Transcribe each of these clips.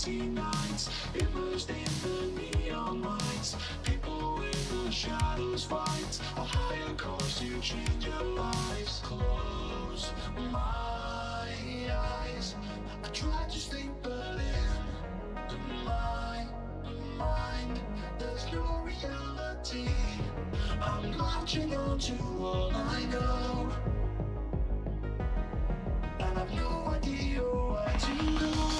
empty nights, immersed in the neon lights. People in the shadows fight a higher cause to change our lives. Close my eyes, I try to sleep but in my mind there's no reality. I'm latching on to all I know, and I've no idea where to go.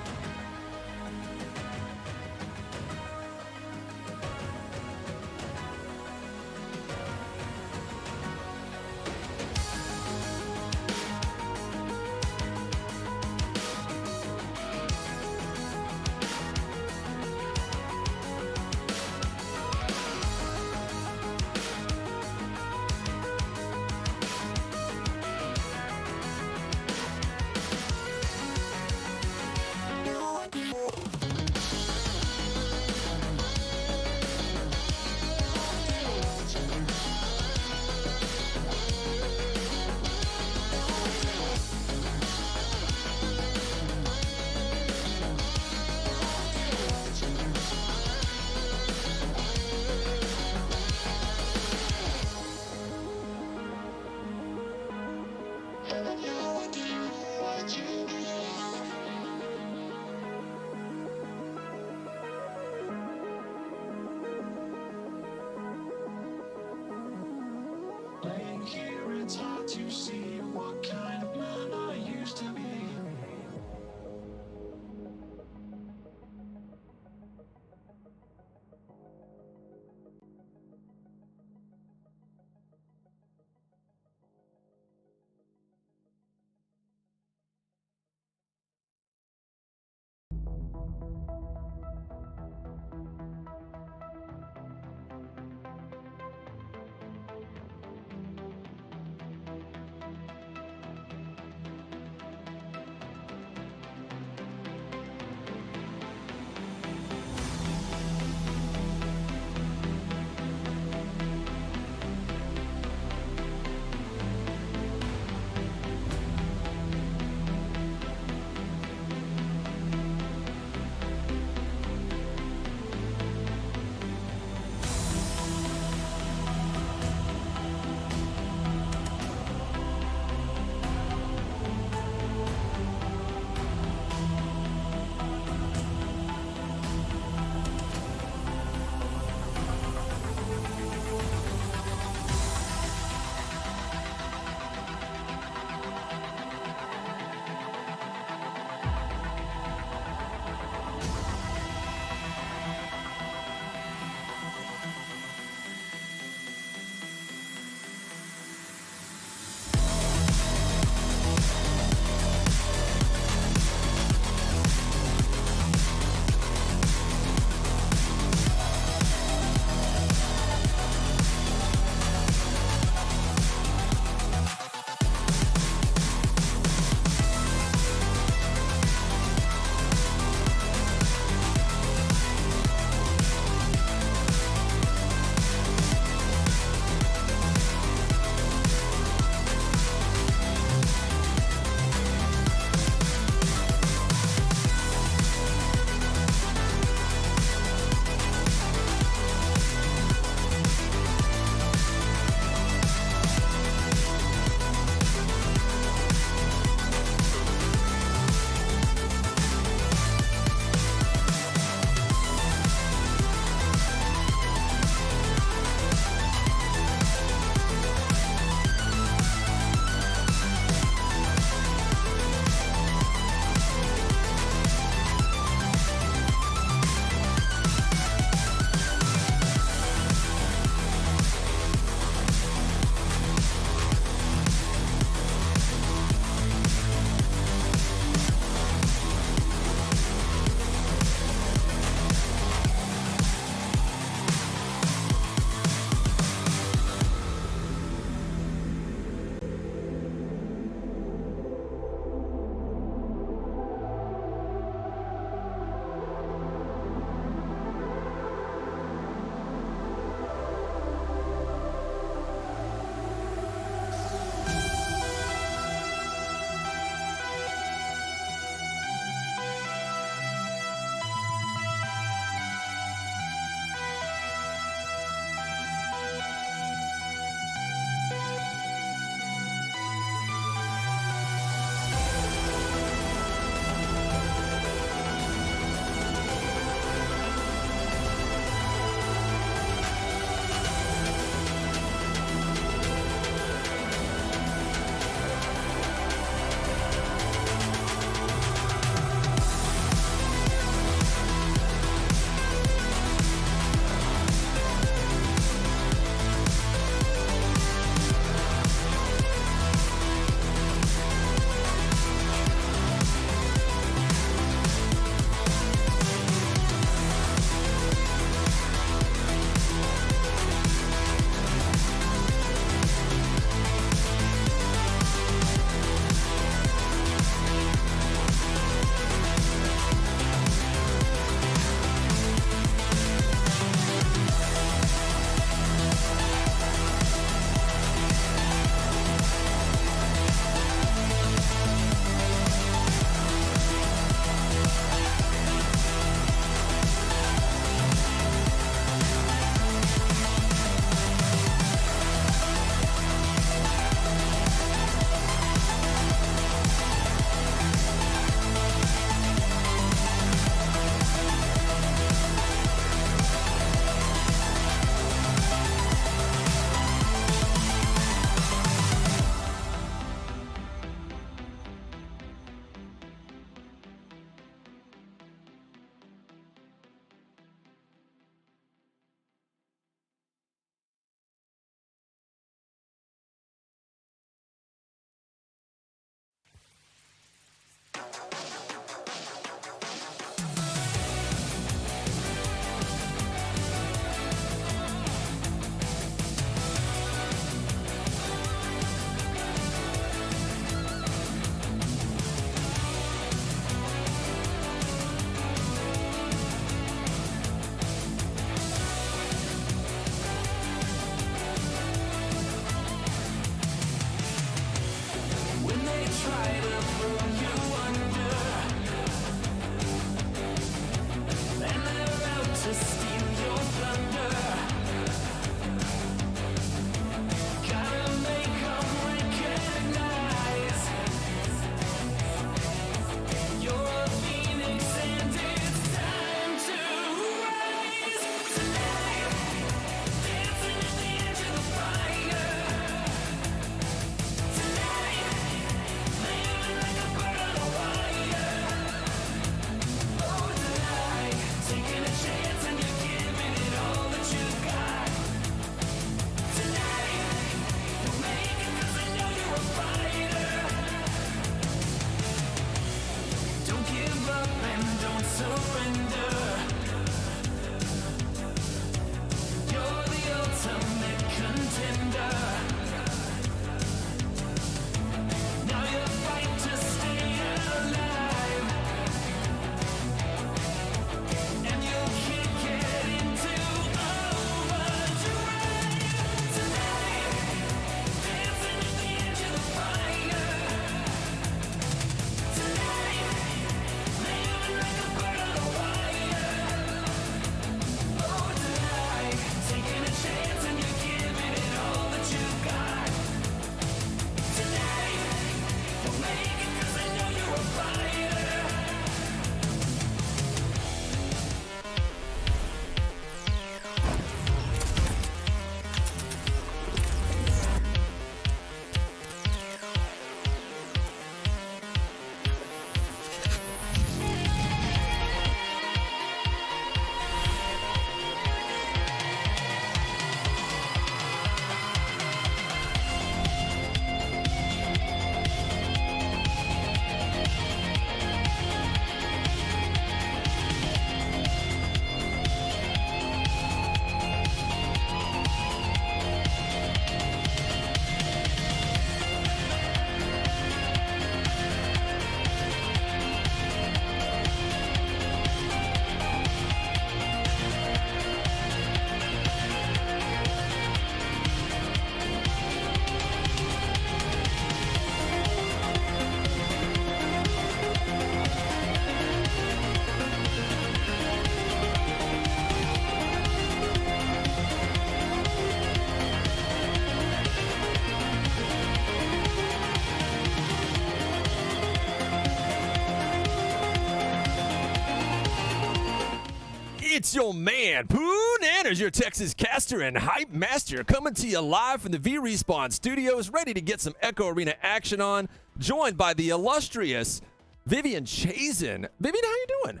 It's your man, Poon Anners, your Texas caster and hype master, coming to you live from the V-Respawn studios, ready to get some Echo Arena action on, joined by the illustrious Vivian Chazen. Vivian, how you doing?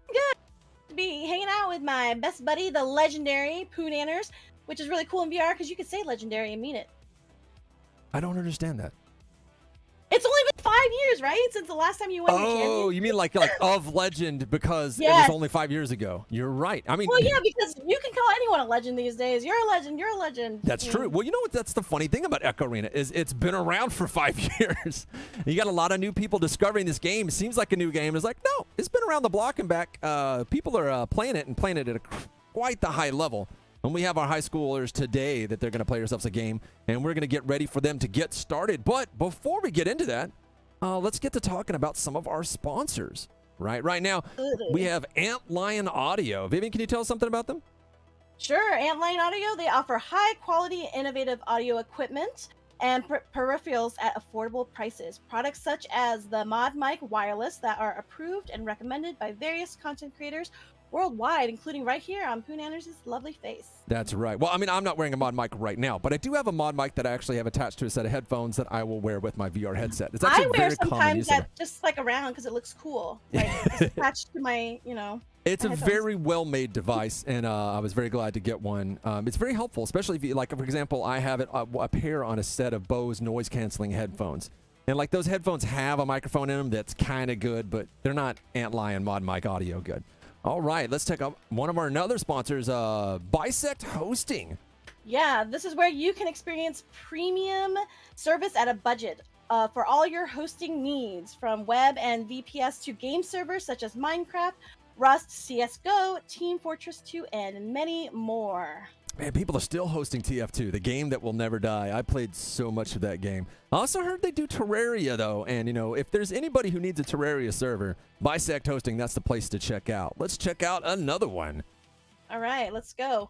Good to be hanging out with my best buddy, the legendary Poon Anners, which is really cool in VR because you can say legendary and mean it. I don't understand that. It's only been 5 years, right? Since the last time you won the champion. Oh, you mean like of legend because it was only 5 years ago. You're right. I mean, well, yeah, because you can call anyone a legend these days. You're a legend. You're a legend. That's true. Well, you know what? That's the funny thing about Echo Arena is it's been around for 5 years. You got a lot of new people discovering this game. It seems like a new game. It's like, no, it's been around the block and back. People are playing it and playing it at quite the high level. And we have our high schoolers today that they're going to play ourselves a game, and we're going to get ready for them to get started. But before we get into that, let's get to talking about some of our sponsors. Right now, we have Antlion Audio. Vivian, can you tell us something about them? Sure. Antlion Audio, they offer high-quality, innovative audio equipment and peripherals at affordable prices. Products such as the Mod Mic Wireless that are approved and recommended by various content creators worldwide, including right here on Poon Anners' lovely face. That's right. Well, I mean, I'm not wearing a mod mic right now, but I do have a mod mic that I actually have attached to a set of headphones that I will wear with my VR headset. It's actually I wear very sometimes that just like around because it looks cool, like just attached to my, It's a headphones. very well-made device, and I was very glad to get one. It's very helpful, especially if you, like, for example, I have it up here on a set of Bose noise-canceling headphones. And, like, those headphones have a microphone in them that's kind of good, but they're not Antlion Mod Mic Audio good. All right, let's check out one of our other sponsors, Bisect Hosting. Yeah, this is where you can experience premium service at a budget for all your hosting needs, from web and VPS to game servers such as Minecraft, Rust, CSGO, Team Fortress 2, and many more. Man, people are still hosting TF2, the game that will never die. I played so much of that game. I also heard they do Terraria, though. And, if there's anybody who needs a Terraria server, Bisect Hosting, that's the place to check out. Let's check out another one. All right, let's go.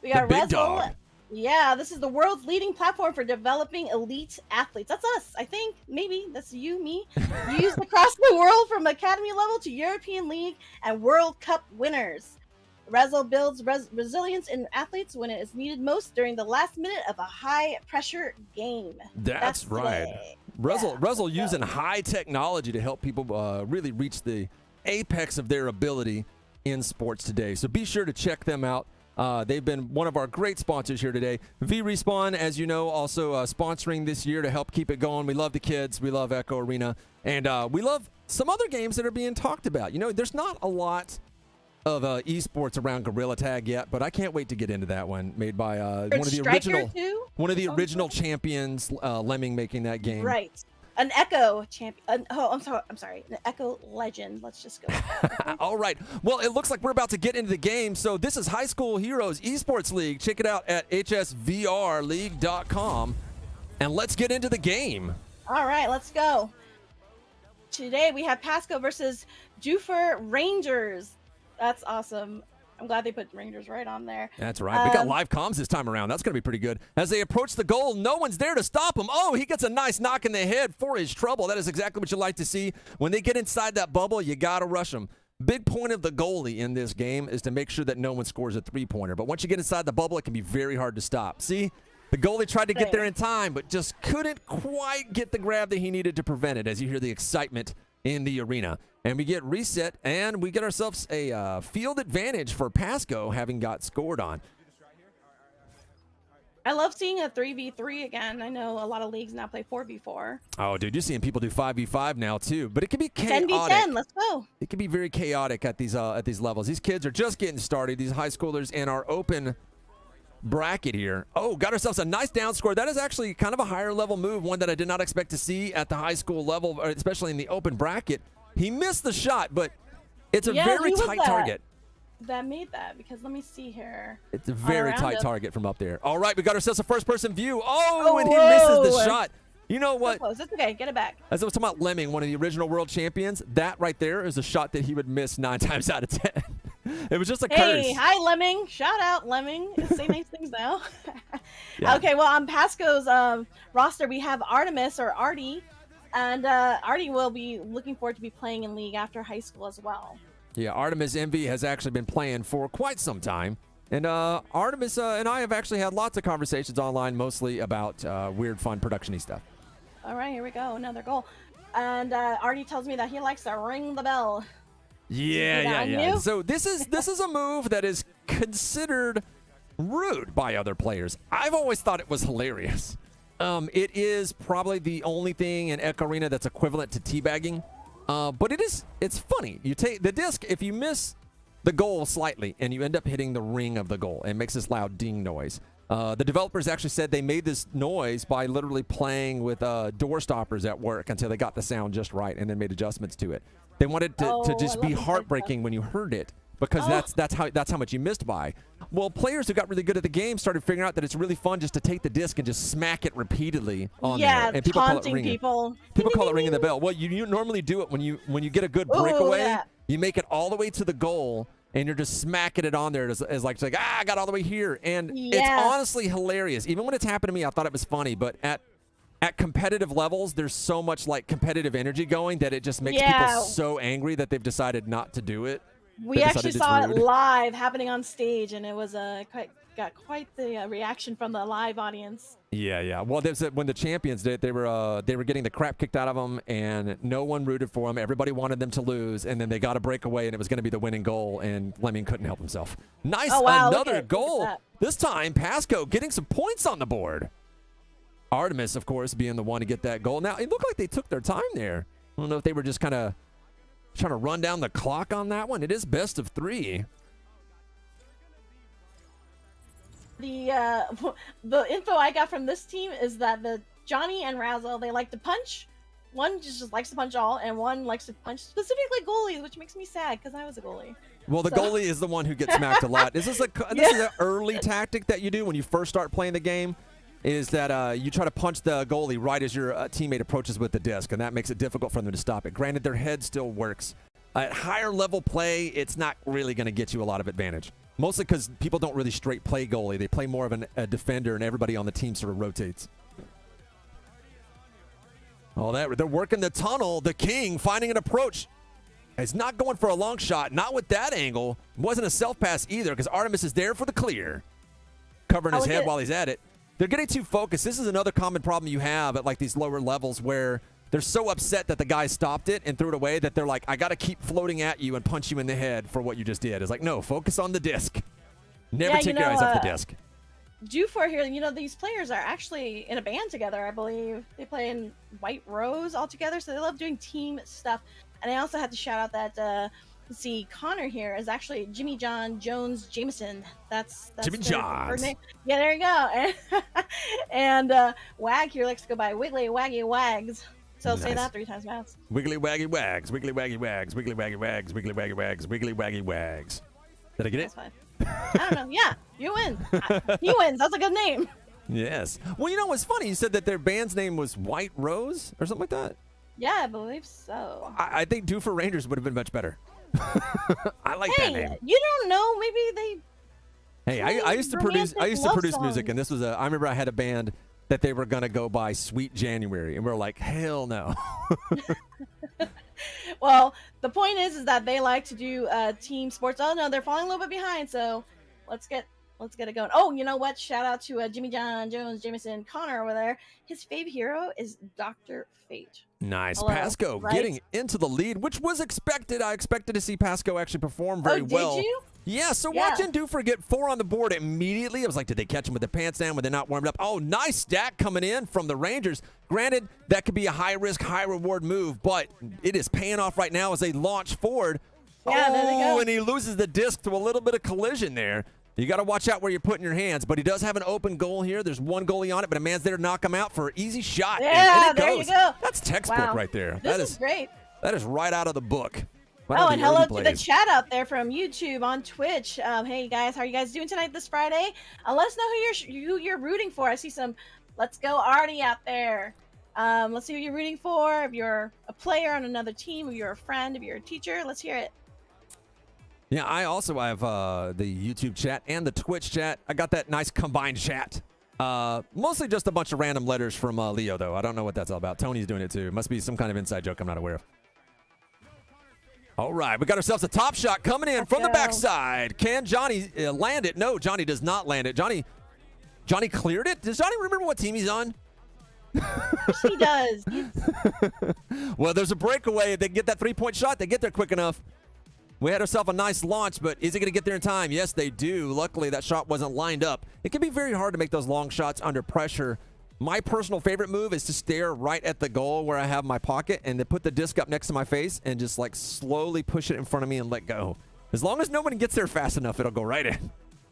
We got the big dog. Yeah, this is the world's leading platform for developing elite athletes. That's us, I think. Maybe. That's you, me. Used across the world from academy level to European League and World Cup winners. Rezzle builds resilience in athletes when it is needed most during the last minute of a high-pressure game. That's right. Rezzle using high technology to help people really reach the apex of their ability in sports today. So be sure to check them out. They've been one of our great sponsors here today. V-Respawn, as you know, also sponsoring this year to help keep it going. We love the kids. We love Echo Arena. And we love some other games that are being talked about. There's not a lot of esports around Gorilla Tag yet, but I can't wait to get into that one, made by one of the original champions, Lemming, making that game. Right, an Echo champion. I'm sorry, an Echo legend. Let's just go. All right. Well, it looks like we're about to get into the game. So this is High School Heroes Esports League. Check it out at hsvrleague.com, and let's get into the game. All right, let's go. Today we have Pasco versus Jufer Rangers. That's awesome. I'm glad they put Rangers right on there. That's right. We got live comms this time around. That's going to be pretty good. As they approach the goal, no one's there to stop him. Oh, he gets a nice knock in the head for his trouble. That is exactly what you like to see. When they get inside that bubble, you got to rush them. Big point of the goalie in this game is to make sure that no one scores a three-pointer. But once you get inside the bubble, it can be very hard to stop. See? The goalie tried to get there in time, but just couldn't quite get the grab that he needed to prevent it, as you hear the excitement in the arena. And we get reset, and we get ourselves a field advantage for Pasco, having got scored on. I love seeing a 3v3 again. I know a lot of leagues now play 4v4. Oh, dude, you're seeing people do 5v5 now, too. But it can be chaotic. 10v10, let's go. It can be very chaotic at these levels. These kids are just getting started, these high schoolers, in our open bracket here. Oh, got ourselves a nice down score. That is actually kind of a higher level move, one that I did not expect to see at the high school level, especially in the open bracket. He missed the shot, but it's a very tight target. That made that, because let me see here. It's a very tight target from up there. All right, we got ourselves a first-person view. Oh, and he misses the shot. You know what? It's okay. Get it back. As I was talking about Lemming, one of the original world champions, that right there is a shot that he would miss 9 times out of 10. It was just a curse. Hey, hi, Lemming. Shout out, Lemming. Say nice things now. Yeah. Okay, well, on Pasco's roster, we have Artemis, or Artie. And Artie will be looking forward to be playing in League after high school as well. Yeah, Artemis Envy has actually been playing for quite some time. And Artemis and I have actually had lots of conversations online, mostly about weird, fun, production-y stuff. All right, here we go. Another goal. And Artie tells me that he likes to ring the bell. Yeah. So this is a move that is considered rude by other players. I've always thought it was hilarious. It is probably the only thing in Echo Arena that's equivalent to teabagging. But it's funny. You take the disc, if you miss the goal slightly and you end up hitting the ring of the goal, it makes this loud ding noise. The developers actually said they made this noise by literally playing with door stoppers at work until they got the sound just right and then made adjustments to it. They wanted to just be heartbreaking when you heard it, because that's how much you missed by. Well, players who got really good at the game started figuring out that it's really fun just to take the disc and just smack it repeatedly on there. And people call it ringing. People call it ringing the bell. Well, you normally do it when you get a good breakaway. Yeah. You make it all the way to the goal, and you're just smacking it on there as like I got all the way here. And it's honestly hilarious. Even when it's happened to me, I thought it was funny. But at competitive levels, there's so much like competitive energy going that it just makes people so angry that they've decided not to do it. We actually saw it live happening on stage, and it was got quite the reaction from the live audience. Yeah. Well, when the champions did, they were getting the crap kicked out of them, and no one rooted for them. Everybody wanted them to lose, and then they got a breakaway, and it was going to be the winning goal, and Lemming couldn't help himself. Nice, another goal. This time, Pasco getting some points on the board. Artemis, of course, being the one to get that goal. Now, it looked like they took their time there. I don't know if they were just kind of trying to run down the clock on that one. It is best of 3. The info I got from this team is that the Johnny and Razzle, they like to punch. One just likes to punch all, and one likes to punch specifically goalies, which makes me sad because I was a goalie. Well, the goalie is the one who gets smacked a lot. This is an early tactic that you do when you first start playing the game. Is that you try to punch the goalie right as your teammate approaches with the disc, and that makes it difficult for them to stop it. Granted, their head still works. At higher level play, it's not really going to get you a lot of advantage. Mostly because people don't really straight play goalie. They play more of a defender, and everybody on the team sort of rotates. Oh, they're working the tunnel. The King finding an approach. He's not going for a long shot. Not with that angle. It wasn't a self-pass either, because Artemis is there for the clear. Covering his head while he's at it. They're getting too focused. This is another common problem you have at like these lower levels where they're so upset that the guy stopped it and threw it away that they're like, I got to keep floating at you and punch you in the head for what you just did. It's like, no, focus on the disc. Never take your eyes off the disc. Jufor here, these players are actually in a band together, I believe. They play in White Rose all together, so they love doing team stuff. And I also had to shout out that see, Connor here is actually Jimmy John Jones Jameson. That's Jimmy Johns. Yeah, there you go. And Wag here likes to go by Wiggly Waggy Wags. So say that 3 times fast. Wiggly Waggy Wags, Wiggly Waggy Wags, Wiggly Waggy Wags, Wiggly Waggy Wags, Wiggly Waggy Wags. Did I get it? That's fine. I don't know. Yeah, you win. He wins. That's a good name. Yes. Well, what's funny? You said that their band's name was White Rose or something like that? Yeah, I believe so. I think Do for Rangers would have been much better. I like that name. You don't know. Maybe they. Hey, I used to produce music, and this was I remember I had a band that they were gonna go by Sweet January, and we were like, hell no. Well, the point is that they like to do team sports. Oh no, they're falling a little bit behind, so let's get it going. Oh, you know what? Shout out to Jimmy John Jones Jameson Connor over there. His favorite hero is Dr. Fate. Nice. Hello, Pasco getting into the lead, which was expected. I expected to see Pasco actually perform very well. Did you? Yeah, so watching Doofer get 4 on the board immediately, I was like, did they catch him with the pants down when they're not warmed up? Oh, nice stack coming in from the Rangers. Granted, that could be a high-risk, high-reward move, but it is paying off right now as they launch forward. Yeah, there they go. And he loses the disc to a little bit of collision there. You got to watch out where you're putting your hands, but he does have an open goal here. There's one goalie on it, but a man's there to knock him out for an easy shot. Yeah, and there you go. That's textbook right there. This is great. That is right out of the book. Oh, and hello to the chat out there from YouTube on Twitch. Hey guys, how are you guys doing tonight this Friday? Let us know who you're rooting for. I see some Let's Go Artie out there. Let's see who you're rooting for. If you're a player on another team, if you're a friend, if you're a teacher, let's hear it. Yeah, I also have the YouTube chat and the Twitch chat. I got that nice combined chat. Mostly just a bunch of random letters from Leo, though. I don't know what that's all about. Tony's doing it, too. Must be some kind of inside joke I'm not aware of. All right, we got ourselves a top shot coming in from the backside. Can Johnny land it? No, Johnny does not land it. Johnny cleared it? Does Johnny remember what team he's on? He does. Well, there's a breakaway. If they get that three-point shot, they get there quick enough. We had ourselves a nice launch, but is it going to get there in time? Yes, they do. Luckily, that shot wasn't lined up. It can be very hard to make those long shots under pressure. My personal favorite move is to stare right at the goal where I have my pocket and then put the disc up next to my face and just like slowly push it in front of me and let go. As long as nobody gets there fast enough, it'll go right in.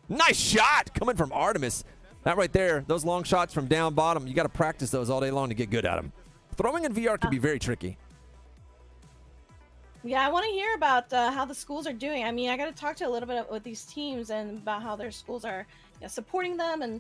Nice shot coming from Artemis. That right there, those long shots from down bottom, you got to practice those all day long to get good at them. Throwing in VR can be very tricky. Yeah, I want to hear about how the schools are doing. I mean, I got to talk to a little bit with these teams and about how their schools are supporting them and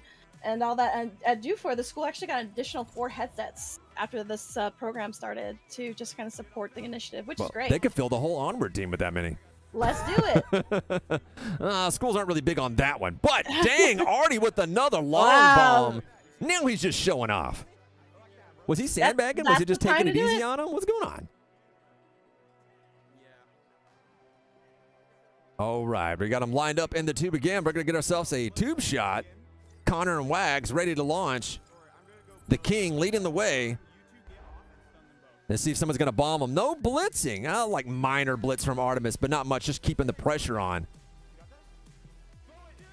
all that. And at Dufour, the school actually got an additional 4 headsets after this program started to just kind of support the initiative, which is great. They could fill the whole Onward team with that many. Let's do it. Schools aren't really big on that one. But dang, Artie with another long bomb. Now he's just showing off. Was he sandbagging? Was he just taking it easy on him? What's going on? All right, we got him lined up in the tube again. We're going to get ourselves a tube shot. Connor and Wags ready to launch. The King leading the way. Let's see if someone's going to bomb him. No blitzing. Like minor blitz from Artemis, but not much. Just keeping the pressure on.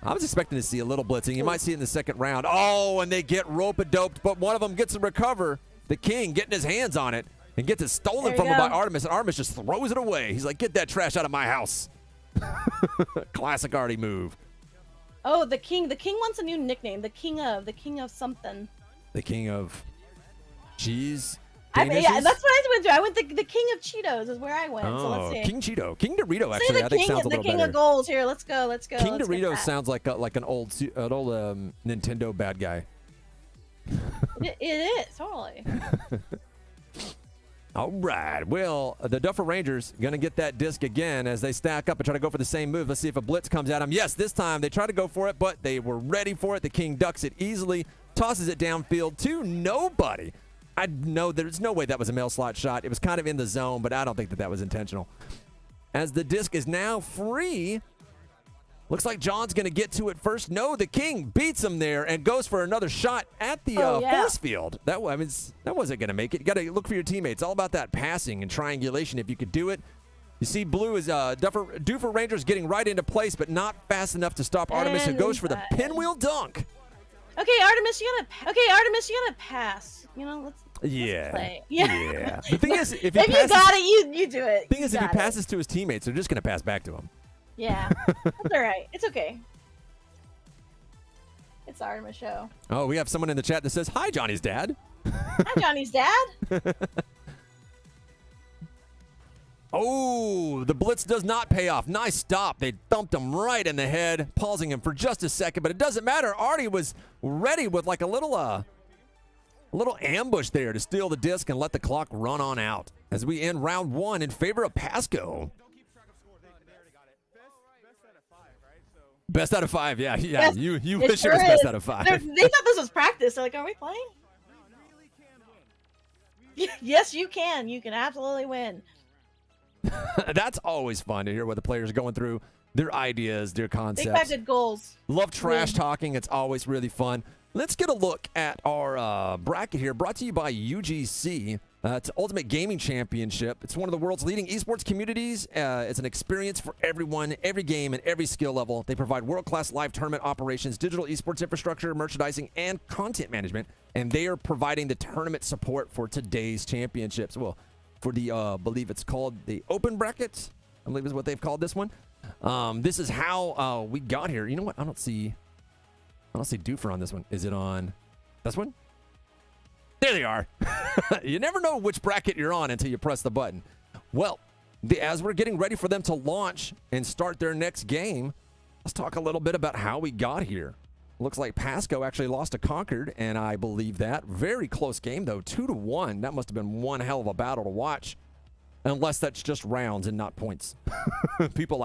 I was expecting to see a little blitzing. You might see it in the second round. Oh, and they get rope-a-doped, but one of them gets a recover. The King getting his hands on it and gets it stolen from him by Artemis, and Artemis just throws it away. He's like, get that trash out of my house. Classic Artie move. Oh, the King. The King wants a new nickname. The King of something. The King of cheese. Yeah, that's what I went through. I went the King of Cheetos is where I went. Oh, so let's see. King Cheeto. King Dorito, actually, I think sounds a little better. The King of Goals here. Let's go. King Dorito sounds like an old Nintendo bad guy. It is, totally. All right. Well, the Duffer Rangers going to get that disc again as they stack up and try to go for the same move. Let's see if a blitz comes at them. Yes, this time they try to go for it, but they were ready for it. The King ducks it easily, tosses it downfield to nobody. I know there's no way that was a mail slot shot. It was kind of in the zone, but I don't think that was intentional. As the disc is now free, looks like John's going to get to it first. No, the King beats him there and goes for another shot at the force field. That wasn't going to make it. You got to look for your teammates. All about that passing and triangulation if you could do it. You see Blue is Duffer Rangers getting right into place, but not fast enough to stop Artemis, who goes for the pinwheel dunk. Okay, Artemis, you gotta pass. You know, let's play. Yeah. The thing is, if you got it, you do it. The thing is, if he passes to his teammates, they're just going to pass back to him. Yeah, that's all right. It's okay. It's the Artemis show. Oh, we have someone in the chat that says, "Hi, Johnny's dad." Hi, Johnny's dad. Oh, the blitz does not pay off. Nice stop. They thumped him right in the head, pausing him for just a second, but it doesn't matter. Artie was ready with like a little ambush there to steal the disc and let the clock run on out as we end round 1 in favor of Pasco. Best out of 5, yeah. Yes, you wish it was best out of 5. They thought this was practice. They're like, are we playing? Yes, you can. You can absolutely win. That's always fun to hear what the players are going through, their ideas, their concepts. Big-backed goals. Love trash talking. It's always really fun. Let's get a look at our bracket here, brought to you by UGC. It's Ultimate Gaming Championship. It's one of the world's leading esports communities. It's an experience for everyone, every game, and every skill level. They provide world-class live tournament operations, digital esports infrastructure, merchandising, and content management. And they are providing the tournament support for today's championships. Well, for the, I believe it's called the Open Bracket, I believe is what they've called this one. This is how we got here. You know what? I don't see Doofer on this one. Is it on this one? There they are. You never know which bracket you're on until you press the button. Well, as we're getting ready for them to launch and start their next game, let's talk a little bit about how we got here. Looks like Pasco actually lost to Concord, and I believe that. Very close game, though, 2-1. That must have been one hell of a battle to watch, unless that's just rounds and not points. People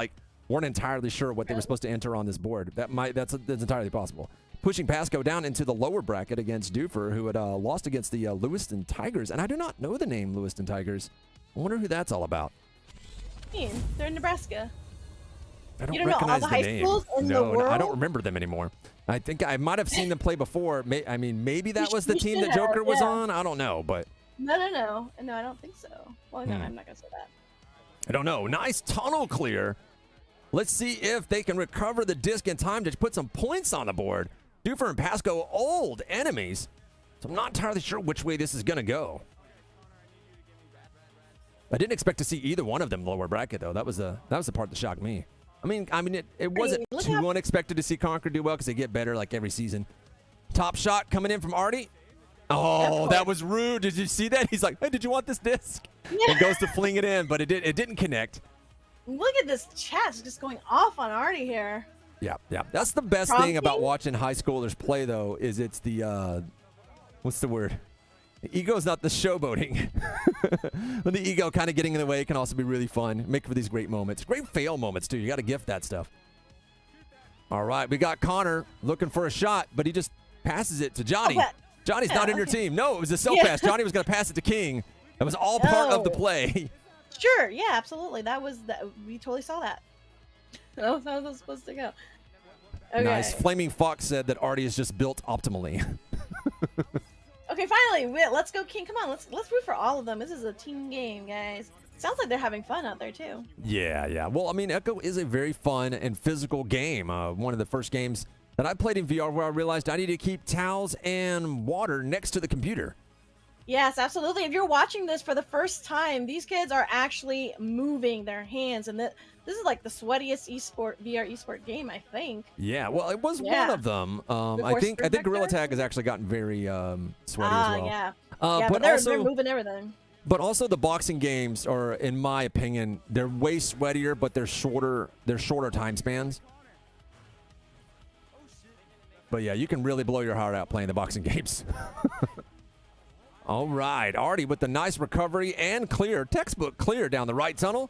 weren't entirely sure what they were supposed to enter on this board. That's entirely possible. Pushing Pasco down into the lower bracket against Dufour, who had lost against the Lewiston Tigers, and I do not know the name Lewiston Tigers. I wonder who that's all about. mean? They're in Nebraska. I don't You don't know all recognize the the high name. schools in the No, I don't world? remember them anymore. I think I might have seen them play before. I mean, maybe that was the you team should that Joker have, was yeah. on. I don't know, but No, I don't think so. Well, no, I'm not gonna say that. I don't know. Nice tunnel clear. Let's see if they can recover the disc in time to put some points on the board. Doofer and Pasco, old enemies. So I'm not entirely sure which way this is going to go. I didn't expect to see either one of them lower bracket, though. That was the part that shocked me. I mean, it wasn't too unexpected to see Concord do well because they get better like every season. Top shot coming in from Artie. Oh, that was rude. Did you see that? He's like, hey, did you want this disc? Yeah. And goes to fling it in, but it didn't connect. Look at this chat. It's just going off on Artie here. Yeah. That's the best thing about watching high schoolers play, though, is it's the, what's the word? The ego's not the showboating. When the ego kind of getting in the way can also be really fun. Make for these great moments. Great fail moments, too. You got to gift that stuff. All right, we got Connor looking for a shot, but he just passes it to Johnny. Oh, Johnny's not in your team. No, it was a self-pass. Johnny was going to pass it to King. That was all part of the play. Sure, yeah, absolutely. We totally saw that. That was how it was supposed to go. Okay. Nice. Flaming Fox said that Artie is just built optimally. Okay, finally, let's go King. Come on, let's root for all of them. This is a team game, guys. Sounds like they're having fun out there too. Yeah. Well, I mean, Echo is a very fun and physical game. One of the first games that I played in VR where I realized I needed to keep towels and water next to the computer. Yes, absolutely. If you're watching this for the first time, these kids are actually moving their hands, and this is like the sweatiest VR esport game, I think. Yeah, well, it was one of them. I think Gorilla Tag has actually gotten very sweaty as well. Yeah. But they're moving everything. But also the boxing games are, in my opinion, they're way sweatier, but they're shorter time spans. But yeah, you can really blow your heart out playing the boxing games. All right, Artie with the nice recovery and clear, textbook clear down the right tunnel.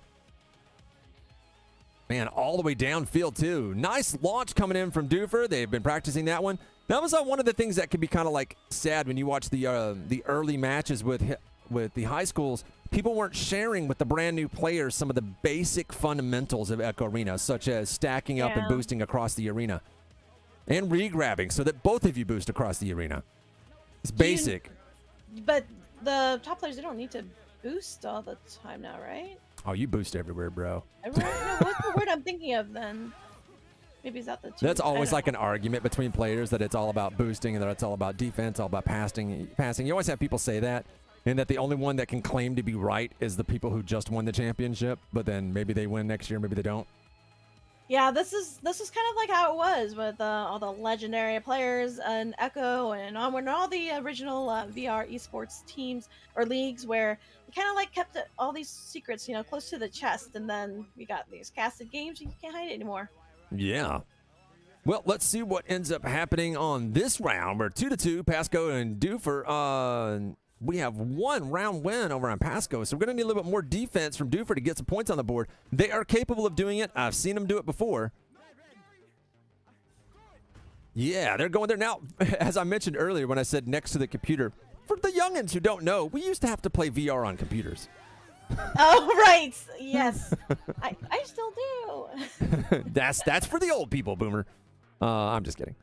Man, all the way downfield too. Nice launch coming in from Doofer. They've been practicing that one. That was one of the things that can be kind of like sad when you watch the early matches with the high schools. People weren't sharing with the brand new players some of the basic fundamentals of Echo Arena, such as stacking up and boosting across the arena. And re-grabbing so that both of you boost across the arena. It's basic. But the top players, they don't need to boost all the time now, right? Oh, you boost everywhere, bro. Everywhere? No, what's the word I'm thinking of then? Maybe is that the two? That's always like an argument between players that it's all about boosting and that it's all about defense, all about passing. You always have people say that, and that the only one that can claim to be right is the people who just won the championship, but then maybe they win next year, maybe they don't. Yeah, this is kind of like how it was with all the legendary players and Echo and Onward and all the original VR esports teams or leagues where we kind of like kept all these secrets, close to the chest, and then we got these casted games and you can't hide it anymore. Yeah. Well, let's see what ends up happening on this round. We're 2-2, Pasco and Doofer. We have one round win over on Pasco, so we're going to need a little bit more defense from Doofer to get some points on the board. They are capable of doing it. I've seen them do it before. Yeah, they're going there now. As I mentioned earlier when I said next to the computer, for the youngins who don't know, we used to have to play VR on computers. Oh, right. Yes. I still do. That's for the old people, Boomer. I'm just kidding.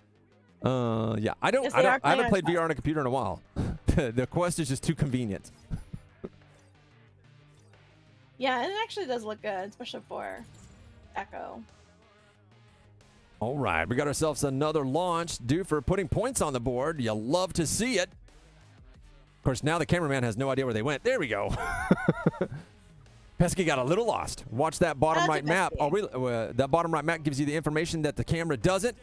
Yeah, I haven't played VR on a computer in a while. The Quest is just too convenient. Yeah, and it actually does look good, especially for Echo. All right, we got ourselves another launch. Doofer putting points on the board. You love to see it. Of course, now the cameraman has no idea where they went. There we go. Pesky got a little lost. Watch that bottom right map. That bottom right map gives you the information that the camera doesn't.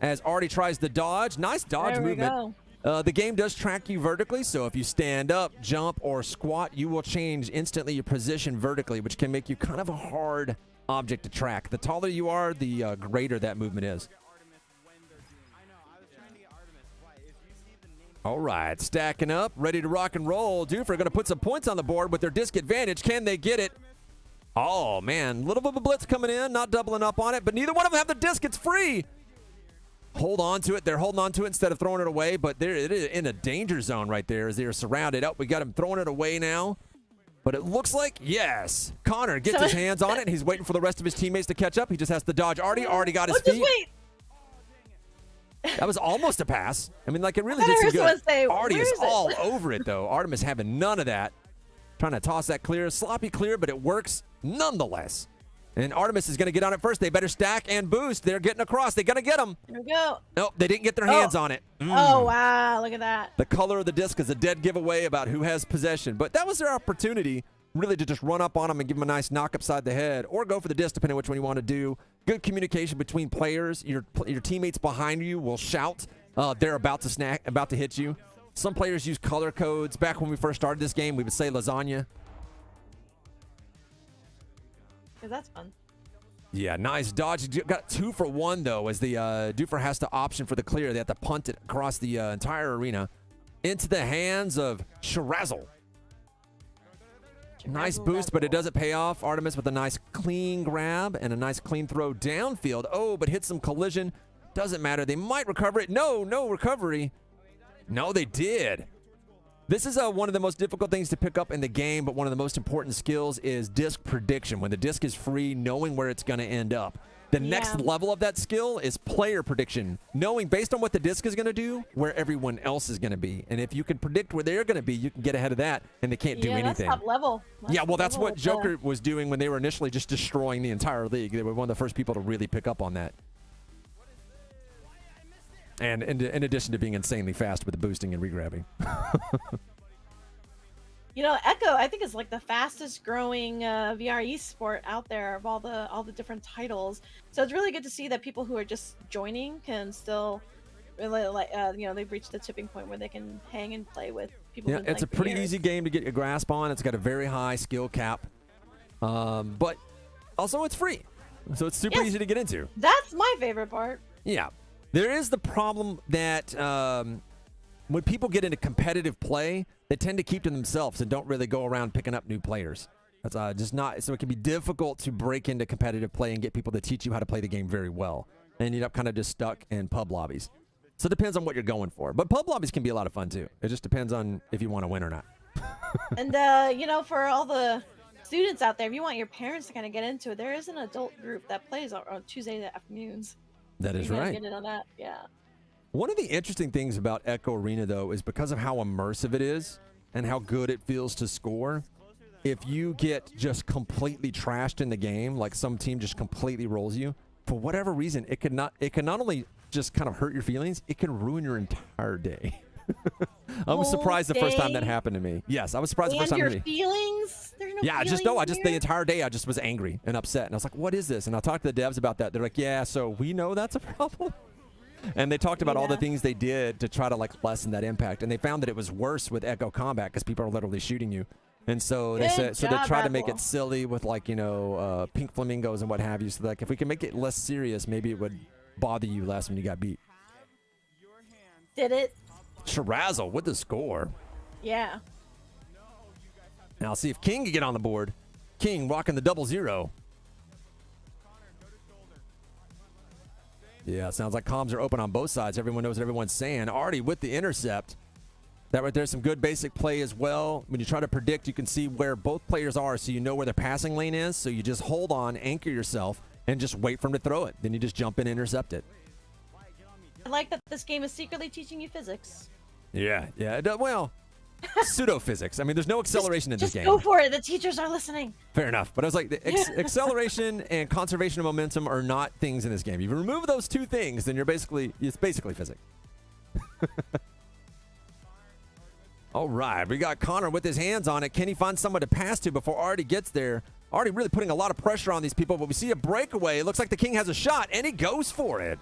As Artie tries to dodge. Nice dodge movement. The game does track you vertically, so if you stand up, jump, or squat, you will change instantly your position vertically, which can make you kind of a hard object to track. The taller you are, the greater that movement is. All right, stacking up, ready to rock and roll. Doofer going to put some points on the board with their disc advantage. Can they get it? Oh, man, little bit of a blitz coming in, not doubling up on it, but neither one of them have the disc. It's free. Hold on to it. They're holding on to it instead of throwing it away, but they're in a danger zone right there as they're surrounded. Oh, we got him throwing it away now. But it looks like, yes. Connor gets So- his hands on it. He's waiting for the rest of his teammates to catch up. He just has to dodge Artie. Artie got his just feet. wait. That was almost a pass. I mean, like, it really I did thought I some heard good. someone say, Artie "Where is is it?" all over it, though. Artemis having none of that. Trying to toss that clear. Sloppy clear, but it works nonetheless. And Artemis is going to get on it first. They better stack and boost. They're getting across. They're going to get them. Here we go. Nope, they didn't get their hands on it. Oh, wow. Look at that. The color of the disc is a dead giveaway about who has possession. But that was their opportunity, really, to just run up on them and give them a nice knock upside the head, or go for the disc, depending on which one you want to do. Good communication between players. Your teammates behind you will shout. They're about to hit you. Some players use color codes. Back when we first started this game, we would say lasagna. Because that's fun. Yeah, nice dodge. You got 2 for 1, though, as the Doofer has to option for the clear. They have to punt it across the entire arena into the hands of Shirazzle. Nice boost, but it doesn't pay off. Artemis with a nice clean grab and a nice clean throw downfield. Oh, but hit some collision. Doesn't matter. They might recover it. No recovery. No, they did. This is one of the most difficult things to pick up in the game, but one of the most important skills is disc prediction. When the disc is free, knowing where it's going to end up. The next level of that skill is player prediction, knowing based on what the disc is going to do, where everyone else is going to be. And if you can predict where they're going to be, you can get ahead of that, and they can't do anything. That's top level. Yeah, well, that's what Joker was doing when they were initially just destroying the entire league. They were one of the first people to really pick up on that. And in addition to being insanely fast with the boosting and regrabbing. You know, Echo, I think is like the fastest growing VR esport out there of all the different titles. So it's really good to see that people who are just joining can still really they've reached the tipping point where they can hang and play with people. Yeah, it's a pretty easy game to get a grasp on. It's got a very high skill cap, but also it's free, so it's super easy to get into. That's my favorite part. Yeah, there is the problem that when people get into competitive play, they tend to keep to themselves and don't really go around picking up new players. That's just not, so it can be difficult to break into competitive play and get people to teach you how to play the game very well. And you end up kind of just stuck in pub lobbies. So it depends on what you're going for. But pub lobbies can be a lot of fun too. It just depends on if you want to win or not. And for all the students out there, if you want your parents to kind of get into it, there is an adult group that plays on Tuesday afternoons. That is You gotta right. Get in on that, yeah. One of the interesting things about Echo Arena, though, is because of how immersive it is and how good it feels to score. If you get just completely trashed in the game, like some team just completely rolls you, for whatever reason, it can not only just kind of hurt your feelings, it can ruin your entire day. I was surprised the first time that happened to me. Yes, I was surprised the first time your to me. feelings? There's no Yeah, just feelings the here? entire day I just was angry and upset, and I was like, "What is this?" And I talked to the devs about that. They're like, "Yeah, so we know that's a problem." And they talked about all the things they did to try to lessen that impact, and they found that it was worse with Echo Combat because people are literally shooting you. And so they said, so they tried to make it silly with pink flamingos and what have you. So if we can make it less serious, maybe it would bother you less when you got beat. Did it? Shirazzle with the score. Yeah. Now I'll see if King can get on the board. King rocking the 0-0. Yeah, sounds like comms are open on both sides. Everyone knows what everyone's saying. Artie with the intercept. That right there, some good basic play as well. When you try to predict, you can see where both players are, so you know where their passing lane is. So you just hold on, anchor yourself, and just wait for them to throw it. Then you just jump in and intercept it. I like that this game is secretly teaching you physics. Yeah. Well, pseudo-physics. I mean, there's no acceleration in this game. Just go for it. The teachers are listening. Fair enough. But I was like, the acceleration and conservation of momentum are not things in this game. If you remove those two things, then it's basically physics. All right, we got Connor with his hands on it. Can he find someone to pass to before Artie gets there? Artie really putting a lot of pressure on these people, but we see a breakaway. It looks like the King has a shot, and he goes for it.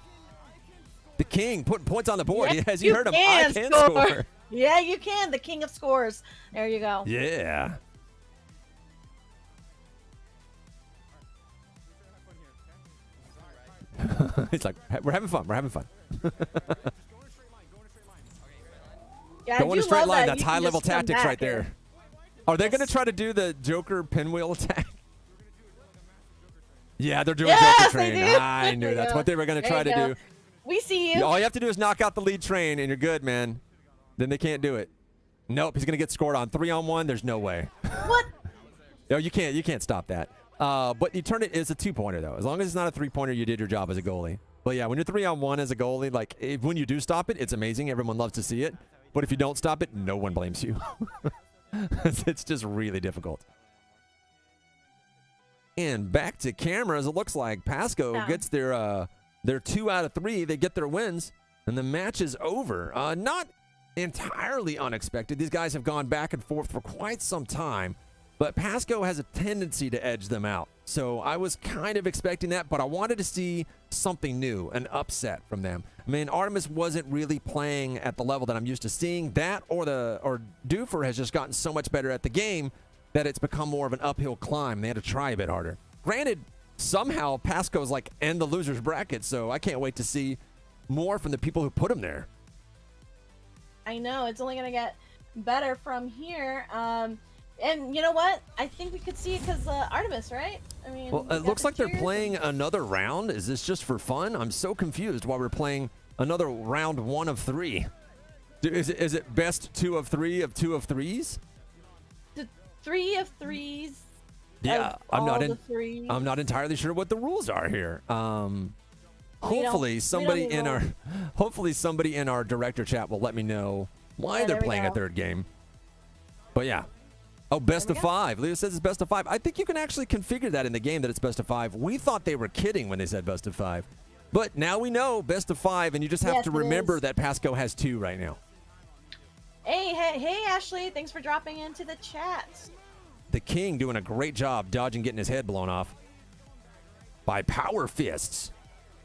The King putting points on the board. Yes, As you heard him, I can score. Yeah, you can. The king of scores. There you go. Yeah. It's like, we're having fun. We're having fun. Yeah, Go in a straight line. That's high-level just come tactics back right there. Are they going to try to do the Joker pinwheel attack? Yeah, they're doing Yes, Joker train. they do. I knew that's what they were going to try to do. We see you. All you have to do is knock out the lead train, and you're good, man. Then they can't do it. Nope, he's going to get scored on. 3-on-1, there's no way. What? No, you can't stop that. But you turn it as a 2-pointer though. As long as it's not a 3-pointer, you did your job as a goalie. But yeah, when you're 3-on-1 as a goalie, like when you do stop it, it's amazing. Everyone loves to see it. But if you don't stop it, no one blames you. It's just really difficult. And back to cameras, it looks like Pasco gets their 2 out of 3. They get their wins, and the match is over. Not entirely unexpected. These guys have gone back and forth for quite some time, but Pasco has a tendency to edge them out. So I was kind of expecting that, but I wanted to see something new, an upset from them. I mean, Artemis wasn't really playing at the level that I'm used to seeing. That or Doofer has just gotten so much better at the game that it's become more of an uphill climb. They had to try a bit harder. Granted, somehow Pasco's like in the loser's bracket, so I can't wait to see more from the people who put him there. I know, it's only going to get better from here. And you know what? I think we could see it because Artemis, right? I mean, well, it looks like they're playing another round. Is this just for fun? I'm so confused why we're playing another round 1 of 3. Is it best 2 of 3 of 2 of 3s? 3 of 3s. Yeah, I'm not entirely sure what the rules are here. Hopefully somebody in our director chat will let me know why they're playing a third game. But yeah. Oh, best of 5. Leo says it's best of 5. I think you can actually configure that in the game that it's best of 5. We thought they were kidding when they said best of 5. But now we know best of 5, and you just have to remember that Pasco has 2 right now. Hey, Ashley. Thanks for dropping into the chat. The King doing a great job dodging getting his head blown off by Power Fists.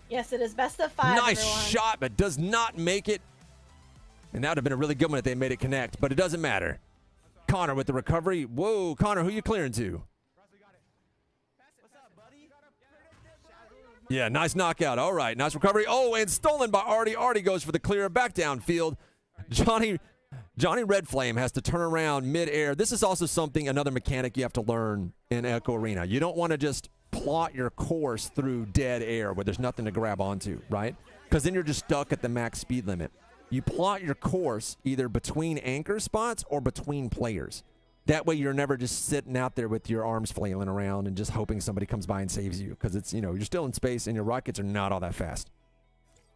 Yes, it is best of 5. Nice shot, but does not make it. And that would have been a really good one if they made it connect, but it doesn't matter. Connor with the recovery. Whoa, Connor, who you clearing to? Yeah, nice knockout. All right, nice recovery. Oh, and stolen by Artie. Artie goes for the clear back downfield. Johnny Red Flame has to turn around midair. This is also another mechanic you have to learn in Echo Arena. You don't want to just plot your course through dead air where there's nothing to grab onto, right? Because then you're just stuck at the max speed limit. You plot your course either between anchor spots or between players. That way you're never just sitting out there with your arms flailing around and just hoping somebody comes by and saves you, because it's, you're still in space and your rockets are not all that fast.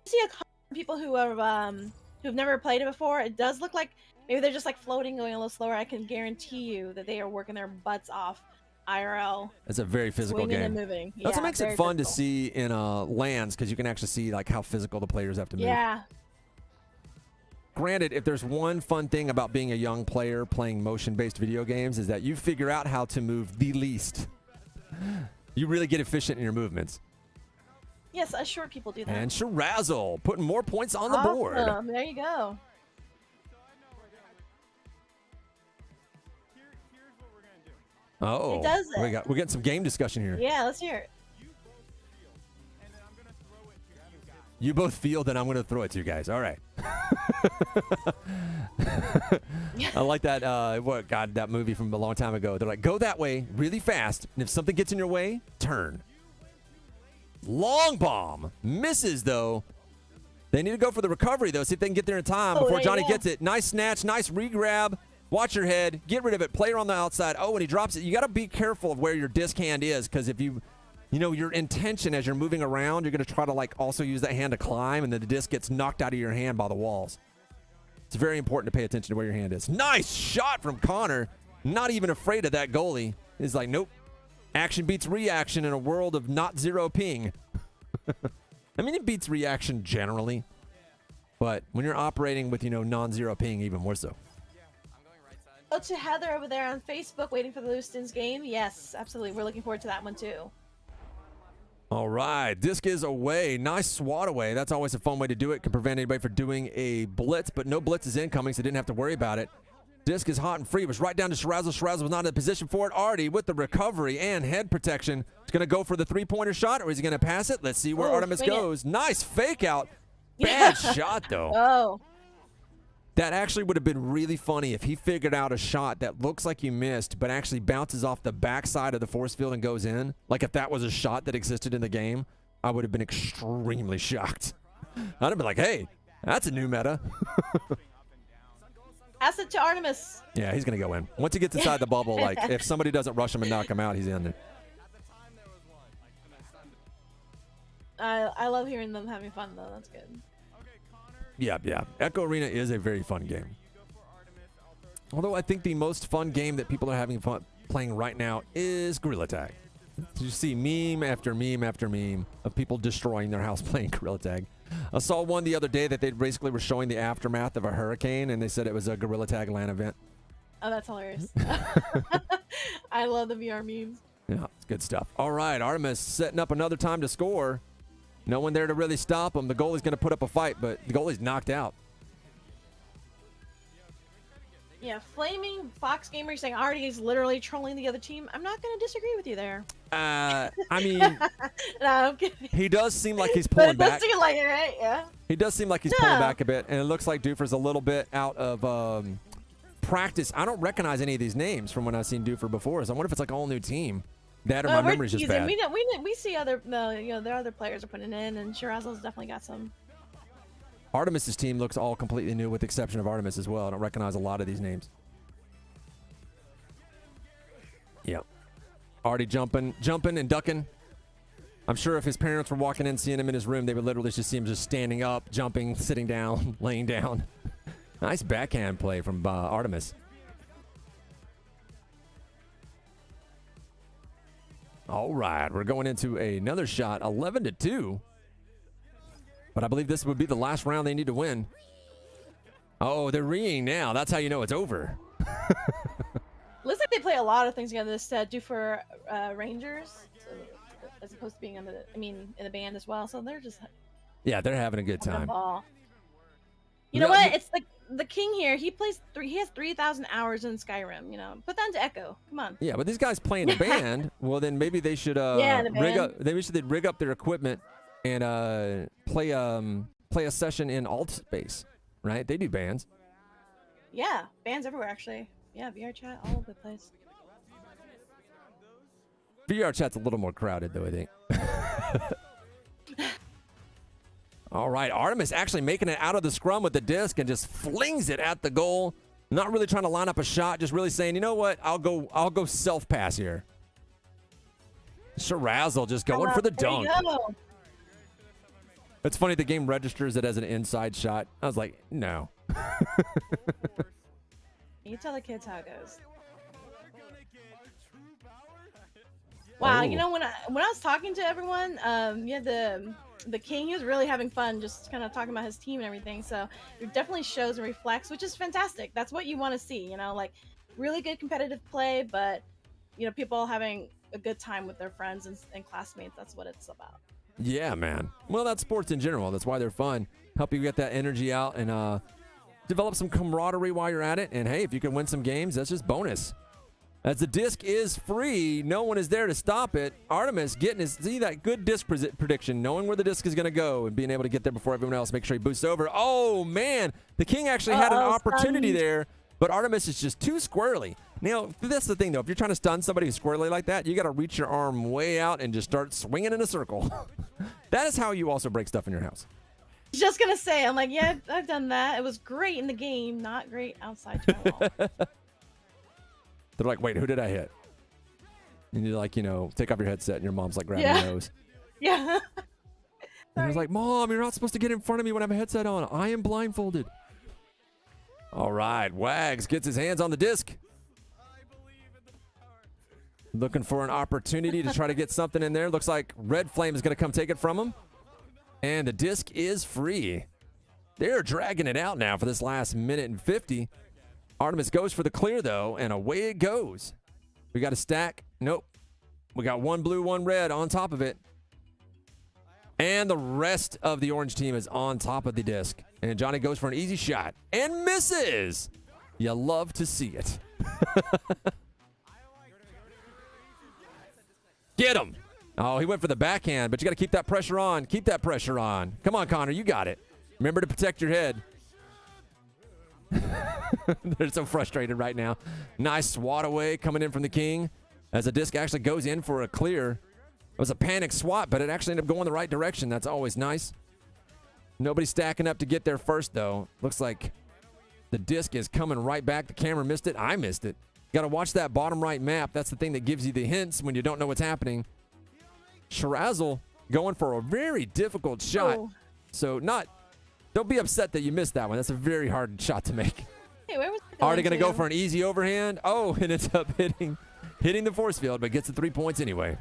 I see a couple of people who've never played it before. It does look like maybe they're just like floating, going a little slower. I can guarantee you that they are working their butts off IRL. It's a very physical game. And moving. That's what makes it fun to see in LANs, because you can actually see like how physical the players have to move. Yeah. Granted, if there's one fun thing about being a young player playing motion-based video games is that you figure out how to move the least. You really get efficient in your movements. Yes, us short people do that. And Shirazzle putting more points on the board. There you go. Oh, we're getting some game discussion here. Yeah, let's hear it. You both field, and I'm going to throw it to you guys. All right. I like that. That movie from a long time ago. They're like, go that way really fast, and if something gets in your way, turn. Long bomb. Misses, though. They need to go for the recovery, though, see if they can get there in time before Johnny gets it. Nice snatch, nice re-grab. Watch your head. Get rid of it. Player on the outside. Oh, and he drops it. You got to be careful of where your disc hand is, because if you your intention as you're moving around, you're going to try to also use that hand to climb, and then the disc gets knocked out of your hand by the walls. It's very important to pay attention to where your hand is. Nice shot from Connor. Not even afraid of that goalie. He's like, nope. Action beats reaction in a world of not zero ping. I mean, it beats reaction generally, but when you're operating with, non-zero ping, even more so. Oh, to Heather over there on Facebook, waiting for the Lewiston's game. Yes, absolutely. We're looking forward to that one, too. All right, disc is away. Nice swat away. That's always a fun way to do it. Can prevent anybody from doing a blitz, but no blitz is incoming, so didn't have to worry about it. Disc is hot and free. It was right down to Shirazzle. Shirazzle was not in a position for it. Artie with the recovery and head protection. He's going to go for the three-pointer shot, or is he going to pass it? Let's see where Artemis goes. Nice fake out. Bad shot, though. Oh. That actually would have been really funny if he figured out a shot that looks like you missed, but actually bounces off the backside of the force field and goes in. Like if that was a shot that existed in the game, I would have been extremely shocked. I'd have been like, hey, that's a new meta. Pass it to Artemis. Yeah, he's going to go in. Once he gets inside the bubble, like, if somebody doesn't rush him and knock him out, he's in there. I love hearing them having fun, though. That's good. Yeah. Echo Arena is a very fun game. Although I think the most fun game that people are having fun playing right now is Gorilla Tag. You see meme after meme after meme of people destroying their house playing Gorilla Tag. I saw one the other day that they basically were showing the aftermath of a hurricane, and they said it was a Gorilla Tag LAN event. Oh, that's hilarious. I love the VR memes. Yeah, it's good stuff. All right, Artemis setting up another time to score. No one there to really stop him. The goalie's going to put up a fight, but the goalie's knocked out. Yeah, Flaming Fox Gamer saying Artie is literally trolling the other team. I'm not going to disagree with you there. I mean, No, I'm kidding. he does seem like he's But pulling it does back. seem like it, right? Yeah. He does seem like he's pulling back a bit, and it looks like Doofer's a little bit out of practice. I don't recognize any of these names from when I've seen Doofer before, so I wonder if it's like a whole new team. That or my We're memory's just teasing. bad. We see other, their other players are putting in, and Shirazo's definitely got some. Artemis's team looks all completely new, with the exception of Artemis as well. I don't recognize a lot of these names. Yep. Already jumping and ducking. I'm sure if his parents were walking in, seeing him in his room, they would literally just see him just standing up, jumping, sitting down, laying down. Nice backhand play from Artemis. All right, we're going into another shot, 11-2. But I believe this would be the last round they need to win. Oh, they're ringing now. That's how you know it's over. Looks like they play a lot of things together. This do for Rangers, so, as opposed to being in the band as well. So they're just Yeah, they're having a good having a time. ball. You know what? It's like the king here. He plays he has 3,000 hours in Skyrim. Put that into Echo. Come on. Yeah, but these guys play in a band. Well, then maybe they should rig up their equipment and play a session in alt space, right? They do bands. Yeah, bands everywhere actually. Yeah, VR chat all over the place. VR chat's a little more crowded, though, I think. All right, Artemis actually making it out of the scrum with the disc and just flings it at the goal. Not really trying to line up a shot, just really saying, you know what, I'll go self pass here. Shirazzle just going for the dunk. It's funny, the game registers it as an inside shot. I was like, no. You tell the kids how it goes. Wow, Oh. when I was talking to everyone, the king, he was really having fun, just kind of talking about his team and everything. So it definitely shows and reflects, which is fantastic. That's what you want to see, like really good competitive play, but people having a good time with their friends and classmates. That's what it's about. Yeah, man. Well, that's sports in general. That's why they're fun. Help you get that energy out and develop some camaraderie while you're at it. And hey, if you can win some games, that's just bonus. As the disc is free, no one is there to stop it. Artemis getting that good disc prediction, knowing where the disc is going to go and being able to get there before everyone else. Make sure he boosts over. Oh, man. The king actually had an opportunity there, but Artemis is just too squirrely. Now, that's the thing, though. If you're trying to stun somebody who's squirrely like that, you got to reach your arm way out and just start swinging in a circle. That is how you also break stuff in your house. Just going to say, I'm like, yeah, I've done that. It was great in the game, not great outside your wall. They're like, wait, who did I hit? And you're like, take off your headset, and your mom's like grabbing your nose. Yeah. And I was like, Mom, you're not supposed to get in front of me when I have a headset on. I am blindfolded. All right, Wags gets his hands on the disc. Looking for an opportunity to try to get something in there. Looks like Red Flame is going to come take it from him. And the disc is free. They're dragging it out now for this last minute and 50. Artemis goes for the clear, though, and away it goes. We got a stack. Nope. We got one blue, one red on top of it. And the rest of the orange team is on top of the disc. And Johnny goes for an easy shot and misses. You love to see it. Get him. Oh, he went for the backhand, but you got to keep that pressure on. Keep that pressure on. Come on, Connor. You got it. Remember to protect your head. They're so frustrated right now. Nice swat away coming in from the king as the disc actually goes in for a clear. It was a panic swat, but it actually ended up going the right direction. That's always nice. Nobody stacking up to get there first, though. Looks like The disc is coming right back. The camera missed it. I missed it. Got to watch that bottom right map. That's the thing that gives you the hints when you don't know what's happening. Shirazzle going for a very difficult shot. Oh. So don't be upset that you missed that one. That's a very hard shot to make. Hey, where was it Already going to go to? for an easy overhand. Oh, and ends up hitting the force field, but gets the 3 points anyway.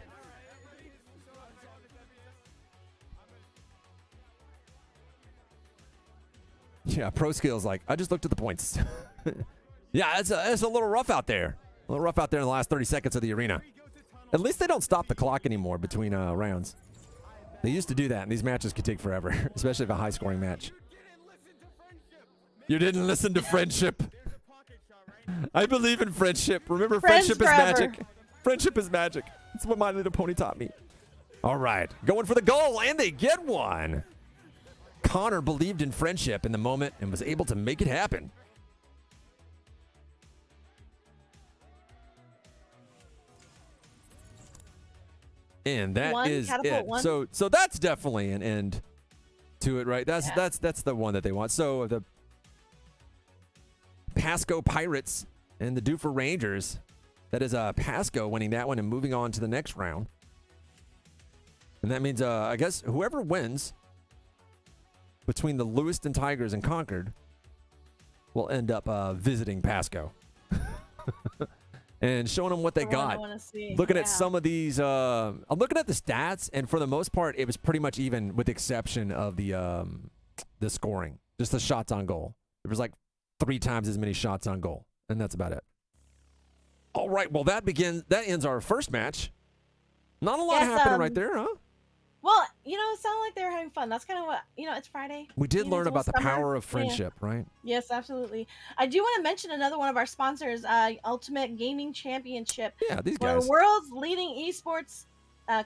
Yeah, Pro Skills like, I just looked at the points. Yeah, it's a little rough out there. A little rough out there in the last 30 seconds of the arena. At least they don't stop the clock anymore between rounds. They used to do that, and these matches could take forever, especially if a high-scoring match. You didn't listen to friendship. I believe in friendship. Remember, friendship is magic. Friendship is magic. That's what My Little Pony taught me. All right, going for the goal, and they get one. Connor believed in friendship in the moment and was able to make it happen. And that is it. So that's definitely an end to it, right? That's the one that they want. So the Pasco Pirates and the Doofer Rangers. That is Pasco winning that one and moving on to the next round. And that means I guess whoever wins between the Lewiston Tigers and Concord will end up visiting Pasco. And showing them what they got. Looking at some of these, I'm looking at the stats, and for the most part, it was pretty much even, with the exception of the scoring, just the shots on goal. There was like 3 times as many shots on goal, and that's about it. All right, well that ends our first match. Not a lot happening right there, huh? Well, it sounded like they were having fun. That's kind of what, it's Friday. We did learn about the power of friendship, right? Yes, absolutely. I do want to mention another one of our sponsors, Ultimate Gaming Championship. Yeah, these one guys. of the world's leading esports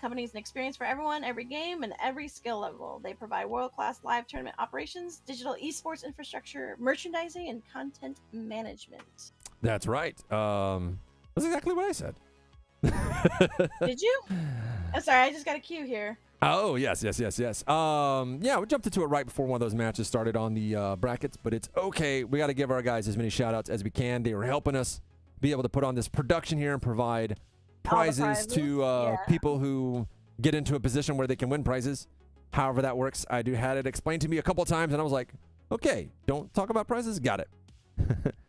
companies, and experience for everyone, every game, and every skill level. They provide world-class live tournament operations, digital esports infrastructure, merchandising, and content management. That's right. That's exactly what I said. Did you? I'm sorry, I just got a cue here. Oh, yes. Yeah, we jumped into it right before one of those matches started on the brackets, but it's okay. We got to give our guys as many shout-outs as we can. They were helping us be able to put on this production here and provide prizes to people who get into a position where they can win prizes. However that works, I had it explained to me a couple times, and I was like, okay, don't talk about prizes. Got it.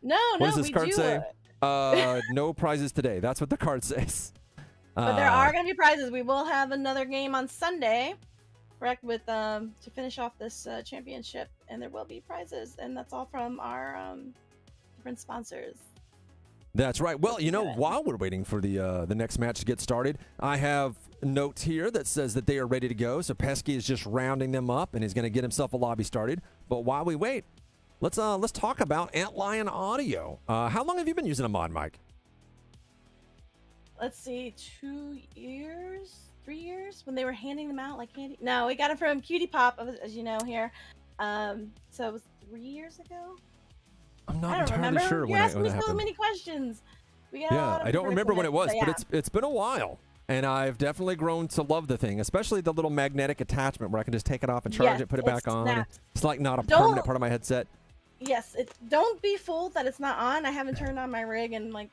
No, what does this card say? No prizes today. That's what the card says. But there are going to be prizes. We will have another game on Sunday, correct, with to finish off this championship, and there will be prizes, and that's all from our different sponsors. That's right. Well, while we're waiting for the next match to get started, I have notes here that says that they are ready to go. So Pesky is just rounding them up, and he's going to get himself a lobby started. But while we wait, let's talk about Antlion Audio. How long have you been using a mod mic? Let's see, 2 years, 3 years, when they were handing them out like candy. No, we got it from Cutie Pop, as you know here. So it was 3 years ago. I'm not entirely sure You're asking me so many questions. I don't remember when it was, but it's been a while. And I've definitely grown to love the thing, especially the little magnetic attachment where I can just take it off and charge it, put it back on. It's like not a permanent part of my headset. Yes, don't be fooled that it's not on. I haven't turned on my rig in like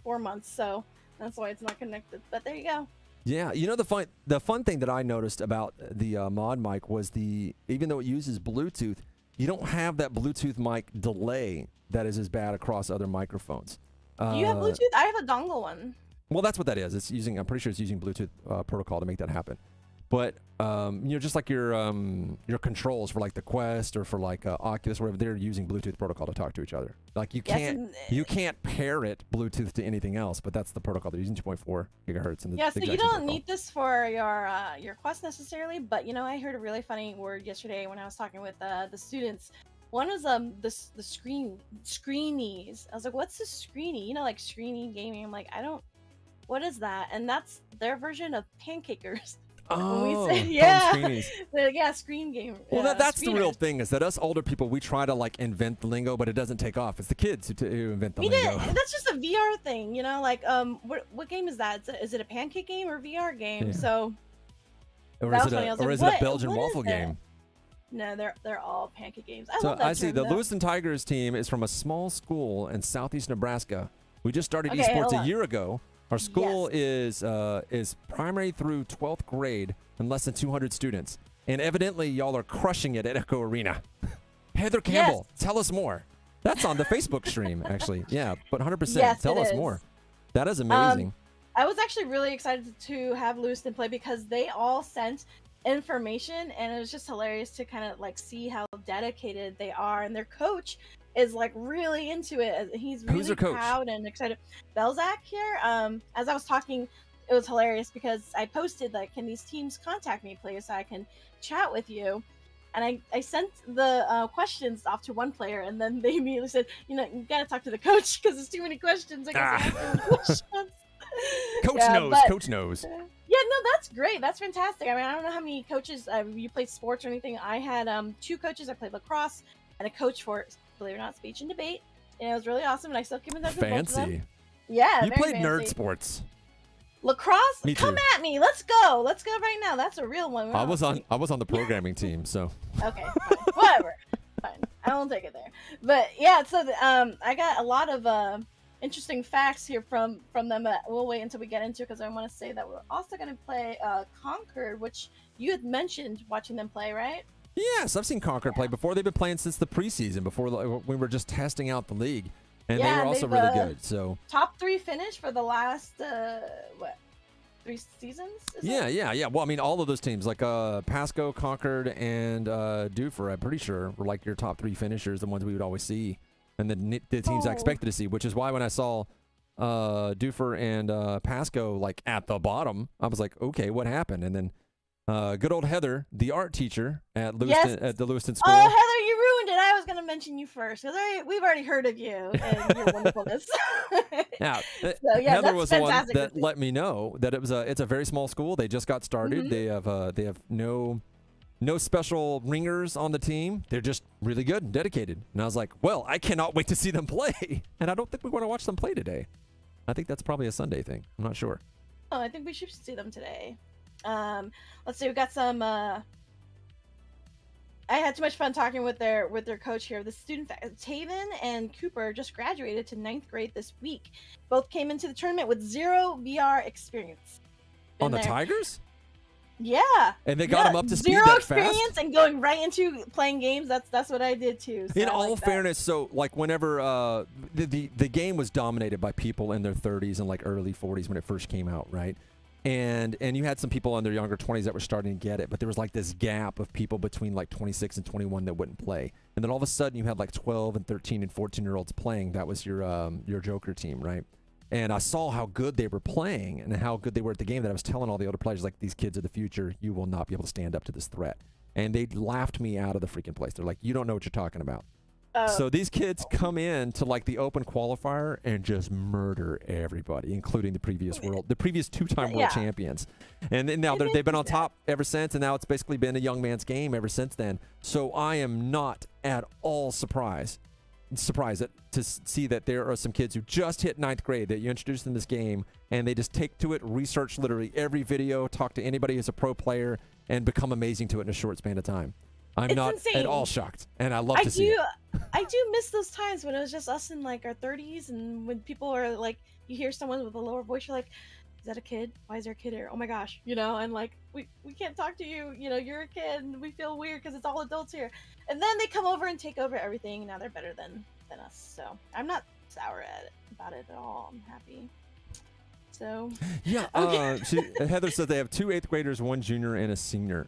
4 months, so that's why it's not connected. But there you go. Yeah, the fun thing that I noticed about the mod mic was even though it uses Bluetooth, you don't have that Bluetooth mic delay that is as bad across other microphones. Do you have Bluetooth? I have a dongle one. Well, that's what that is. I'm pretty sure it's using Bluetooth protocol to make that happen. But just like your controls for like the Quest or for like Oculus, whatever, they're using Bluetooth protocol to talk to each other. Like you can't pair it Bluetooth to anything else, but that's the protocol. They're using 2.4 gigahertz. And so you don't need this for your Quest necessarily, but I heard a really funny word yesterday when I was talking with the students. One was the screenies. I was like, what's the screenie? Like screeny gaming. I'm like, what is that? And that's their version of pancakers. Oh, we say, screen game. Well, that's the real thing, is that us older people, we try to like invent the lingo, but it doesn't take off. It's the kids who invent the lingo. That's just a VR thing, like what game is that? Is it a pancake game or VR game? Yeah. So or is it a Belgian waffle game? No, they're all pancake games. I So love that I see term, the though. Lewiston Tigers team is from a small school in southeast Nebraska. We just started Okay, esports hold a on. year ago. Our school is primary through 12th grade and less than 200 students. And evidently, y'all are crushing it at Echo Arena. Heather Campbell, tell us more. That's on the Facebook stream, actually. Yeah, but 100%. Yes, Tell it us is. more. That is amazing. I was actually really excited to have Lewiston play because they all sent information, and it was just hilarious to kind of like see how dedicated they are, and their coach is like really into it. He's Who's really their coach? proud and excited. Belzak here. As I was talking, it was hilarious because I posted like, can these teams contact me please so I can chat with you? And I sent the questions off to one player, and then they immediately said, you know, you gotta talk to the coach because there's too many questions. I guess I have questions. Coach Yeah, knows. but- Coach knows. Yeah, no, that's great. That's fantastic. I mean, I don't know how many coaches you played sports or anything. I had 2 coaches. I played lacrosse and a coach for, believe it or not, speech and debate. And it was really awesome. And I still keep in touch with both of them. Fancy. Yeah, You very played nerd fancy. sports. Lacrosse? Me Come too. at me. Let's go. Let's go right now. That's a real one. I was on the programming team, so Okay, fine. Whatever. Fine. I won't take it there. But yeah, so I got a lot of interesting facts here from them that we'll wait until we get into, because I want to say that we're also going to play Concord, which you had mentioned watching them play, right? yes, I've seen Concord play before. They've been playing since the preseason, before we were just testing out the league, and they Yeah, were also they've, really good. So Top 3 finish for the last 3 seasons? Is it? yeah. Well, I mean, all of those teams like Pasco, Concord, and Doofer, I'm pretty sure were like your top 3 finishers, the ones we would always see, and the teams I Oh. expected to see. Which is why when I saw Doofer and Pasco like at the bottom, I was like, okay, what happened? And then good old Heather, the art teacher at Lewiston, at the Lewiston school. Oh, Heather, you ruined it. I was going to mention you first, because we've already heard of you and your wonderfulness. Yeah, So, yeah, Heather that's was the one fantastic to that see. let me know that it's a very small school. They just got started. Mhm. They have no special ringers on the team. They're just really good and dedicated. And I was like, well, I cannot wait to see them play. And I don't think we want to watch them play today. I think that's probably a Sunday thing. I'm not sure. Oh, I think we should see them today. Let's see. We got some. I had too much fun talking with their coach here. The student Taven and Cooper just graduated to 9th grade this week. Both came into the tournament with 0 VR experience. Been On the there. Tigers? Yeah. And they got them up to speed 0 that experience fast? and going right into playing games. That's what I did too. So In I all like that. fairness, so like whenever the game was dominated by people in their 30s and like early 40s when it first came out, right? And you had some people in their younger 20s that were starting to get it, but there was like this gap of people between like 26 and 21 that wouldn't play. And then all of a sudden you had like 12 and 13 and 14-year-olds playing. That was your Joker team, right? And I saw how good they were playing and how good they were at the game, that I was telling all the other players, like, these kids are the future. You will not be able to stand up to this threat. And they laughed me out of the freaking place. They're like, you don't know what you're talking about. Oh. So these kids come in to like the open qualifier and just murder everybody, including the previous 2-time world Yeah. champions. And then now they've been on top ever since, and now it's basically been a young man's game ever since then. So I am not at all surprised to see that there are some kids who just hit 9th grade that you introduce them to this game, and they just take to it, research literally every video, talk to anybody who's a pro player, and become amazing to it in a short span of time. I'm It's not insane. at all shocked, and I love to see it. I do miss those times when it was just us in like our 30s, and when people are like, you hear someone with a lower voice, you're like, is that a kid? Why is there a kid here? Oh my gosh, you know, and like we can't talk to you, you know, you're a kid, and we feel weird because it's all adults here. And then they come over and take over everything, and now they're better than us. So I'm not sour about it at all. I'm happy. So Yeah, Okay. Heather says they have 2 8th graders, 1 junior, and a senior.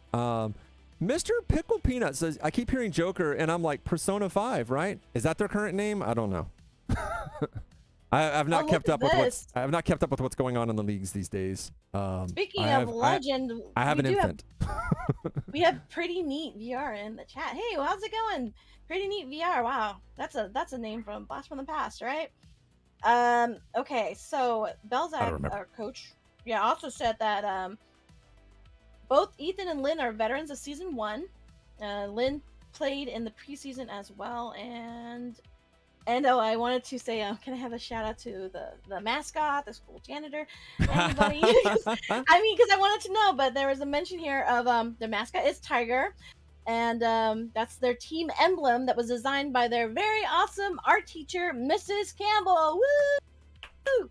Mr. Pickle Peanut says, I keep hearing Joker, and I'm like, Persona 5, right? Is that their current name? I don't know. I've not Oh, kept look up at with this. I have not kept up with what's going on in the leagues these days. Speaking I of have- legend, I have an we do infant. we have Pretty Neat VR in the chat. Hey, well, how's it going? Pretty Neat VR. Wow, that's a name from Blast from the Past, right? Okay, so Belzak, remember. our coach, also said that both Ethan and Lynn are veterans of season 1. Lynn played in the preseason as well, and I wanted to say, can I have a shout out to the mascot, the school janitor, anybody? Because I wanted to know, but there was a mention here of the mascot is Tiger. And that's their team emblem that was designed by their very awesome art teacher, Mrs. Campbell. Woo!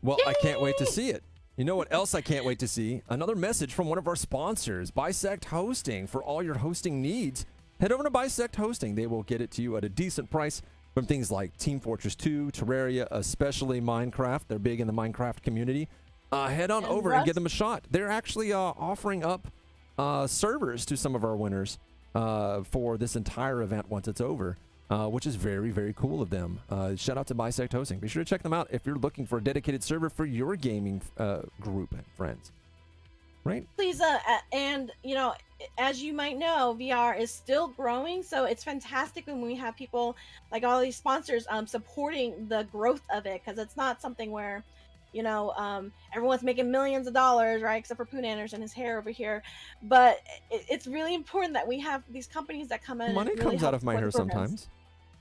Well, I can't wait to see it. You know what else I can't wait to see? Another message from one of our sponsors, Bisect Hosting. For all your hosting needs, head over to Bisect Hosting. They will get it to you at a decent price from things like Team Fortress 2, Terraria, especially Minecraft. They're big in the Minecraft community. Head on over and give them a shot. They're actually offering up servers to some of our winners for this entire event once it's over, which is very, very cool of them. Shout out to Bisect Hosting. Be sure to check them out if you're looking for a dedicated server for your gaming group and friends. Right? Please, and as you might know, VR is still growing, so it's fantastic when we have people like all these sponsors supporting the growth of it, because it's not something where everyone's making millions of dollars, right? Except for Poon Anders and his hair over here. But it's really important that we have these companies that come in. Money and really comes out of my hair sometimes.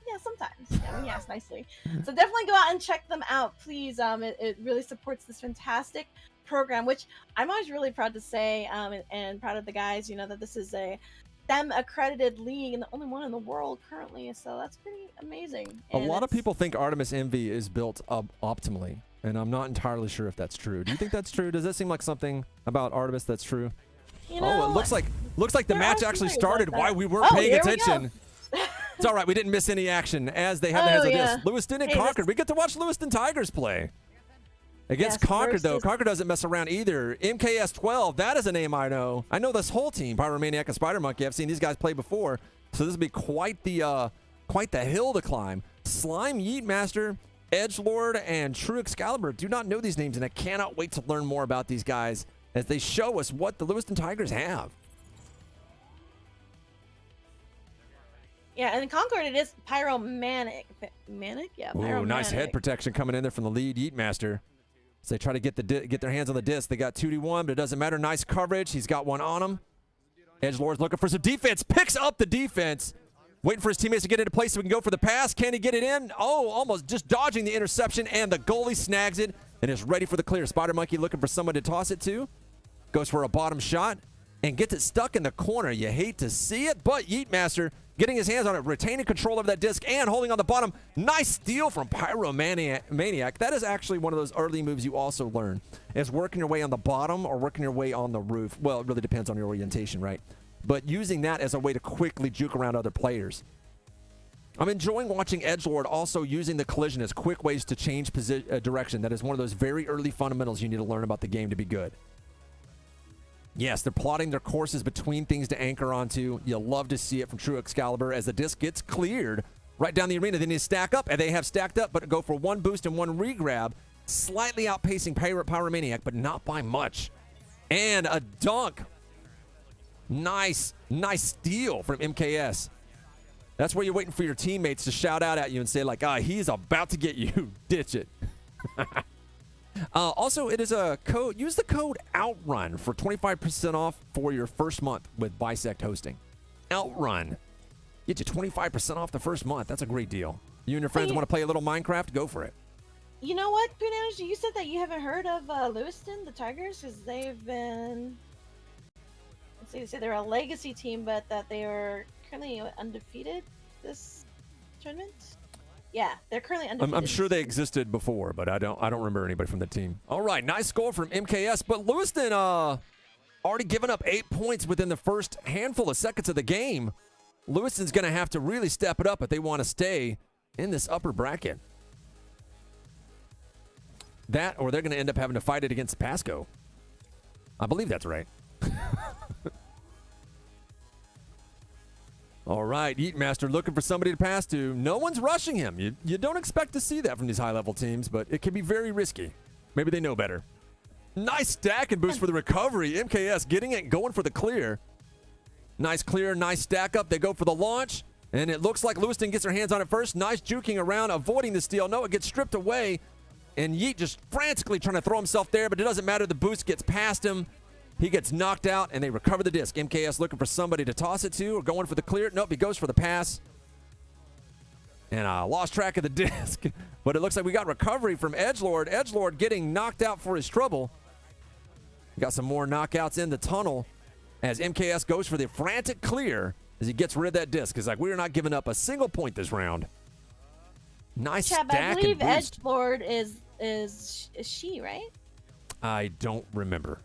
Yeah, sometimes. Yes, nicely. So definitely go out and check them out, please. It really supports this fantastic program, which I'm always really proud to say, and proud of the guys, that this is a STEM accredited league and the only one in the world currently. So that's pretty amazing. A lot of people think Artemis Envy is built up optimally, and I'm not entirely sure if that's true. Do you think that's true? Does that seem like something about Artemis that's true? It looks like the match actually started while we weren't paying attention. It's all right. We didn't miss any action as they have the hands on this. Lewiston and Concord. We get to watch Lewiston Tigers play against Concord, though. Concord doesn't mess around either. MKS 12. That is a name I know. I know this whole team, Pyromaniac and Spider Monkey. I've seen these guys play before, so this will be quite the hill to climb. Slime, Yeet Master, Edgelord, and True Excalibur. Do not know these names, and I cannot wait to learn more about these guys as they show us what the Lewiston Tigers have. Yeah, and in Concord it is Pyromanic. Yeah, Pyromanic. Ooh, nice head protection coming in there from the lead Yeet Master. So they try to get their hands on the disc. They got 2D1, but it doesn't matter. Nice coverage. He's got one on him. Edgelord's looking for some defense. Picks up the defense. Waiting for his teammates to get into place so we can go for the pass. Can he get it in? Oh, almost just dodging the interception, and the goalie snags it and is ready for the clear. Spider Monkey looking for someone to toss it to. Goes for a bottom shot and gets it stuck in the corner. You hate to see it, but Yeet Master getting his hands on it, retaining control of that disc and holding on the bottom. Nice steal from Pyromaniac. That is actually one of those early moves you also learn, is working your way on the bottom or working your way on the roof. Well, it really depends on your orientation, right? But using that as a way to quickly juke around other players. I'm enjoying watching Edgelord also using the collision as quick ways to change direction. That is one of those very early fundamentals you need to learn about the game to be good. Yes, they're plotting their courses between things to anchor onto. You'll love to see it from True Excalibur as the disc gets cleared right down the arena. They need to stack up, and they have stacked up, but go for one boost and one regrab. Slightly outpacing Pyromaniac, but not by much. And a dunk. Nice steal from MKS. That's where you're waiting for your teammates to shout out at you and say, like, he's about to get you. Ditch it. Also, it is a code. Use the code OUTRUN for 25% off for your first month with Bisect Hosting. OUTRUN. Get you 25% off the first month. That's a great deal. You and your friends want to play a little Minecraft? Go for it. You know what, Punaj? You said that you haven't heard of Lewiston, the Tigers, because they've been... Let's see, they say they're a legacy team, but that they are currently undefeated this tournament. Yeah, they're currently undefeated. I'm sure they existed before, but I don't remember anybody from the team. All right, nice score from MKS, but Lewiston already given up 8 points within the first handful of seconds of the game. Lewiston's going to have to really step it up if they want to stay in this upper bracket. That, or they're going to end up having to fight it against Pasco. I believe that's right. All right, Yeet Master looking for somebody to pass to. No one's rushing him. You don't expect to see that from these high-level teams, but it can be very risky. Maybe they know better. Nice stack and boost for the recovery. MKS getting it, going for the clear. Nice clear, nice stack up. They go for the launch, and it looks like Lewiston gets their hands on it first. Nice juking around, avoiding the steal. No, it gets stripped away, and Yeet just frantically trying to throw himself there, but it doesn't matter. The boost gets past him. He gets knocked out, and they recover the disc. MKS looking for somebody to toss it to or going for the clear. Nope, he goes for the pass. And I lost track of the disc. But it looks like we got recovery from Edgelord. Edgelord getting knocked out for his trouble. We got some more knockouts in the tunnel as MKS goes for the frantic clear as he gets rid of that disc. It's like, we're not giving up a single point this round. Nice Chad, stack I believe and boost. Edgelord is she, right? I don't remember,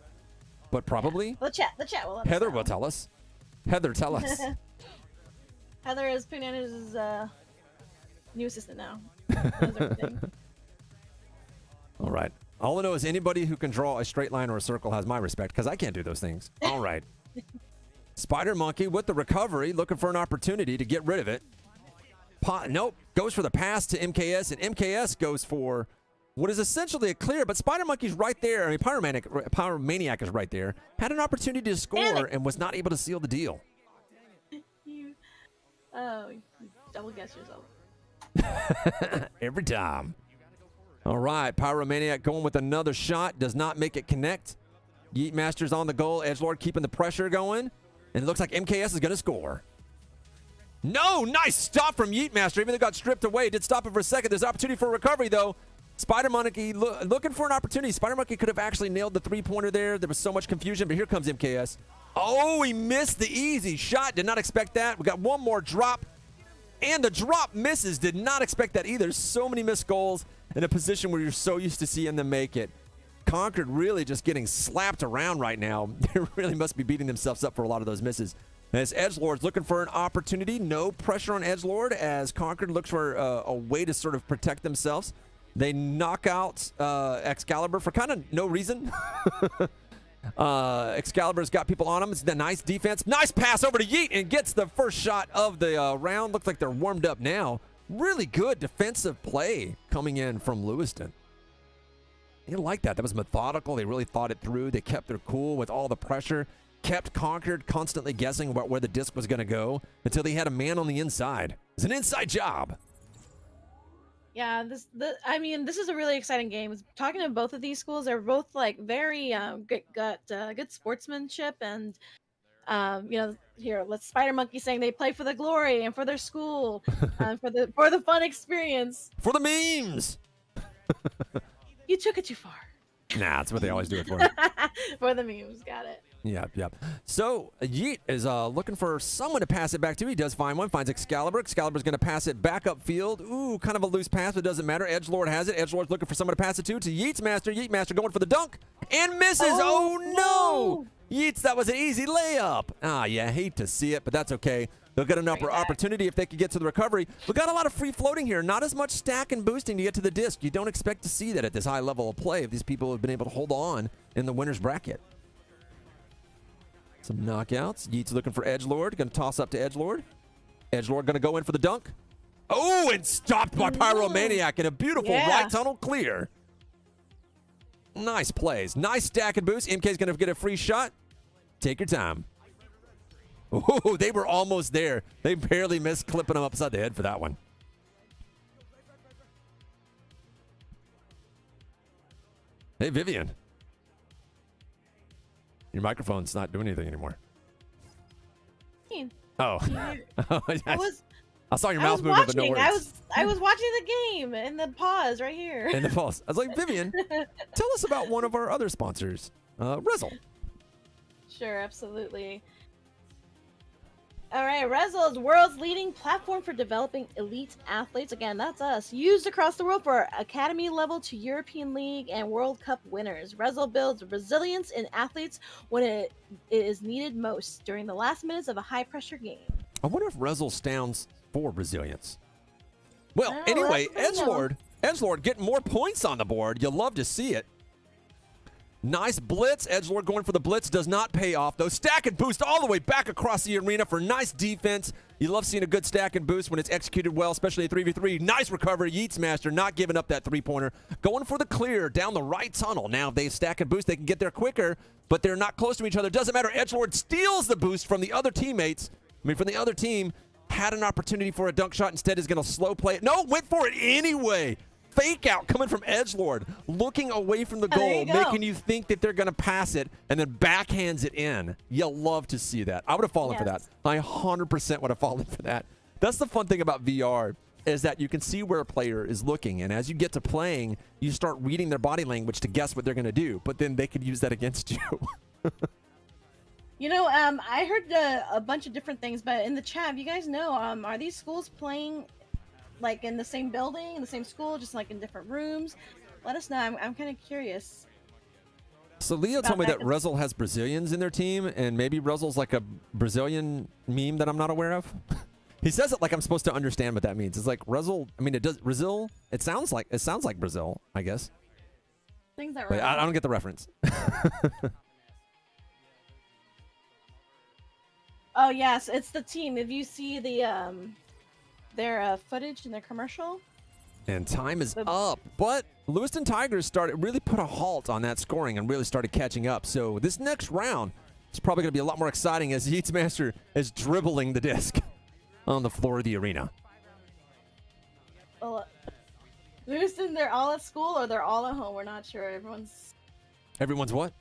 but probably. The chat will let us Heather know. will tell us. Heather, tell us. Heather is Punana's new assistant now. Knows everything. All right. All I know is anybody who can draw a straight line or a circle has my respect, because I can't do those things. All right. Spider Monkey with the recovery, looking for an opportunity to get rid of it. Nope. Goes for the pass to MKS, and MKS goes for what is essentially a clear, but Spider Monkey's right there. I mean, Pyromaniac is right there. Had an opportunity to score and was not able to seal the deal. You double guess yourself. Every time. All right, Pyromaniac going with another shot. Does not make it connect. Yeet Master's on the goal. Edgelord keeping the pressure going. And it looks like MKS is going to score. No, nice stop from Yeet Master. Even though it got stripped away. Did stop it for a second. There's opportunity for recovery, though. Spider Monkey looking for an opportunity. Spider Monkey could have actually nailed the three-pointer there. There was so much confusion, but here comes MKS. Oh, he missed the easy shot. Did not expect that. We got one more drop. And the drop misses. Did not expect that either. So many missed goals in a position where you're so used to seeing them make it. Concord really just getting slapped around right now. They really must be beating themselves up for a lot of those misses. As Edgelord's looking for an opportunity. No pressure on Edgelord as Concord looks for a way to sort of protect themselves. They knock out Excalibur for kind of no reason. Excalibur's got people on him. It's the nice defense. Nice pass over to Yeet and gets the first shot of the round. Looks like they're warmed up now. Really good defensive play coming in from Lewiston. You like that. That was methodical. They really thought it through. They kept their cool with all the pressure. Kept Concord constantly guessing about where the disc was going to go until they had a man on the inside. It's an inside job. Yeah, this is a really exciting game. Talking to both of these schools, they're both like very good sportsmanship, and here let's Spider Monkey saying they play for the glory and for their school, for the fun experience, for the memes. You took it too far. Nah, that's what they always do it for. For the memes, got it. Yep. So Yeet is looking for someone to pass it back to. He does find one, finds Excalibur. Excalibur's going to pass it back upfield. Ooh, kind of a loose pass, but it doesn't matter. Edgelord has it. Edgelord's looking for someone to pass it to Yeet's Master. Yeet Master going for the dunk and misses. Oh no! Yeets, that was an easy layup. Yeah, hate to see it, but that's okay. They'll get an opportunity if they can get to the recovery. We got a lot of free floating here. Not as much stack and boosting to get to the disc. You don't expect to see that at this high level of play if these people have been able to hold on in the winner's bracket. Some knockouts. Yeet's looking for Edgelord. Going to toss up to Edgelord. Edgelord going to go in for the dunk. Oh, and stopped by Pyromaniac in a beautiful right tunnel clear. Nice plays. Nice stack and boost. MK's going to get a free shot. Take your time. Oh, they were almost there. They barely missed clipping them upside the head for that one. Hey, Vivian. Your microphone's not doing anything anymore. Oh. I saw your mouth moving, but no words. I was watching the game in the pause right here. In the pause. I was like, Vivian, tell us about one of our other sponsors, Rizzle. Sure, absolutely. All right, Rezzle is world's leading platform for developing elite athletes. Again, that's us. Used across the world for academy level to European League and World Cup winners. Rezzle builds resilience in athletes when it is needed most during the last minutes of a high-pressure game. I wonder if Rezzle stands for resilience. Well, anyway, Edgelord getting more points on the board. You'll love to see it. Nice blitz. Edgelord going for the blitz. Does not pay off, though. Stack and boost all the way back across the arena for nice defense. You love seeing a good stack and boost when it's executed well, especially a 3v3. Nice recovery. Yeets Master not giving up that three-pointer. Going for the clear down the right tunnel. Now, if they stack and boost, they can get there quicker, but they're not close to each other. Doesn't matter. Edgelord steals the boost from the other teammates. From the other team. Had an opportunity for a dunk shot. Instead, is going to slow play it. No, went for it anyway. Fake out coming from Edgelord, looking away from the goal, making you think that they're going to pass it, and then backhands it in. You'll love to see that. I would have fallen for that. I 100% would have fallen for that. That's the fun thing about VR, is that you can see where a player is looking, and as you get to playing, you start reading their body language to guess what they're going to do, but then they could use that against you. I heard a bunch of different things, but in the chat, if you guys know, are these schools playing like in the same building, in the same school, just like in different rooms? Let us know. I'm kind of curious. So Leo told me that Rezel has Brazilians in their team, and maybe Rezel's like a Brazilian meme that I'm not aware of. He says it like I'm supposed to understand what that means. It's like Rezel. I mean, it does Brazil. It sounds like Brazil, I guess. Things that But I don't get the reference. Oh yes, it's the team. If you see their footage in their commercial. And time is up, but Lewiston Tigers really put a halt on that scoring and really started catching up. So this next round is probably going to be a lot more exciting as Yeats Master is dribbling the disc on the floor of the arena. Well, Lewiston, they're all at school or they're all at home. We're not sure. Everyone's what?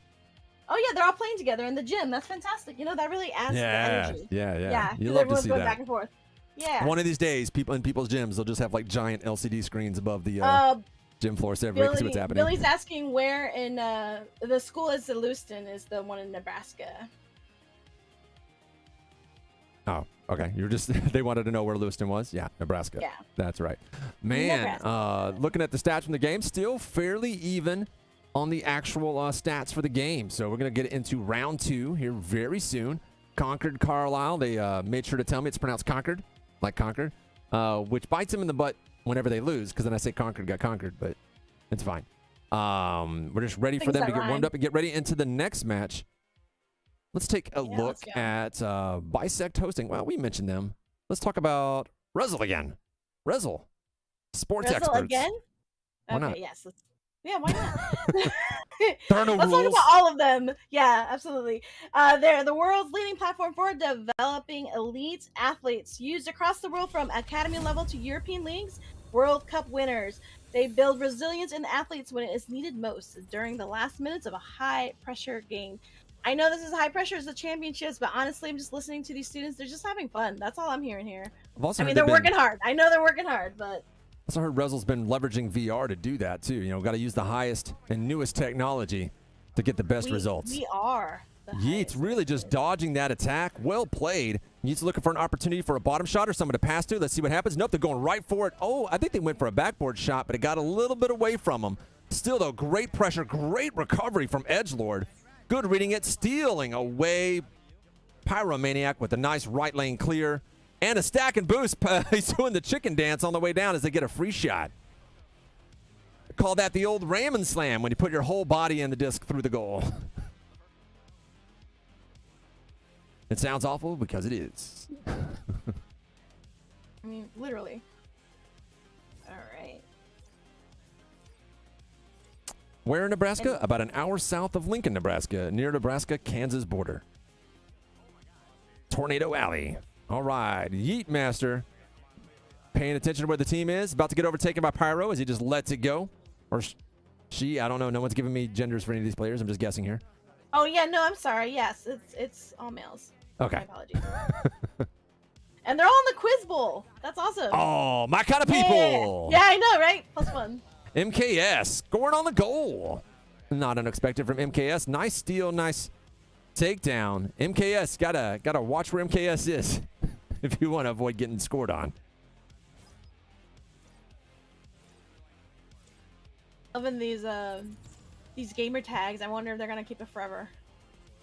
Oh yeah, they're all playing together in the gym. That's fantastic. That really adds to the energy. Yeah. You love to everyone's see going that. back and forth. Yeah. One of these days, people in people's gyms, they'll just have like giant LCD screens above the gym floor so everybody can see what's happening. Billy's asking where in the school is Lewiston is the one in Nebraska. Oh, okay. They wanted to know where Lewiston was? Yeah, Nebraska. Yeah. That's right. Man, looking at the stats from the game, still fairly even on the actual stats for the game. So we're going to get into round 2 here very soon. Concord, Carlisle, they made sure to tell me it's pronounced Concord, like Concord, which bites them in the butt whenever they lose, because then I say Concord got conquered, but it's fine. We're just ready for them to get warmed up and get ready into the next match. Let's take a look at Bisect hosting. Well, we mentioned them. Let's talk about Rezel again. Rezel, sports experts. Again? Why okay, not? yes. Yeah, why not? There are no Let's rules. talk about all of them. Yeah, absolutely. They're the world's leading platform for developing elite athletes used across the world from academy level to European leagues, World Cup winners. They build resilience in athletes when it is needed most during the last minutes of a high-pressure game. I know this is high pressure as the championships, but honestly, I'm just listening to these students. They're just having fun. That's all I'm hearing here. I mean, they're working hard. I know they're working hard, but... I also heard Rezel's been leveraging VR to do that too. Got to use the highest and newest technology to get the best results. We are. Yeats really just dodging that attack. Well played. Yeats looking for an opportunity for a bottom shot or someone to pass to. Let's see what happens. Nope, they're going right for it. Oh, I think they went for a backboard shot, but it got a little bit away from them. Still, though, great pressure, great recovery from Edgelord. Good reading it, stealing away. Pyromaniac with a nice right lane clear. And a stack and boost. He's doing the chicken dance on the way down as they get a free shot. Call that the old Ramen Slam when you put your whole body in the disc through the goal. It sounds awful because it is. I mean, literally. All right. Where in Nebraska? About an hour south of Lincoln, Nebraska, near Nebraska-Kansas border. Tornado Alley. All right, Yeet Master paying attention to where the team is. About to get overtaken by Pyro as he just lets it go. Or she, I don't know. No one's giving me genders for any of these players. I'm just guessing here. Oh, yeah, no, I'm sorry. Yes, it's all males. Okay. My apologies. And they're all in the Quiz Bowl. That's awesome. Oh, my kind of people. Yeah, I know, right? +1. MKS scoring on the goal. Not unexpected from MKS. Nice steal, nice takedown. MKS, gotta watch where MKS is if you want to avoid getting scored on. Loving these gamer tags. I wonder if they're gonna keep it forever.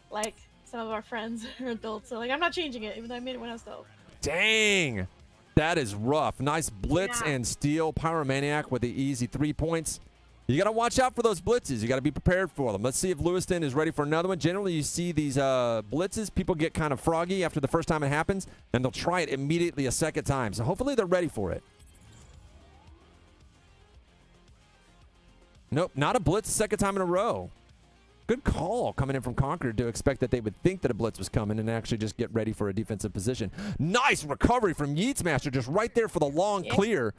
Like some of our friends are adults, so like I'm not changing it, even though I made it when I was 12. Dang, that is rough. Nice blitz and steal. Pyromaniac with the easy 3 points. You got to watch out for those blitzes. You got to be prepared for them. Let's see if Lewiston is ready for another one. Generally, you see these blitzes, people get kind of froggy after the first time it happens, and they'll try it immediately a second time. So hopefully they're ready for it. Nope, not a blitz second time in a row. Good call coming in from Concord to expect that they would think that a blitz was coming and actually just get ready for a defensive position. Nice recovery from Yeats Master, just right there for the long clear.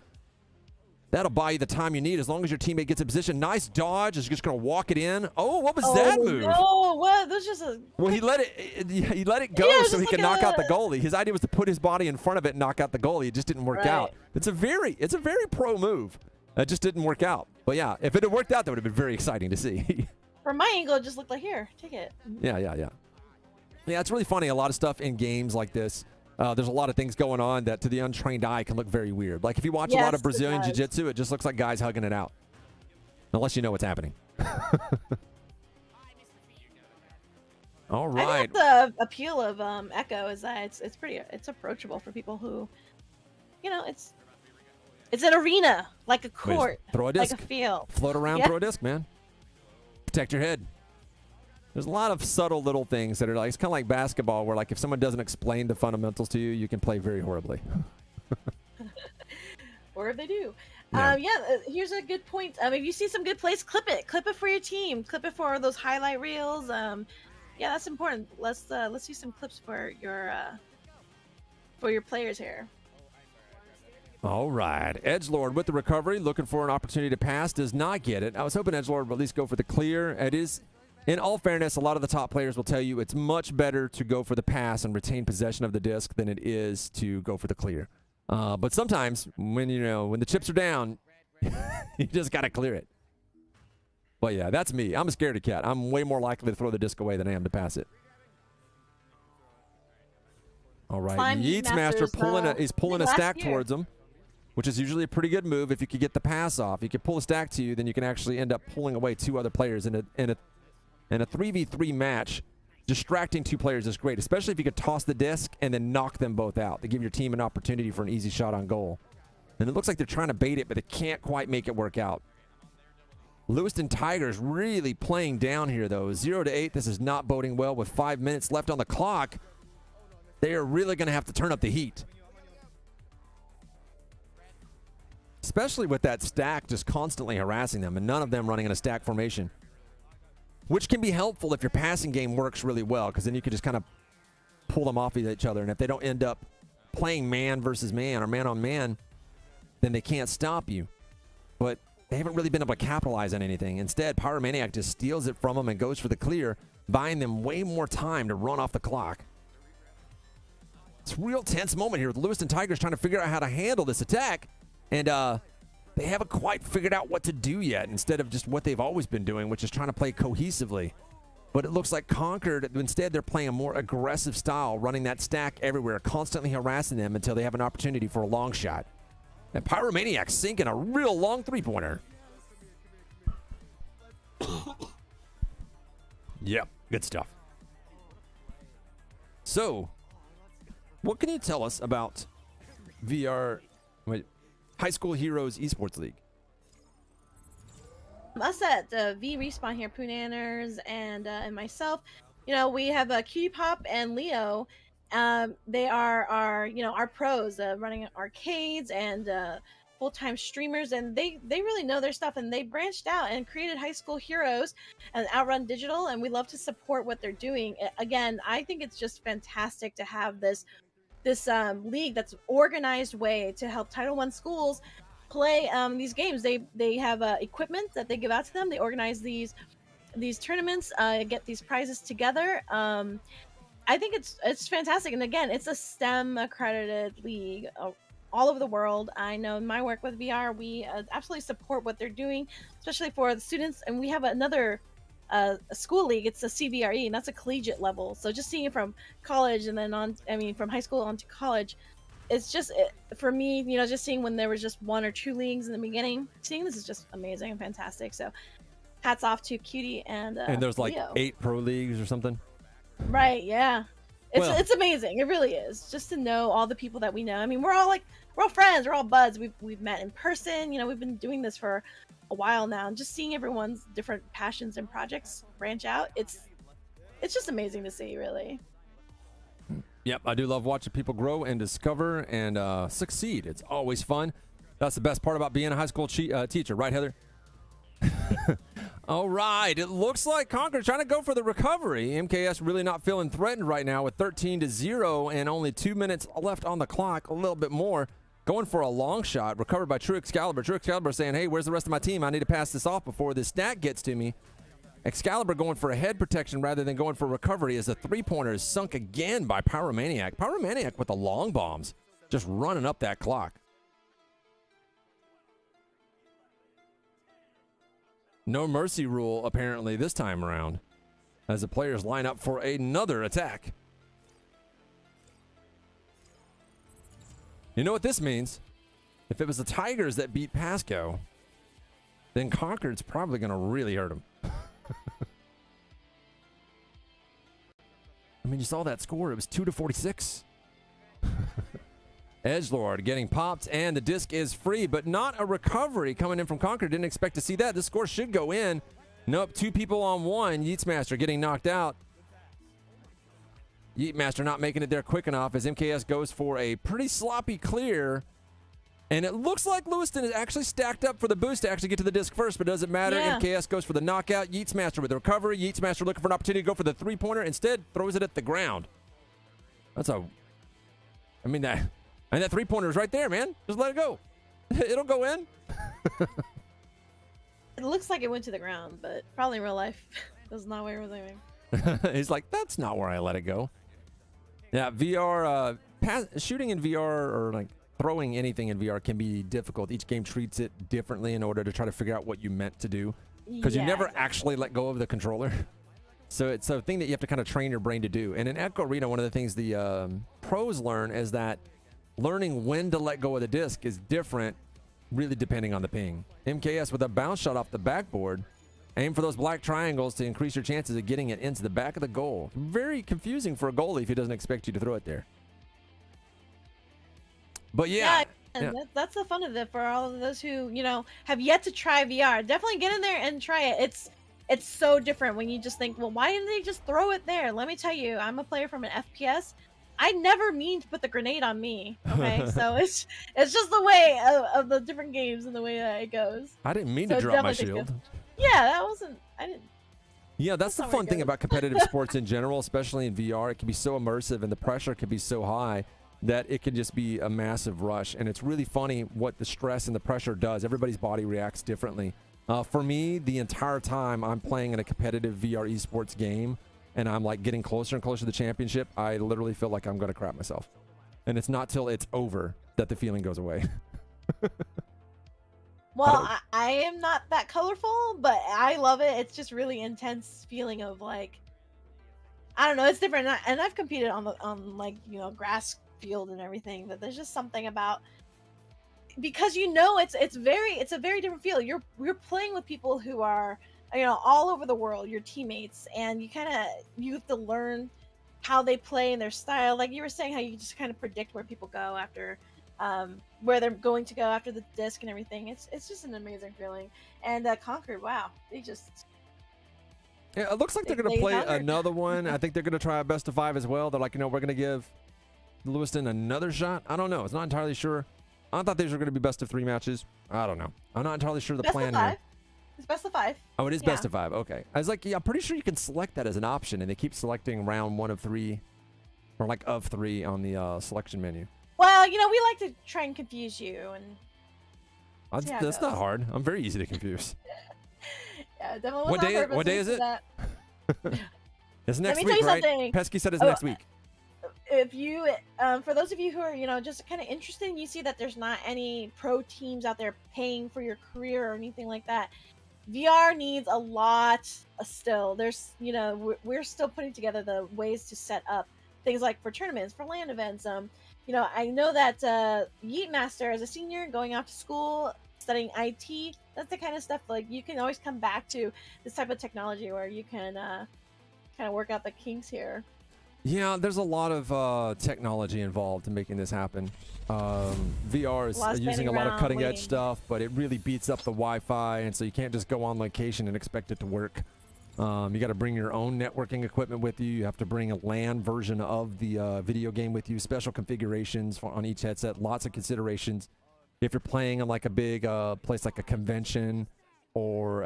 That'll buy you the time you need as long as your teammate gets in position. Nice dodge. Is just going to walk it in. Oh, what was that move? Oh, what? That was just a... Well, he let it go so he could knock out the goalie. His idea was to put his body in front of it and knock out the goalie. It just didn't work out. It's a very pro move. It just didn't work out. But yeah, if it had worked out, that would have been very exciting to see. From my angle, it just looked like, here, take it. Yeah. Yeah, it's really funny. A lot of stuff in games like this, there's a lot of things going on that to the untrained eye can look very weird. Like if you watch a lot of Brazilian Jiu-Jitsu, it just looks like guys hugging it out. Unless you know what's happening. All right. I think the appeal of Echo is that it's approachable for people who, it's an arena, like a court, throw a disc, like a field. Float around, throw a disc, man. Protect your head. There's a lot of subtle little things that are like, it's kind of like basketball where like if someone doesn't explain the fundamentals to you, you can play very horribly. Or if they do. Yeah. Here's a good point. If you see some good plays, clip it for your team, clip it for those highlight reels. Yeah, that's important. Let's use some clips for your players here. All right. Edgelord with the recovery, looking for an opportunity to pass, does not get it. I was hoping Edgelord would at least go for the clear. It is, in all fairness, a lot of the top players will tell you it's much better to go for the pass and retain possession of the disc than it is to go for the clear. But sometimes when the chips are down, you just got to clear it. But yeah, that's me. I'm a scaredy cat. I'm way more likely to throw the disc away than I am to pass it. All right, Yeats Master is pulling a stack towards him, which is usually a pretty good move if you could get the pass off. You could pull a stack to you, then you can actually end up pulling away two other players in a 3v3 match. Distracting two players is great, especially if you could toss the disc and then knock them both out to give your team an opportunity for an easy shot on goal. And it looks like they're trying to bait it, but they can't quite make it work out. Lewiston Tigers really playing down here, though. 0-8. This is not boding well with 5 minutes left on the clock. They are really going to have to turn up the heat. Especially with that stack just constantly harassing them and none of them running in a stack formation. Which can be helpful if your passing game works really well, because then you can just kind of pull them off of each other. And if they don't end up playing man versus man or man on man, then they can't stop you. But they haven't really been able to capitalize on anything. Instead, Pyromaniac just steals it from them and goes for the clear, buying them way more time to run off the clock. It's a real tense moment here with Lewiston Tigers trying to figure out how to handle this attack. And they haven't quite figured out what to do yet, instead of just what they've always been doing, which is trying to play cohesively. But it looks like Concord, instead they're playing a more aggressive style, running that stack everywhere, constantly harassing them until they have an opportunity for a long shot. And Pyromaniac sinking a real long three-pointer. Yep, good stuff. So, what can you tell us about High School Heroes Esports League? Us at V Respawn here, Poonanners and myself, we have Cutie Pop and Leo. They are our pros, running arcades and full-time streamers, and they really know their stuff, and they branched out and created High School Heroes and Outrun Digital, and we love to support what they're doing. Again, I think it's just fantastic to have this league that's organized way to help Title I schools play these games. They have equipment that they give out to them. They organize these tournaments, get these prizes together. I think it's fantastic, and again, it's a STEM accredited league all over the world. I know in my work with VR, we absolutely support what they're doing, especially for the students. And we have another a school league. It's a CVRE, and that's a collegiate level. So just seeing it from college and then from high school on to college, it's just for me, just seeing when there was just one or two leagues in the beginning, seeing this is just amazing and fantastic. So hats off to Cutie and there's like Leo. 8 pro leagues or something. Right, yeah. It's amazing. It really is. Just to know all the people that we know. I mean, we're all friends. We're all buds. We've met in person. We've been doing this for a while now, and just seeing everyone's different passions and projects branch out. It's just amazing to see, really. Yep, I do love watching people grow and discover and succeed. It's always fun. That's the best part about being a high school teacher, right, Heather? All right, it looks like Concord trying to go for the recovery. MKS really not feeling threatened right now with 13-0 and only 2 minutes left on the clock, a little bit more. Going for a long shot, recovered by True Excalibur. True Excalibur saying, hey, where's the rest of my team? I need to pass this off before this stack gets to me. Excalibur going for a head protection rather than going for recovery as the three-pointer is sunk again by Pyromaniac. Pyromaniac with the long bombs, just running up that clock. No mercy rule, apparently, this time around. as the players line up for another attack. You know what this means? If it was the Tigers that beat Pasco, then Concord's probably going to really hurt them. I mean, you saw that score. It was 2-46. Edgelord getting popped, and the disc is free, but not a recovery coming in from Concord. Didn't expect to see that. This score should go in. Nope, 2 people on 1. Yeatsmaster getting knocked out. Yeatmaster not making it there quick enough as MKS goes for a pretty sloppy clear. And it looks like Lewiston is actually stacked up for the boost to actually get to the disc first, but it doesn't matter. Yeah. MKS goes for the knockout. Yeatsmaster with the recovery. Yeatsmaster looking for an opportunity to go for the three-pointer. Instead, throws it at the ground. That's a... I mean, that three-pointer is right there, man. Just let it go. It'll go in. It looks like it went to the ground, but probably in real life, that's not where it was aiming. He's like, that's not where I let it go. Yeah, VR, shooting in VR or like throwing anything in VR can be difficult. Each game treats it differently in order to try to figure out what you meant to do. Because you never actually let go of the controller. So it's a thing that you have to kind of train your brain to do. And in Echo Arena, one of the things the pros learn is that learning when to let go of the disc is different, really depending on the ping. MKS with a bounce shot off the backboard. Aim for those black triangles to increase your chances of getting it into the back of the goal. Very confusing for a goalie if he doesn't expect you to throw it there. But yeah. And that's the fun of it for all of those who, you know, have yet to try VR. Definitely get in there and try it. It's so different when you just think, well, why didn't they just throw it there? Let me tell you, I'm a player from an FPS. I never mean to put the grenade on me. Okay, so it's just the way of the different games and the way that it goes. I didn't mean to drop my shield. Yeah, that wasn't. I didn't. Yeah, that's the fun thing about competitive sports in general, especially in VR. It can be so immersive and the pressure can be so high that it can just be a massive rush. And it's really funny what the stress and the pressure does. Everybody's body reacts differently. For me, the entire time I'm playing in a competitive VR esports game and I'm like getting closer and closer to the championship, I literally feel like I'm going to crap myself. And it's not till it's over that the feeling goes away. Well, I am not that colorful, but I love it. It's just really intense feeling of like, I don't know, it's different. And I've competed on like, you know, grass field and everything, but there's just something about, because you know it's a very different feel. You're playing with people who are, you know, all over the world, your teammates, and you have to learn how they play and their style. Like you were saying, how you just kind of predict where people go after, where they're going to go after the disc and everything. It's just an amazing feeling. And Concord, wow, they just... Yeah, it looks like they're going to play another one. I think they're going to try a best of 5 as well. They're like, you know, we're going to give Lewiston another shot. I don't know. It's not entirely sure. I thought these were going to be best of 3 matches. I don't know. I'm not entirely sure the plan here. It's best of 5. Oh, it is best of 5. Okay. I was like, yeah, I'm pretty sure you can select that as an option, and they keep selecting round 1 of 3, or like of 3 on the selection menu. Well, you know, we like to try and confuse you, and that's not hard. I'm very easy to confuse. Yeah, definitely. What day is it? It's next Let me week, tell you right? something. Pesky said it's next week. If you, for those of you who are, you know, just kind of interested, and you see that there's not any pro teams out there paying for your career or anything like that, VR needs a lot still. There's, you know, we're still putting together the ways to set up things like for tournaments, for LAN events. You know, I know that Yeatmaster, as a senior, going off to school, studying IT, that's the kind of stuff, like, you can always come back to this type of technology where you can kind of work out the kinks here. Yeah, there's a lot of technology involved in making this happen. VR is using a lot of cutting-edge stuff, but it really beats up the Wi-Fi, and so you can't just go on location and expect it to work. You got to bring your own networking equipment with you. You have to bring a LAN version of the video game with you. Special configurations on each headset. Lots of considerations. If you're playing on like a big place like a convention or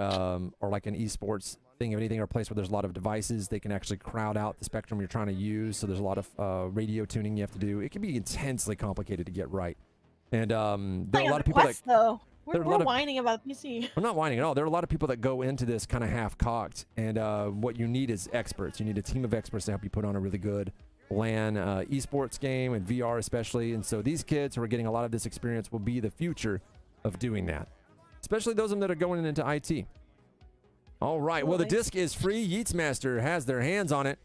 like an esports thing of anything, or a place where there's a lot of devices, they can actually crowd out the spectrum you're trying to use. So there's a lot of radio tuning you have to do. It can be intensely complicated to get right. And there are a lot of people that... We're whining about PC. We're not whining at all. There are a lot of people that go into this kind of half-cocked, and what you need is experts. You need a team of experts to help you put on a really good LAN esports game, and VR especially. And so these kids who are getting a lot of this experience will be the future of doing that, especially those of them that are going into IT. All right. Well, the Absolutely. disc is free. Yeats Master has their hands on it.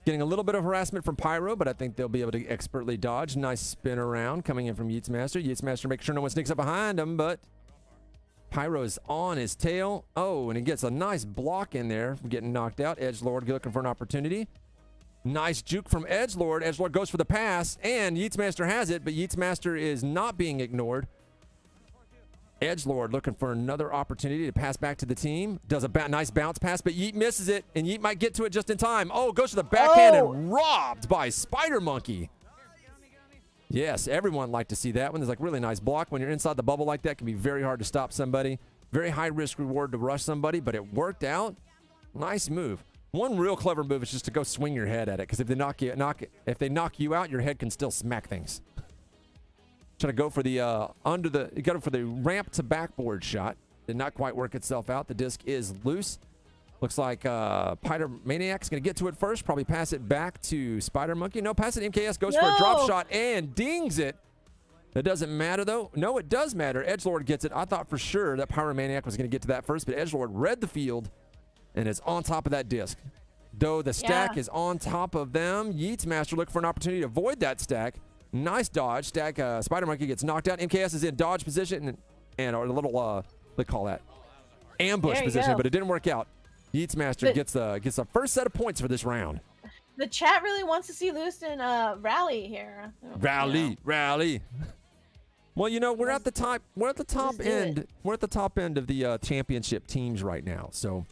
Getting a little bit of harassment from Pyro, but I think they'll be able to expertly dodge. Nice spin around coming in from Yeats Master. Yeats Master makes sure no one sneaks up behind him, but Pyro is on his tail. Oh, and he gets a nice block in there from getting knocked out. Edgelord looking for an opportunity. Nice juke from Edgelord. Edgelord goes for the pass, and Yeats Master has it, but Yeats Master is not being ignored. Edgelord looking for another opportunity to pass back to the team. Does a nice bounce pass, but Yeet misses it, and Yeet might get to it just in time. Oh, goes to the backhand and robbed by Spider Monkey. Yes, everyone liked to see that one. There's like really nice block. When you're inside the bubble like that, it can be very hard to stop somebody. Very high risk reward to rush somebody, but it worked out. Nice move. One real clever move is just to go swing your head at it, because if they knock you out, your head can still smack things. Trying to go for the you got it for the ramp to backboard shot. Did not quite work itself out. The disc is loose. Looks like Pyromaniac's going to get to it first. Probably pass it back to Spider Monkey. No, pass it. MKS goes for a drop shot and dings it. That doesn't matter, though. No, it does matter. Edgelord gets it. I thought for sure that Pyromaniac was going to get to that first, but Edgelord read the field and is on top of that disc. Though the stack is on top of them, Yeats Master looking for an opportunity to avoid that stack. Nice dodge. Stack Spider Monkey gets knocked out. MKS is in dodge position and or a little they call that ambush position, but it didn't work out. Yeats Master gets the first set of points for this round. The chat really wants to see Lewiston rally here. Rally. Well, you know, we're at the top end. We're at the top end of the championship teams right now. So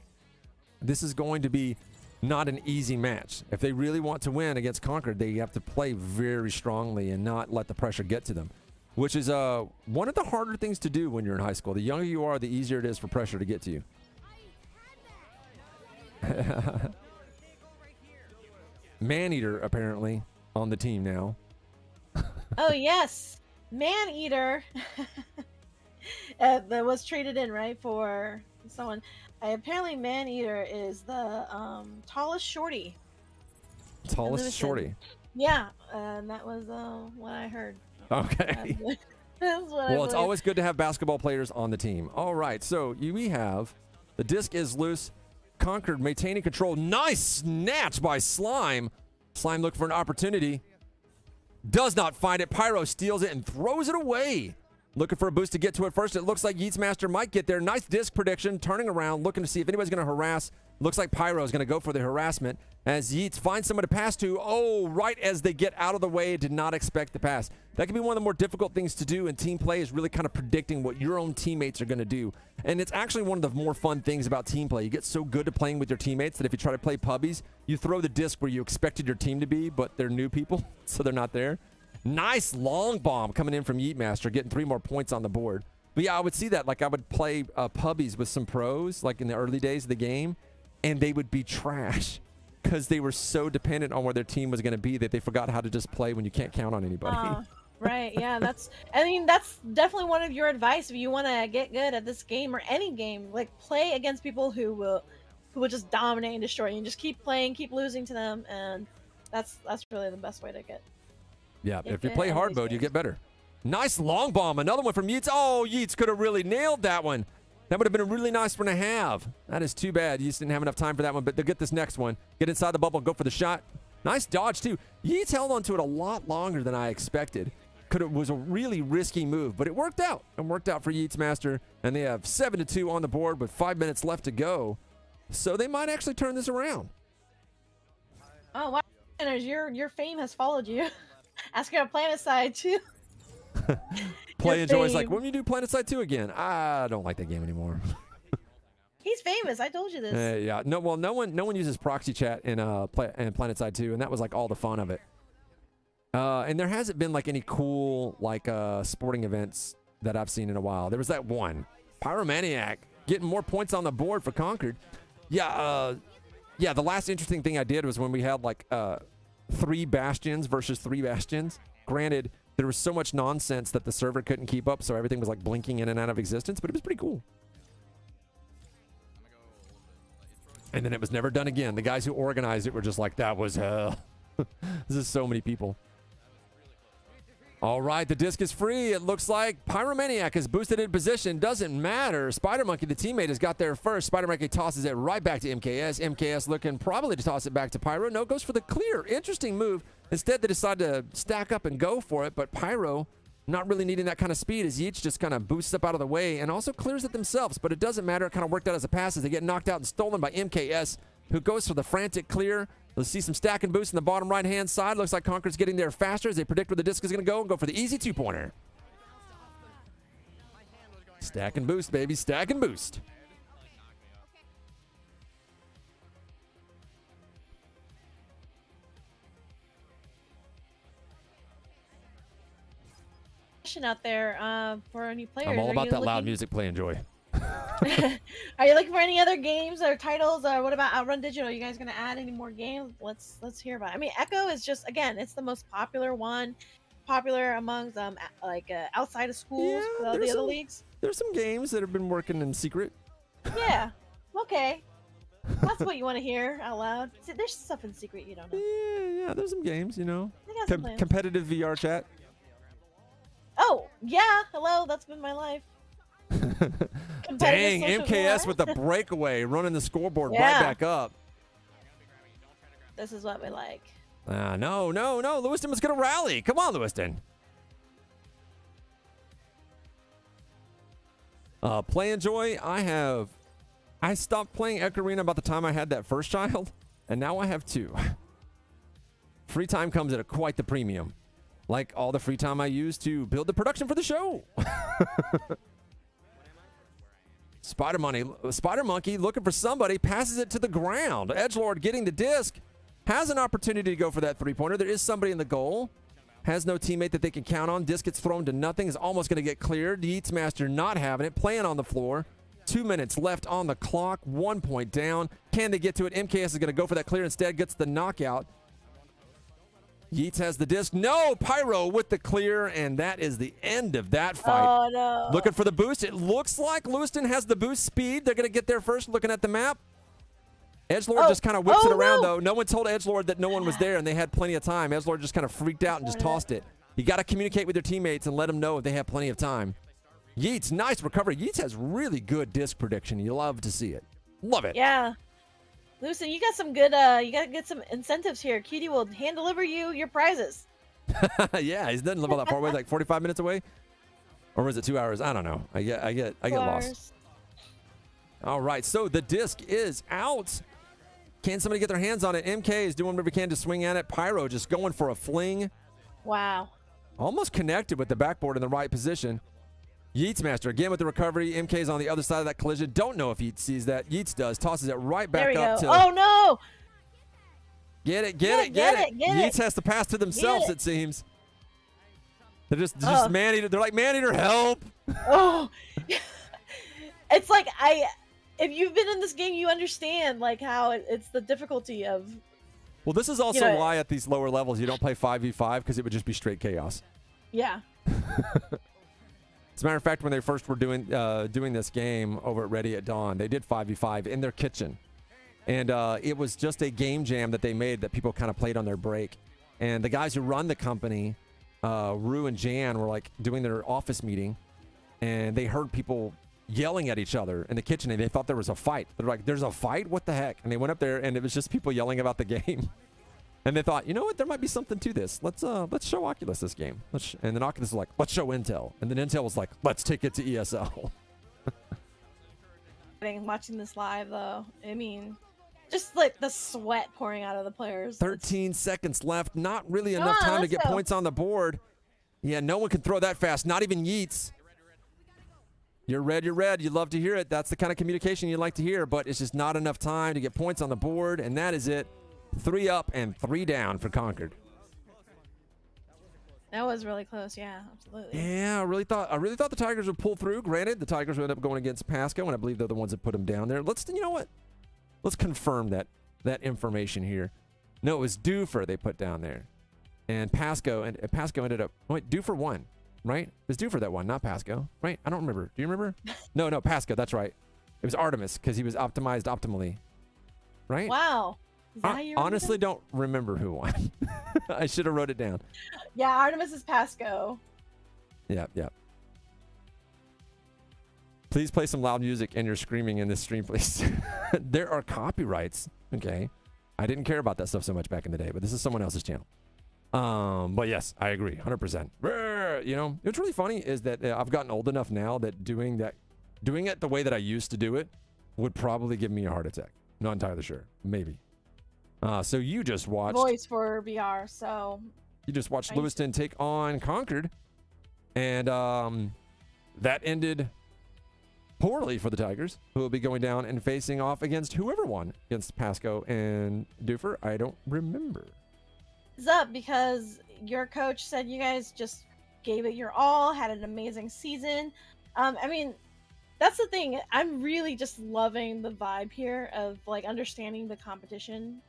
this is going to be not an easy match. If they really want to win against Concord, they have to play very strongly and not let the pressure get to them, which is one of the harder things to do when you're in high school. The younger you are, the easier it is for pressure to get to you. Maneater apparently on the team now. Oh yes, Maneater. That was traded in, right, for someone. Apparently Maneater is the tallest shorty. Tallest shorty. Yeah, that was what I heard. Okay. Well, it's always good to have basketball players on the team. All right, so we have the disc is loose. Concord maintaining control. Nice snatch by Slime. Slime looking for an opportunity. Does not find it. Pyro steals it and throws it away. Looking for a boost to get to it first. It looks like Yeats Master might get there. Nice disc prediction. Turning around, looking to see if anybody's going to harass. Looks like Pyro is going to go for the harassment as Yeats finds someone to pass to. Oh, right as they get out of the way. Did not expect the pass. That can be one of the more difficult things to do in team play, is really kind of predicting what your own teammates are going to do. And it's actually one of the more fun things about team play. You get so good at playing with your teammates that if you try to play pubbies, you throw the disc where you expected your team to be, but they're new people, so they're not there. Nice long bomb coming in from Yeet Master, getting 3 more points on the board. But yeah, I would see that. Like I would play pubbies with some pros, like in the early days of the game, and they would be trash because they were so dependent on where their team was going to be that they forgot how to just play when you can't count on anybody. Right, yeah, that's definitely one of your advice if you want to get good at this game or any game. Like, play against people who will just dominate and destroy you, and just keep playing, keep losing to them, and that's really the best way to get. Yeah, if you play hard mode, you get better. Nice long bomb, another one from Yeats. Oh, Yeats could have really nailed that one. That would have been a really nice one to have. That is too bad. Yeats didn't have enough time for that one, but they'll get this next one. Get inside the bubble and go for the shot. Nice dodge, too. Yeats held onto it a lot longer than I expected. Was a really risky move, but it worked out. It worked out for Yeats Master, and they have 7-2 on the board with 5 minutes left to go. So they might actually turn this around. Oh, wow. Your fame has followed you. Ask her to PlanetSide 2. Play Enjoy's like, when will you do PlanetSide 2 again? I don't like that game anymore. He's famous. I told you this. Yeah. No one uses proxy chat in PlanetSide 2, and that was like all the fun of it. And there hasn't been like any cool like sporting events that I've seen in a while. There was that one. Pyromaniac getting more points on the board for Concord. Yeah, the last interesting thing I did was when we had like 3 bastions versus 3 bastions. Granted, there was so much nonsense that the server couldn't keep up, so everything was like blinking in and out of existence, but it was pretty cool. And then it was never done again. The guys who organized it were just like, that was hell. This is so many people. All right, the disc is free. It looks like Pyromaniac is boosted in position. Doesn't matter. Spider Monkey, the teammate, has got there first. Spider Monkey tosses it right back to MKS. MKS looking probably to toss it back to Pyro. No, goes for the clear. Interesting move. Instead, they decide to stack up and go for it, but Pyro not really needing that kind of speed as Yeats just kind of boosts up out of the way and also clears it themselves, but it doesn't matter. It kind of worked out as a pass as they get knocked out and stolen by MKS, who goes for the frantic clear. Let's see some stack and boost in the bottom right-hand side. Looks like Concord's getting there faster as they predict where the disc is going to go and go for the easy two-pointer. Stack and boost, baby. Stack and boost. Out there for any players. I'm all about that loud music playing, Joy. Are you looking for any other games or titles? Or what about Outrun Digital? Are you guys gonna add any more games? Let's hear about it. I mean, Echo is just, again, it's the most popular one, popular amongst outside of schools, the other leagues. There's some games that have been working in secret. Yeah. Okay. That's what you want to hear out loud. See, there's stuff in secret you don't know. Yeah, there's some games, you know. They got some plans. Competitive VR chat. Oh, yeah. Hello, that's been my life. Dang, MKS with the breakaway, running the scoreboard right back up. This is what we like. No. Lewiston was going to rally. Come on, Lewiston. Play and Joy, I stopped playing Ekarina about the time I had that first child, and now I have two. Free time comes at quite the premium. Like all the free time I use to build the production for the show. Spider Monkey looking for somebody, passes it to the ground. Edgelord getting the disc, has an opportunity to go for that three-pointer. There is somebody in the goal, has no teammate that they can count on. Disc gets thrown to nothing, is almost going to get cleared. Yeats Master not having it, playing on the floor. 2 minutes left on the clock, 1 point down. Can they get to it? MKS is going to go for that clear instead, gets the knockout. Yeats has the disc. No, Pyro with the clear, and that is the end of that fight. Oh, no. Looking for the boost. It looks like Lewiston has the boost speed. They're going to get there first, looking at the map. Edgelord just kind of whips it around, though. No one told Edgelord that no one was there, and they had plenty of time. Edgelord just kind of freaked out and just tossed it. You got to communicate with your teammates and let them know if they have plenty of time. Yeats, nice recovery. Yeats has really good disc prediction. You love to see it. Love it. Yeah. Lewiston, you got some good, you got to get some incentives here. Cutie will hand deliver you your prizes. Yeah, he doesn't live all that far away, like 45 minutes away. Or was it 2 hours? I don't know. I get lost. All right, so the disc is out. Can somebody get their hands on it? MK is doing whatever he can to swing at it. Pyro just going for a fling. Wow. Almost connected with the backboard in the right position. Yeats Master again with the recovery. MK's on the other side of that collision. Don't know if Yeats sees that. Yeats does. Tosses it right back up to. Oh no! Get it. Yeats has to pass to themselves, it seems. They're just man-eater. They're like, man-eater, help. Oh. It's like if you've been in this game, you understand like how it's the difficulty of. Well, this is also why at these lower levels you don't play 5v5 because it would just be straight chaos. Yeah. As a matter of fact, when they first were doing this game over at Ready at Dawn, they did 5v5 in their kitchen. And it was just a game jam that they made that people kind of played on their break. And the guys who run the company, Rue and Jan, were like doing their office meeting. And they heard people yelling at each other in the kitchen. And they thought there was a fight. They're like, there's a fight? What the heck? And they went up there and it was just people yelling about the game. And they thought, you know what? There might be something to this. Let's show Oculus this game. And then Oculus was like, let's show Intel. And then Intel was like, let's take it to ESL. Watching this live, though, I mean, just like the sweat pouring out of the players. 13 seconds left. Not really enough time to get points on the board. Yeah, no one can throw that fast. Not even Yeats. You're red. You love to hear it. That's the kind of communication you like to hear. But it's just not enough time to get points on the board. And that is it. 3 up and 3 down for Concord. That was really close. Yeah, absolutely. Yeah, I really thought the Tigers would pull through. Granted, the Tigers would end up going against Pasco, and I believe they're the ones that put them down there. You know what? Let's confirm that information here. No, it was Doofer they put down there, and Pasco ended up. Wait, Doofer won, right? It was Doofer that won, not Pasco, right? I don't remember. Do you remember? No, Pasco. That's right. It was Artemis because he was optimized optimally, right? Wow. I honestly don't remember who won. I should have wrote it down. Yeah, Artemis is Pasco. Yeah, yeah. Please play some loud music and you're screaming in this stream, please. There are copyrights, okay? I didn't care about that stuff so much back in the day, but this is someone else's channel. But yes, I agree, 100%. You know, what's really funny is that I've gotten old enough now that doing it the way that I used to do it would probably give me a heart attack. Not entirely sure. Maybe. So you just watched... Voice for VR, so... You just watched Lewiston take on Concord, and that ended poorly for the Tigers, who will be going down and facing off against whoever won against Pasco and Doofer. I don't remember. It's up because your coach said you guys just gave it your all, had an amazing season. I mean, that's the thing. I'm really just loving the vibe here of like understanding the competition.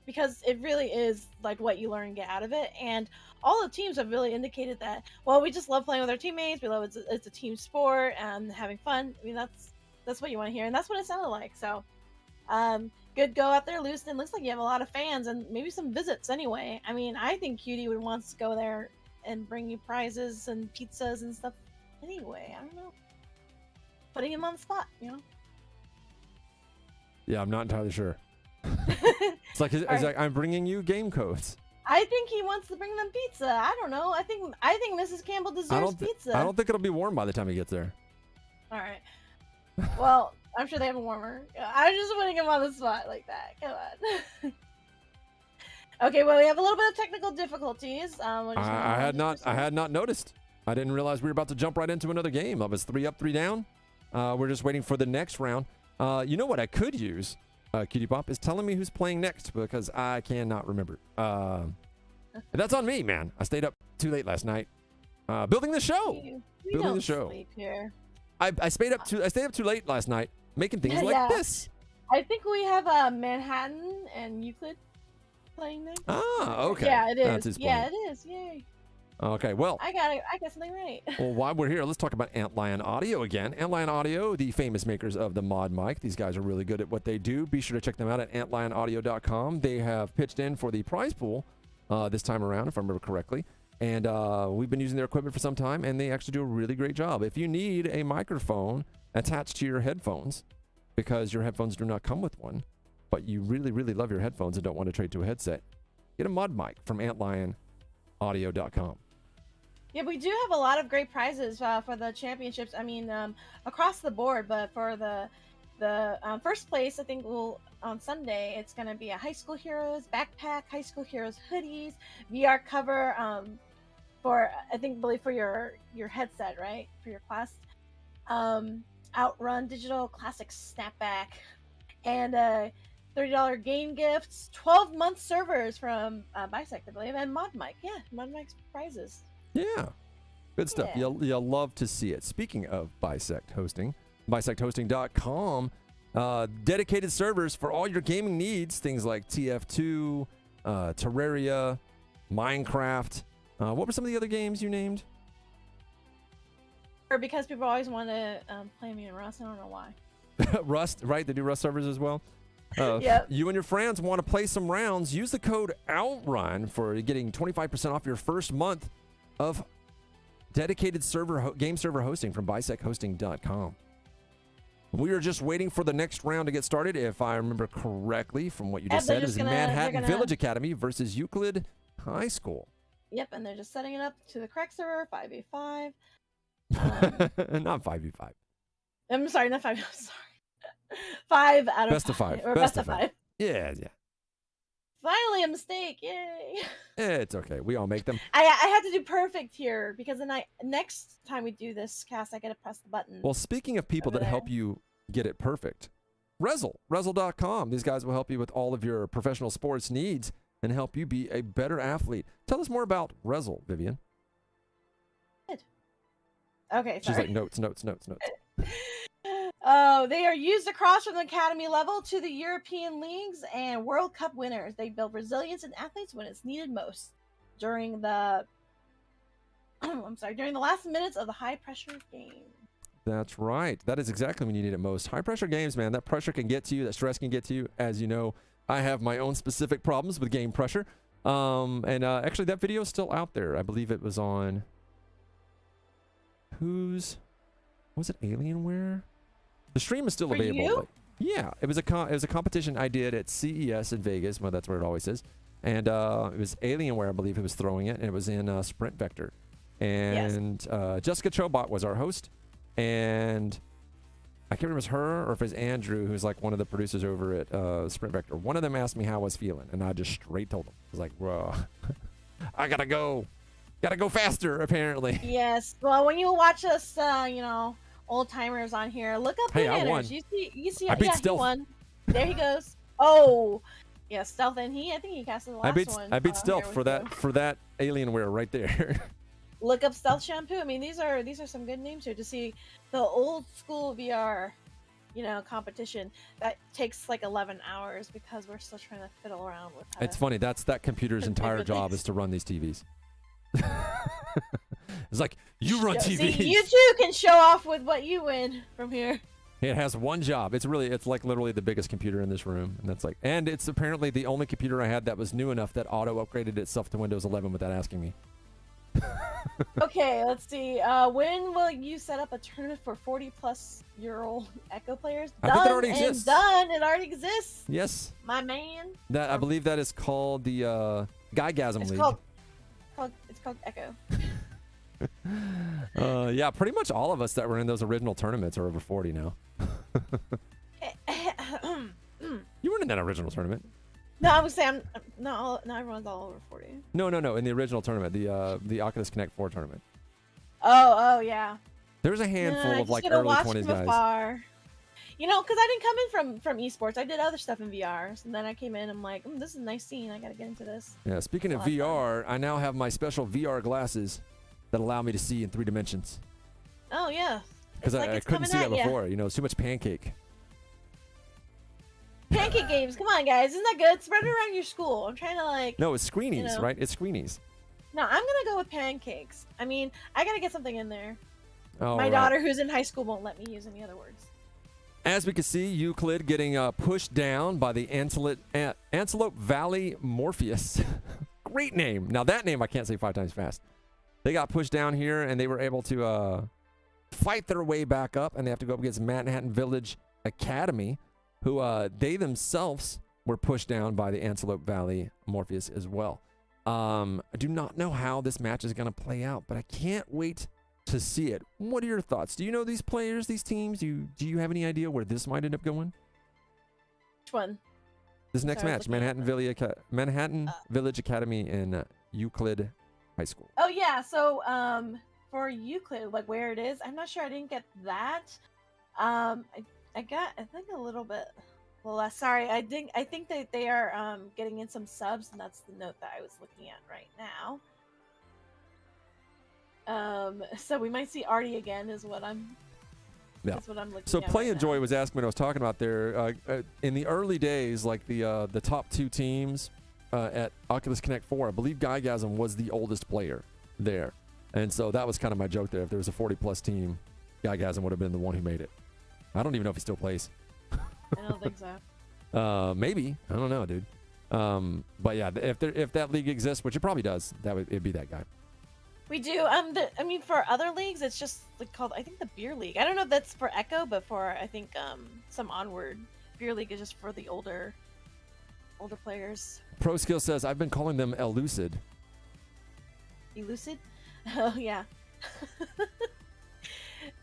Because it really is like what you learn and get out of it, and all the teams have really indicated that. Well, we just love playing with our teammates. We love it's a team sport and having fun. I mean, that's what you want to hear, and that's what it sounded like. So, good go out there, Lewiston. Looks like you have a lot of fans and maybe some visits. Anyway, I mean, I think Cutie would want to go there and bring you prizes and pizzas and stuff. Anyway, I don't know. Putting him on the spot, you know. Yeah, I'm not entirely sure. It's like, I'm bringing you game codes. I think he wants to bring them pizza. I don't know. I think Mrs. Campbell deserves pizza. I don't think it'll be warm by the time he gets there. All right. Well, I'm sure they have a warmer. I'm just putting him on the spot like that. Come on. Okay. Well, we have a little bit of technical difficulties. I had not noticed. I didn't realize we were about to jump right into another game. I was 3 up, 3 down. We're just waiting for the next round. You know what I could use? Cutie Pop is telling me who's playing next because I cannot remember. That's on me, man. I stayed up too late last night, building the show. Building the show. Sleep here. I stayed up too late last night, making things like this. I think we have Manhattan and Euclid playing next. Ah, okay. Yeah, it is. That's Yeah, it is. Yay. Okay, well. I got something right. Well, while we're here, let's talk about Antlion Audio again. Antlion Audio, the famous makers of the mod mic. These guys are really good at what they do. Be sure to check them out at antlionaudio.com. They have pitched in for the prize pool this time around, if I remember correctly. And we've been using their equipment for some time, and they actually do a really great job. If you need a microphone attached to your headphones, because your headphones do not come with one, but you really, really love your headphones and don't want to trade to a headset, get a mod mic from antlionaudio.com. Yeah, we do have a lot of great prizes for the championships. I mean, across the board. But for the first place, I think on Sunday, it's going to be a High School Heroes backpack, High School Heroes hoodies, VR cover for for your headset, right, for your class. Outrun Digital Classic Snapback, and $30 game gifts, 12-month servers from Bisect, I believe, and Mod Mic. Yeah, Mod Mic's prizes. Yeah, good stuff. Yeah. You'll love to see it. Speaking of Bisect Hosting, bisecthosting.com, dedicated servers for all your gaming needs, things like TF2, Terraria, Minecraft. What were some of the other games you named? Or because people always want to play me in Rust. I don't know why. Rust, right? They do Rust servers as well. Yep. You and your friends want to play some rounds, use the code OUTRUN for getting 25% off your first month of dedicated game server hosting from bisecthosting.com. We are just waiting for the next round to get started. If I remember correctly from what you just said, is Manhattan Village Academy versus Euclid High School. Yep, and they're just setting it up to the correct server, 5v5. Not 5v5. I'm sorry, not 5. I'm sorry. 5 out of Best of 5. Or best of 5. Yeah. Finally, a mistake. Yay. It's okay. We all make them. I had to do perfect here because then next time we do this cast, I got to press the button. Well, speaking of people that help you get it perfect, Rezzle.com. These guys will help you with all of your professional sports needs and help you be a better athlete. Tell us more about Rezzle, Vivian. Good. Okay, sorry. She's like, notes. Oh, they are used across from the academy level to the European leagues and World Cup winners. They build resilience in athletes when it's needed most during the during the last minutes of the high pressure game. That's right. That is exactly when you need it most. High pressure games, man. That pressure can get to you. That stress can get to you. As you know, I have my own specific problems with game pressure. And actually, that video is still out there. I believe it was on. Was it Alienware? The stream is still For available. you? But yeah, it was a competition I did at CES in Vegas. Well, that's where it always is. And it was Alienware, I believe, who was throwing it, and it was in Sprint Vector. And Jessica Chobot was our host, and I can't remember if it was her or if it was Andrew, who's like one of the producers over at Sprint Vector. One of them asked me how I was feeling, and I just straight told them. I was like, bro, I gotta go. Gotta go faster, apparently. Yes. Well, when you watch us, old timers on here, look up Hey, the I winners. won. You see, I beat yeah, Stealth. he won. There he goes. Oh, yeah, Stealth, and I think he casted the last one. I beat Stealth here for with that Alienware right there. Look up Stealth Shampoo. I mean, these are some good names here to see the old school VR, competition that takes like 11 hours because we're still trying to fiddle around with. It's funny. That's that computer's entire with job these. is to run these TVs. It's like, you run TVs. See, you too can show off with what you win from here. It has one job. It's like literally the biggest computer in this room, and it's apparently the only computer I had that was new enough that auto upgraded itself to Windows 11 without asking me. Okay, let's see. When will you set up a tournament for 40-plus-year-old Echo players? I think it already exists. Done. It already exists. Yes. My man. I believe that is called the Guygasm League. It's called Echo. Yeah, pretty much all of us that were in those original tournaments are over 40 now. You weren't in that original tournament. No, I was saying, not everyone's all over 40. No, in the original tournament, the Oculus Connect 4 tournament. Oh, yeah. There's a handful of like early early 20s guys. Afar. Because I didn't come in from esports. I did other stuff in VR. And then I came in, I'm like, this is a nice scene. I gotta get into this. Yeah, speaking of VR, I now have my special VR glasses that allow me to see in 3 dimensions. Oh, yeah. Because I couldn't see that before. It's too much pancake. Pancake games. Come on, guys. Isn't that good? Spread it around your school. I'm trying to No, it's screenies, right? It's screenies. No, I'm gonna go with pancakes. I mean, I gotta get something in there. Oh, My daughter, who's in high school, won't let me use any other words. As we can see, Euclid getting pushed down by the Antelope Valley Morpheus. Great name. Now that name I can't say 5 times fast. They got pushed down here, and they were able to fight their way back up, and they have to go up against Manhattan Village Academy, who they themselves were pushed down by the Antelope Valley Morpheus as well. I do not know how this match is going to play out, but I can't wait to see it. What are your thoughts? Do you know these players, these teams? Do you have any idea where this might end up going? Which one? This next match, Manhattan Village Academy and Euclid High School. Oh yeah, so for Euclid, like where it is, I'm not sure. I didn't get that. I got a little bit less. Sorry, I think that they are getting in some subs, and that's the note that I was looking at right now. So we might see Artie again, is what I'm. Yeah. That's what I'm looking So at. Play right and Joy now. was asking what I was talking about there. In the early days, like the top 2 teams at Oculus Connect 4, I believe Guygasm was the oldest player there, and so that was kind of my joke there. If there was a 40+ team, Guygasm would have been the one who made it. I don't even know if he still plays. I don't think so. Maybe, I don't know, dude. But yeah, if that league exists, which it probably does, it'd be that guy. We do. I mean, for other leagues, it's just called, I think, the Beer League. I don't know if that's for Echo, but for, I think, some Onward. Beer League is just for the older players. Pro Skill says, I've been calling them Elucid. Elucid? Oh, yeah.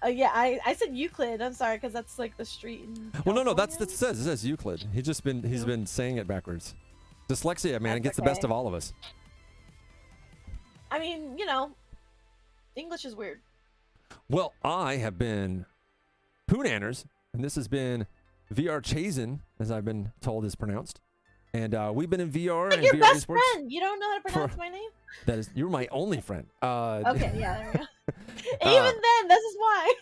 Yeah, I said Euclid. I'm sorry, because that's like the street in Well, no, California. it says Euclid. He's been saying it backwards. Dyslexia, man, it gets the best of all of us. I mean, English is weird. Well, I have been Poonanners, and this has been VR Chazen, as I've been told is pronounced. And we've been in VR and Your VR best Esports. friend. You don't know how to pronounce my name? You're my only friend. Okay, yeah, there we go. Even then, this is why.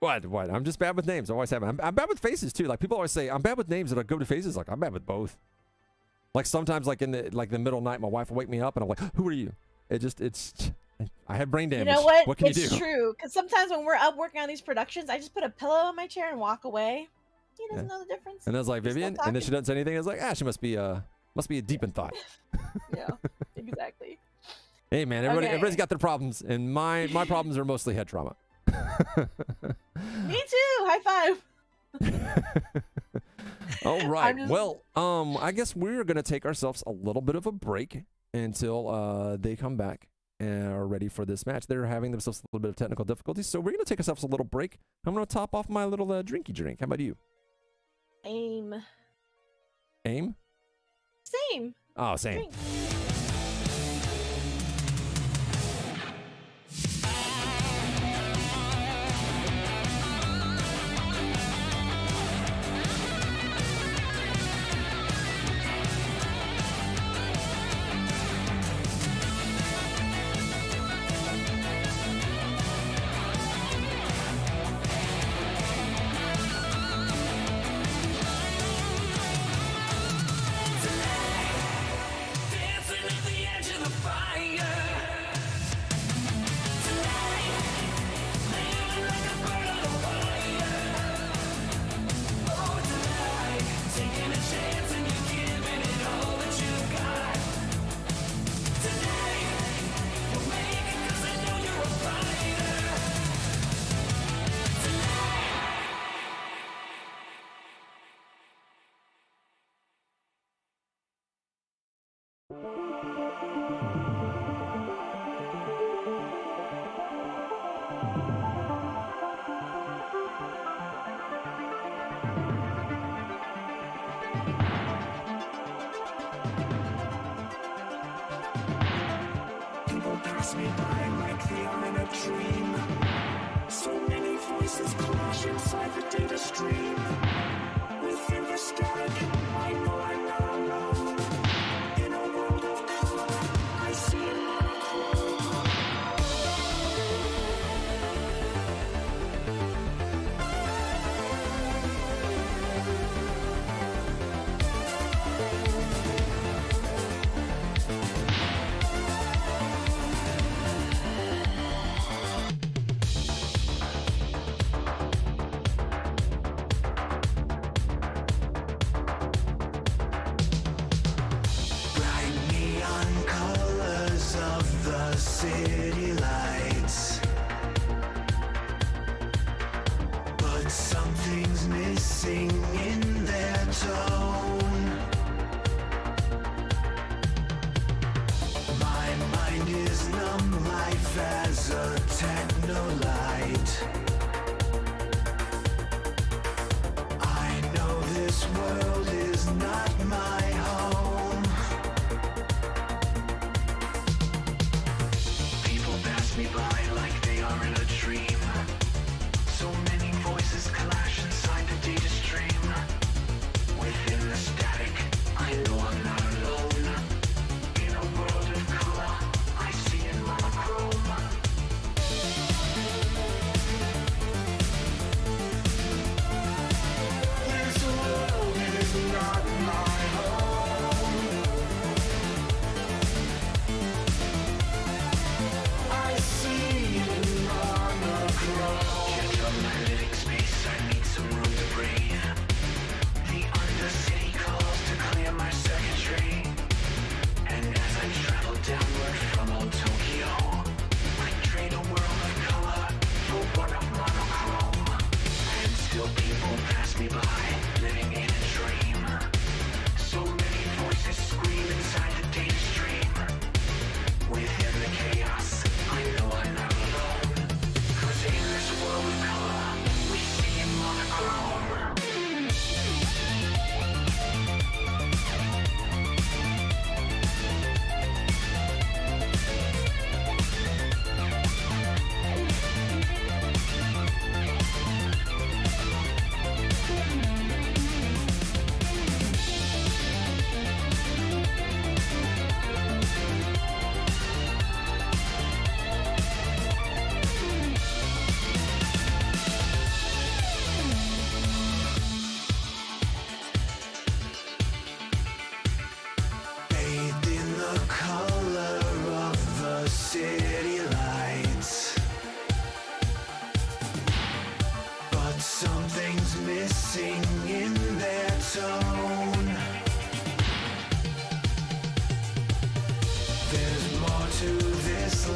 What? I'm just bad with names. I always have. I'm bad with faces too. Like people always say, I'm bad with names, and I go to faces. Like I'm bad with both. Like sometimes, like in the middle of the night, my wife will wake me up, and I'm like, "Who are you?" I had brain damage. You know what? What can you It's do? true. Because sometimes when we're up working on these productions, I just put a pillow on my chair and walk away. He doesn't know the difference. And I was like, He's still Vivian, and then she talking. doesn't say anything. I was like, she must be deep in thought. Yeah. Exactly. Hey, man, everybody's got their problems, and my problems are mostly head trauma. Me too. High five. All right. Well, I guess we're going to take ourselves a little bit of a break until they come back and are ready for this match. They're having themselves a little bit of technical difficulties, so we're going to take ourselves a little break. I'm going to top off my little drinky drink. How about you? Aim. Aim? Same. Oh, same. Drink. People pass me by like they are in a dream. So many voices clash inside the data stream. Within the static, I know I'm not alone. In a world of color, I see it monochrome. Bright neon colors of the city lights. But something's missing in their tone. My mind is numb, life as a techno light. I know this world is not my home. People pass me by like they are in a dream. So many voices clash inside the data stream. Within the static, I know I'm not alone. In a world of color, I see it monochrome. This world is not my home.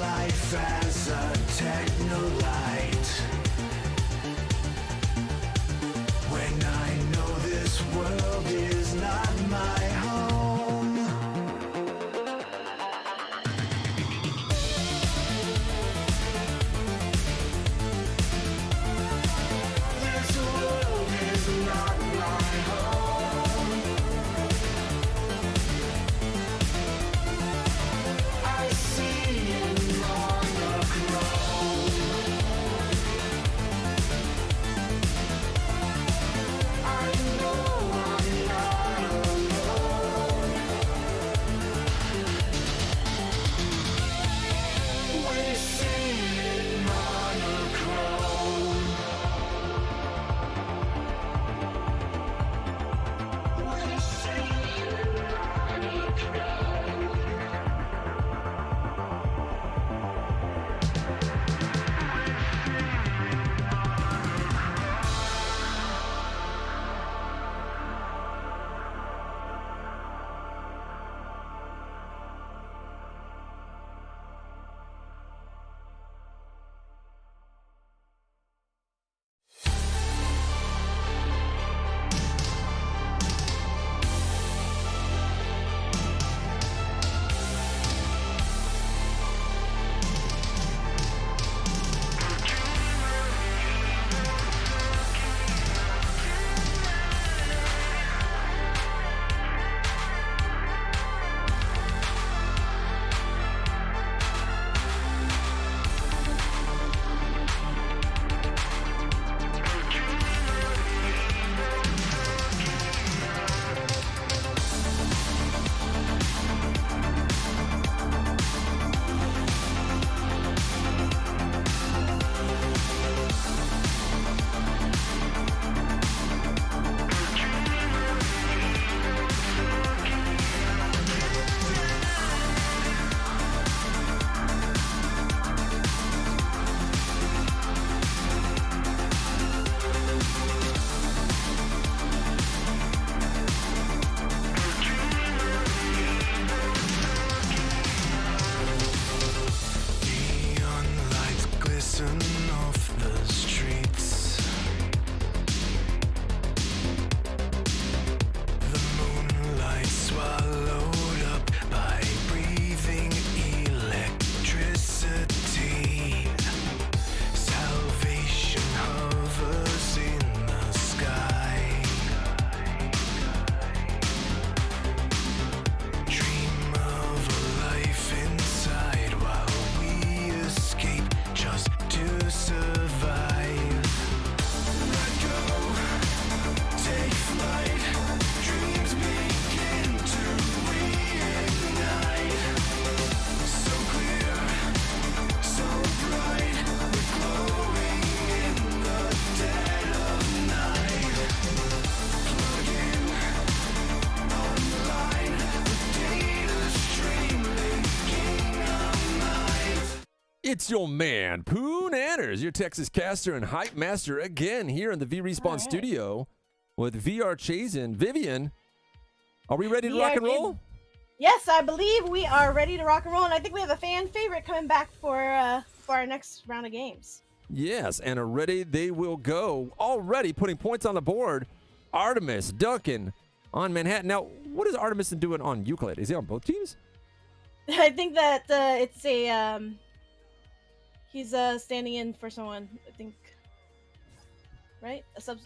life as a technolite. When I know this world is not my home. This world is not my home. I see in monochrome. I know I'm not alone. We see in monochrome. We see in monochrome. Neon lights glisten off the streets. The moonlight swallowed up by breathing electricity. Salvation hovers in the sky. Dream of a life inside while we escape just to survive. Let go, take flight. Dreams begin to reignite. So clear, so bright. We're glowing in the dead of night. Plug in, online. The data stream linking our minds. It's your man, Pooh Nanners, your Texas caster and hype master again here in the V-Respawn All right. studio with VR Chase and Vivian. Are we ready to rock and roll? Yes, I believe we are ready to rock and roll, and I think we have a fan favorite coming back for our next round of games. Yes, and ready they will go. Already putting points on the board. Artemis, Duncan on Manhattan. Now, what is Artemis doing on Euclid? Is he on both teams? I think that it's a he's standing in for someone. I think, right? A sub.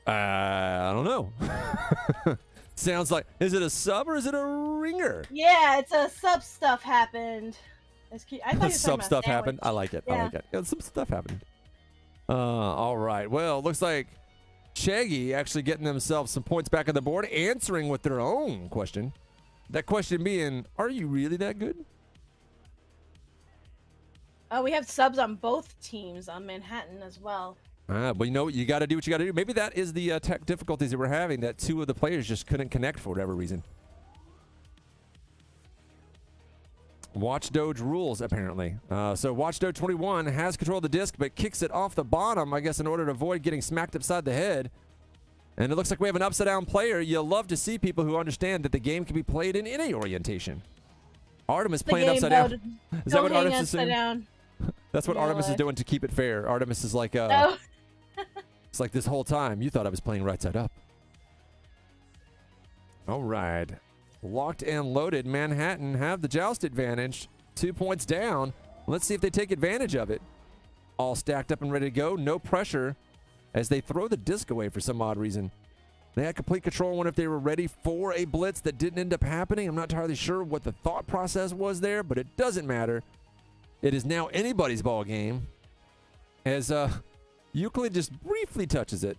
I don't know. Sounds like, is it a sub or is it a ringer? Yeah, it's a sub stuff happened. I thought you were talking Sub about stuff sandwich. happened. I like it. I Yeah. like it. Yeah, some stuff happened. All right. Well, looks like Shaggy actually getting themselves some points back on the board, answering with their own question. That question being, are you really that good? We have subs on both teams on Manhattan as well. But you know what? You got to do what you got to do. Maybe that is the tech difficulties that we're having, that two of the players just couldn't connect for whatever reason. Watch Doge rules, apparently. So Watch Doge 21 has control of the disc, but kicks it off the bottom, I guess, in order to avoid getting smacked upside the head. And it looks like we have an upside-down player. You love to see people who understand that the game can be played in any orientation. Artemis The playing game upside mode. down. Is that Don't what hang Artemis is upside doing? down. That's what No Artemis is way. doing to keep it fair. Artemis is like, No. it's like this whole time you thought I was playing right side up. All right. Locked and loaded. Manhattan have the joust advantage. 2 points down. Let's see if they take advantage of it. All stacked up and ready to go. No pressure as they throw the disc away for some odd reason. They had complete control. I wonder if they were ready for a blitz that didn't end up happening. I'm not entirely sure what the thought process was there, but it doesn't matter. It is now anybody's ball game as Euclid just briefly touches it.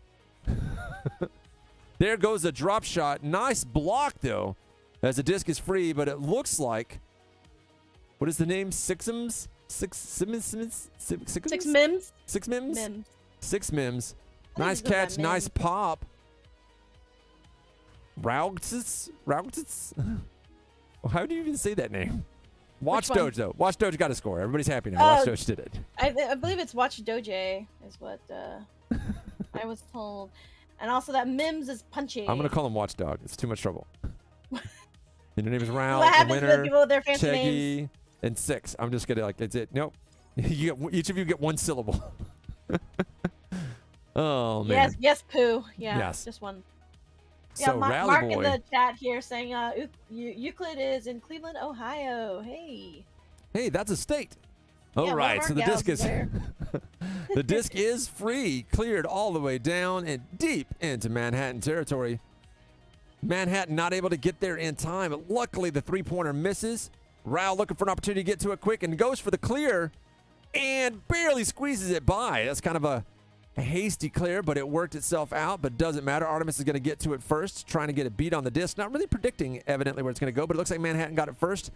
There goes a drop shot. Nice block, though, as the disc is free, but it looks like, what is the name? Sixmims? Six mims? Mims. Six mims? Mims. Six mims. I think Nice it goes by catch, nice Mims. pop. Raugtz? How do you even say that name? Watch one? Doge, though. Watch Doge got a score. Everybody's happy now. Watch Oh. Doge did it. I believe it's Watch Doje is what I was told. And also that Mims is punchy. I'm going to call him Watchdog. It's too much trouble. And your name is Round, What the happens with winner, people with their fancy names? Cheggy, and Six. I'm just going to, that's it. Nope. Each of you get one syllable. Oh, man. Yes, Pooh. Yeah, Yes. just one. So, Yeah, Rally Mark Boy. in the chat here saying Euclid is in Cleveland, Ohio. Hey. Hey, that's a state. All Yeah, one of right, our so the gals disc is is there. the disc is free, cleared all the way down and deep into Manhattan territory. Manhattan not able to get there in time. Luckily, the three-pointer misses. Rao looking for an opportunity to get to it quick and goes for the clear and barely squeezes it by. That's kind of a hasty clear, but it worked itself out, but doesn't matter. Artemis is going to get to it first, trying to get a beat on the disc. Not really predicting, evidently, where it's going to go, but it looks like Manhattan got it first.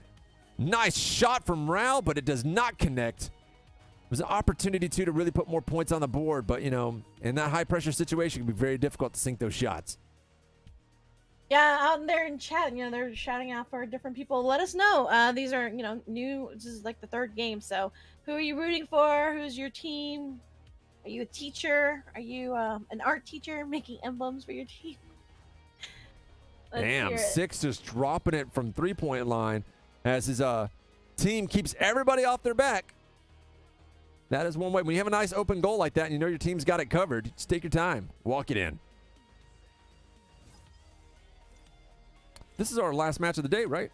Nice shot from Rao, but it does not connect. It was an opportunity, too, to really put more points on the board, but, in that high-pressure situation, it can be very difficult to sink those shots. Yeah, out there in chat, they're shouting out for different people. Let us know. These are, new. This is like the third game. So, who are you rooting for? Who's your team? Are you a teacher? Are you an art teacher making emblems for your team? Let's Damn, hear it. Six just dropping it from three-point line as his team keeps everybody off their back. That is one way. When you have a nice open goal like that and you know your team's got it covered, just take your time. Walk it in. This is our last match of the day, right?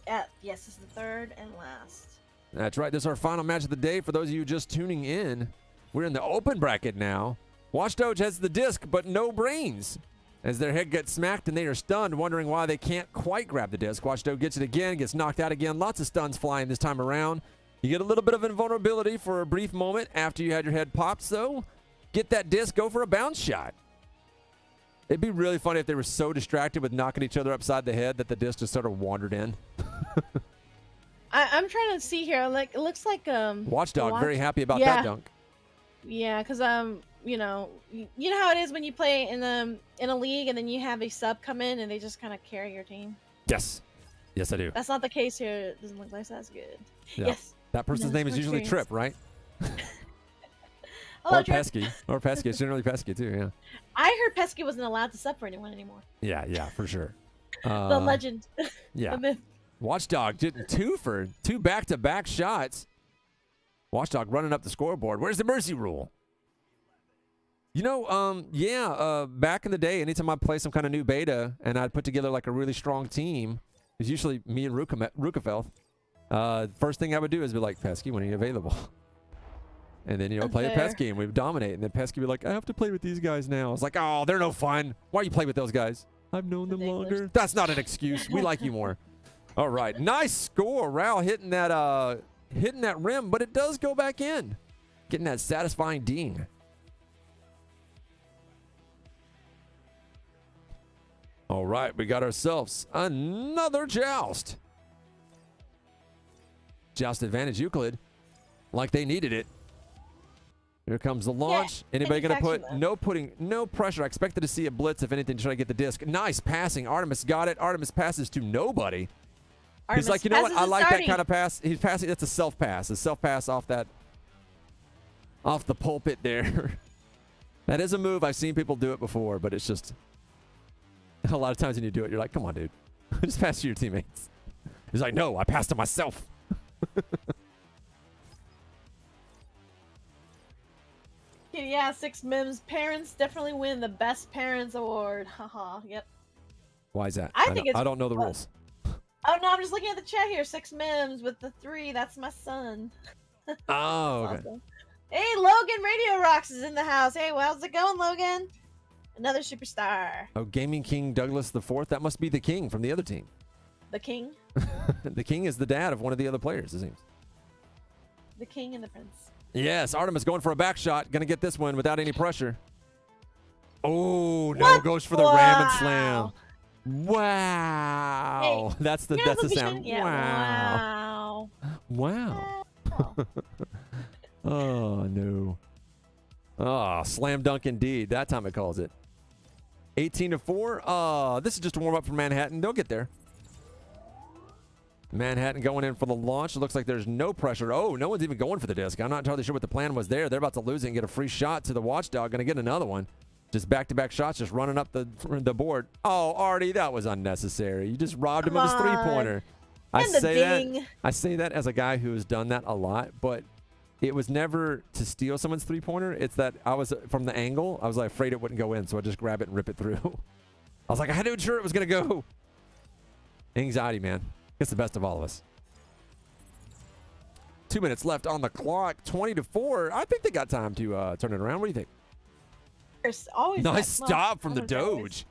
Yes, this is the third and last. That's right. This is our final match of the day. For those of you just tuning in, we're in the open bracket now. Watch Doge has the disc, but no brains. As their head gets smacked and they are stunned, wondering why they can't quite grab the disc. Watch Doge gets it again, gets knocked out again. Lots of stuns flying this time around. You get a little bit of invulnerability for a brief moment after you had your head popped, so get that disc, go for a bounce shot. It'd be really funny if they were so distracted with knocking each other upside the head that the disc just sort of wandered in. I'm trying to see here. Like, it looks like Watchdog very happy about Yeah. that dunk. Yeah, because you know how it is when you play in a league and then you have a sub come in and they just kind of carry your team. Yes. Yes, I do. That's not the case here. It doesn't look like that's good. Yeah. Yes. That person's No, name is no usually experience. Trip, right? Hello, Or Trip. Pesky. Or Pesky. It's generally Pesky, too, yeah. I heard Pesky wasn't allowed to sub for anyone anymore. Yeah, for sure. The legend. Yeah. The myth. Watchdog getting two back-to-back shots. Watchdog running up the scoreboard. Where's the mercy rule? Back in the day, anytime I'd play some kind of new beta and I'd put together like a really strong team, it was usually me and Rukafeld. First thing I would do is be like, Pesky, when are you available? And then, play a Fair. Pesky and we'd dominate. And then Pesky would be like, I have to play with these guys now. I was like, oh, they're no fun. Why you play with those guys? I've known them Ridiculous. longer. That's not an excuse. We like you more. All right. Nice score. Rao hitting that rim, but it does go back in. Getting that satisfying ding. All right. We got ourselves another joust. Joust advantage Euclid. Like they needed it. Here comes the launch. Anybody going to put no pressure. I expected to see a blitz, if anything, to try to get the disc. Nice passing. Artemis got it. Artemis passes to nobody. Artemis He's like, you know what? passes I is like that starting. kind of pass. He's passing. That's a self pass. A self pass off the pulpit there. That is a move. I've seen people do it before, but it's just a lot of times when you do it, you're like, come on, dude. Just pass to your teammates. He's like, no, I passed it myself. Yeah, 6 Mims. Parents definitely win the Best Parents Award. Haha, yep. Why is that? I think it's. I don't know the rules. Oh no, I'm just looking at the chat here. 6 Mims with the 3. That's my son. Oh, okay. Awesome. Hey, Logan Radio Rocks is in the house. Hey, well, how's it going, Logan? Another superstar. Oh, Gaming King Douglas the Fourth. That must be the king from the other team. The king. The king is the dad of one of the other players, it seems. The king and the prince. Yes, Artemis going for a back shot. Going to get this one without any pressure. Oh, no. What? Goes for the ram and slam. Wow. Hey, that's the sound. Yeah, wow. Wow. Wow. Oh, no. Oh, slam dunk indeed. That time it calls it. 18-4. This is just a warm-up for Manhattan. They'll get there. Manhattan going in for the launch. It looks like there's no pressure. Oh, no one's even going for the disc. I'm not entirely sure what the plan was there. They're about to lose it and get a free shot to the Watchdog. Going to get another one. Just back-to-back shots, just running up the board. Oh, Artie, that was unnecessary. You just robbed him of his three-pointer. I say that as a guy who has done that a lot, but it was never to steal someone's three-pointer. It's that I was, from the angle, I was like afraid it wouldn't go in, so I just grab it and rip it through. I was like, I had to ensure it was going to go. Anxiety, man. It's the best of all of us. 2 minutes left on the clock. 20-4. I think they got time to turn it around. What do you think? Always nice stop from the Doge.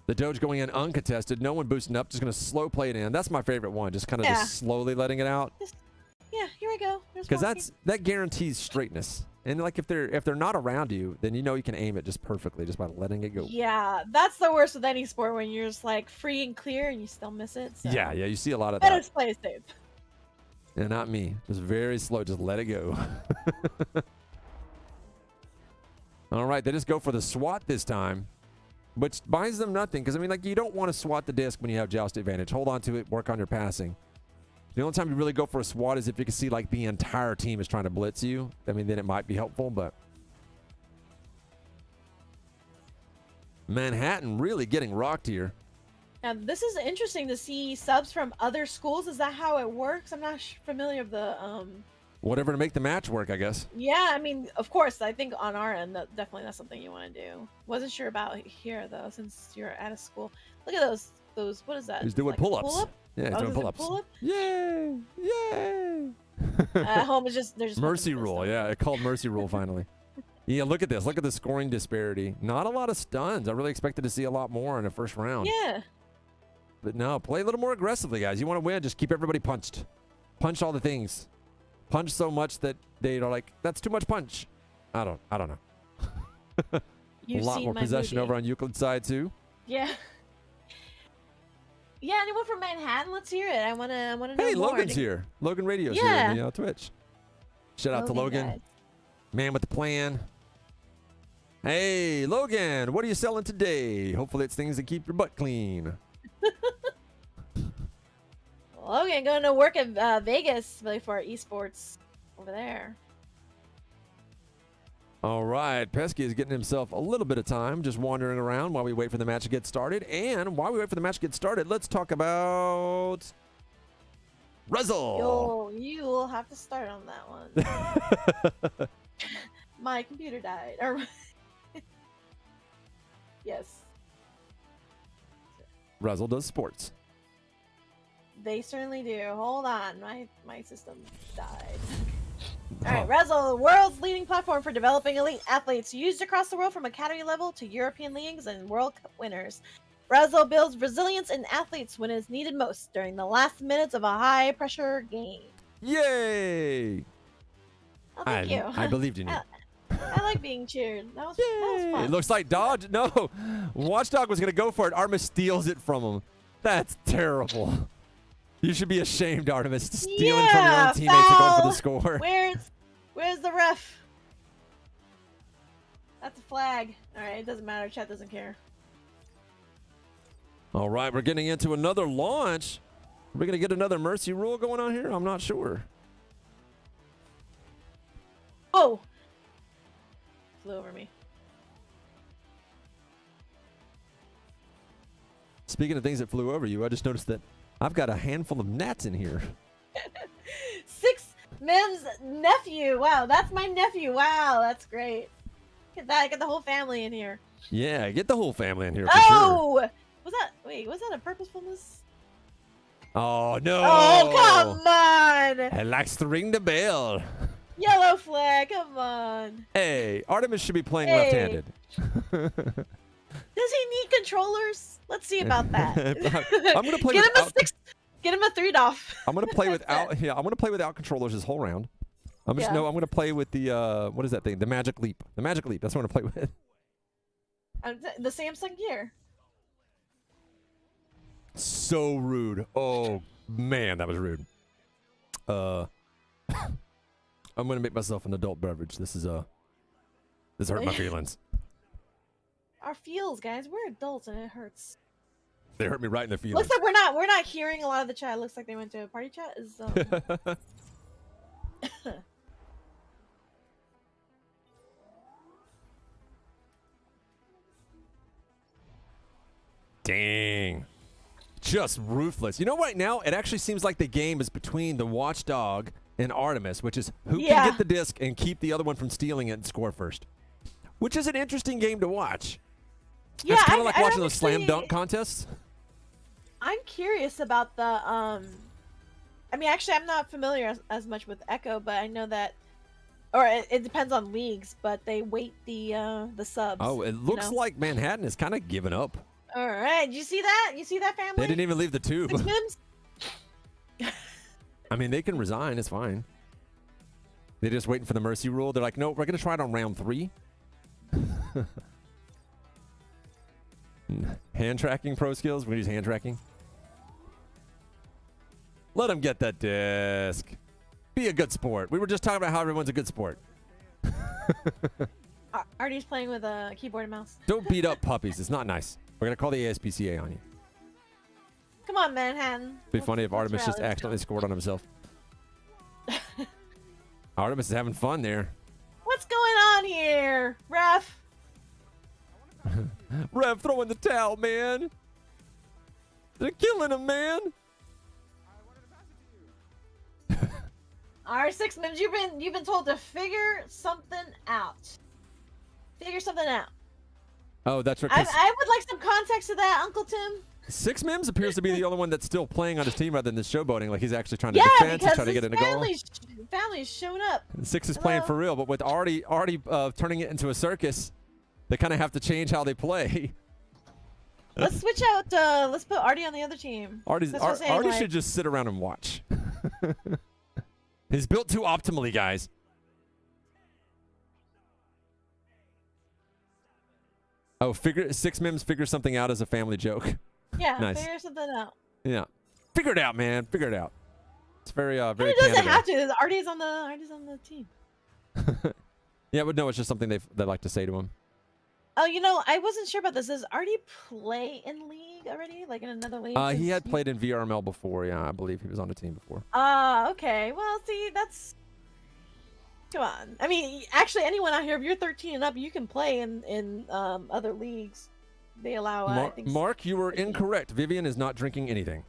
The Doge going in uncontested. No one boosting up. Just going to slow play it in. That's my favorite one. Just kind of just slowly letting it out. Yeah, here we go. Because that guarantees straightness. And like if they're not around you, then you know you can aim it just perfectly just by letting it go. Yeah, that's the worst with any sport when you're just like free and clear and you still miss it. So. Yeah, you see a lot of better that. Play safe. Yeah, not me. Just very slow. Just let it go. All right, they just go for the swat this time, which buys them nothing. Because I mean, like you don't want to swat the disc when you have joust advantage. Hold on to it. Work on your passing. The only time you really go for a swat is if you can see like the entire team is trying to blitz you. I mean, then it might be helpful, but Manhattan really getting rocked here. Now, this is interesting to see subs from other schools. Is that how it works? I'm not familiar with the whatever to make the match work, I guess. Yeah, I mean, of course, I think on our end, definitely that's something you want to do. Wasn't sure about here though, since you're at a school. Look at those. What is that? He's doing pull-ups. Pull-up? Yeah, he's doing pull-ups. Yay! Yay! At home is just they're just mercy rule. Yeah, it called mercy rule finally. Yeah, look at this. Look at the scoring disparity. Not a lot of stuns. I really expected to see a lot more in the first round. Yeah. But no, play a little more aggressively, guys. You want to win, just keep everybody punched. Punch all the things. Punch so much that they are like, that's too much punch. I don't know. A lot more possession over on Euclid side too. Yeah. Yeah, anyone from Manhattan? Let's hear it. I wanna know Hey, more. Logan's here. Logan Radio's here on the Twitch. Shout out to Logan. Guys. Man with the plan. Hey, Logan, what are you selling today? Hopefully it's things that keep your butt clean. Logan going to work at Vegas for Esports over there. All right, Pesky is getting himself a little bit of time just wandering around while we wait for the match to get started. And while we wait for the match to get started, let's talk about Rezzle. Yo, you will have to start on that one. My computer died. Yes. Rezzle does sports. They certainly do. Hold on, my system died. All right, Rezzle, the world's leading platform for developing elite athletes, used across the world from academy level to European leagues and World Cup winners. Rezzle builds resilience in athletes when it is needed most during the last minutes of a high-pressure game. Yay! Oh, thank you. I believed in you. I like being cheered. That was fun. It looks like Dodge. No, Watchdog was going to go for it. Artemis steals it from him. That's terrible. You should be ashamed, Artemis, stealing from your own teammates and going for the score. Where's the ref? That's a flag. All right, it doesn't matter. Chat doesn't care. All right, we're getting into another launch. Are we going to get another mercy rule going on here? I'm not sure. Oh! Flew over me. Speaking of things that flew over you, I just noticed that I've got a handful of gnats in here. 6 Mim's nephew. Wow, that's my nephew. Wow, that's great. Get that. Get the whole family in here. Yeah, get the whole family in here for sure. Was that a purposefulness? Oh, no. Oh, come on. I likes to ring the bell. Yellow flag, come on. Hey, Artemis should be playing Hey. left-handed. Does he need controllers? Let's see about that. I'm gonna play Get him a without, 6. Get him a 3-off. I'm gonna play without. Yeah, I'm gonna play without controllers this whole round. I'm gonna play with the what is that thing? The Magic Leap. The Magic Leap. That's what I'm gonna play with. The Samsung Gear. So rude. Oh man, that was rude. I'm gonna make myself an adult beverage. This hurt my feelings. Our feels, guys. We're adults and it hurts. They hurt me right in the feelings. Looks like we're not hearing a lot of the chat. Looks like they went to a party chat. Dang. Just ruthless. You know, right now, it actually seems like the game is between the Watchdog and Artemis, which is who can get the disc and keep the other one from stealing it and score first. Which is an interesting game to watch. Yeah, it's kind of like watching those slam dunk contests. I'm curious about the I mean, actually, I'm not familiar as much with Echo, but I know that, or it depends on leagues, but they weight the subs. Oh, it looks like Manhattan is kind of giving up. All right, did you see that? You see that, family? They didn't even leave the tube. 6 Mims? I mean, they can resign. It's fine. They're just waiting for the mercy rule. They're like, no, we're going to try it on round 3. Hand tracking pro skills. We're going to use hand tracking. Let them get that disc. Be a good sport. We were just talking about how everyone's a good sport. Artie's playing with a keyboard and mouse. Don't beat up puppies. It's not nice. We're going to call the ASPCA on you. Come on, Manhattan. It'd be funny if Artemis just accidentally scored on himself. Artemis is having fun there. What's going on here, ref? Ref, throw in the towel, man. They're killing him, man. Alright, 6 Mims, you've been told to figure something out. Figure something out. Oh, that's right. I would like some context to that, Uncle Tim. 6 Mims appears to be the only one that's still playing on his team rather than showboating. Like he's actually trying to defend, he's trying to get in a goal. Family's shown up. 6 is playing for real, but with already turning it into a circus, they kind of have to change how they play. Let's switch out. Let's put Artie on the other team. Artie should just sit around and watch. He's built too optimally, guys. Oh, 6 Mims figure something out as a family joke. Yeah, nice. Figure something out. Yeah, figure it out, man. Figure it out. It's very very. He doesn't have to. Artie's on the team. Yeah, but no, it's just something they like to say to him. Oh, you know, I wasn't sure about this. Does Artie play in league already? Like in another league? He had played in VRML before. Yeah, I believe he was on a team before. Okay. Well, see, that's. Come on. I mean, actually, anyone out here, if you're 13 and up, you can play in other leagues. They allow. I think Mark, you were incorrect. Vivian is not drinking anything.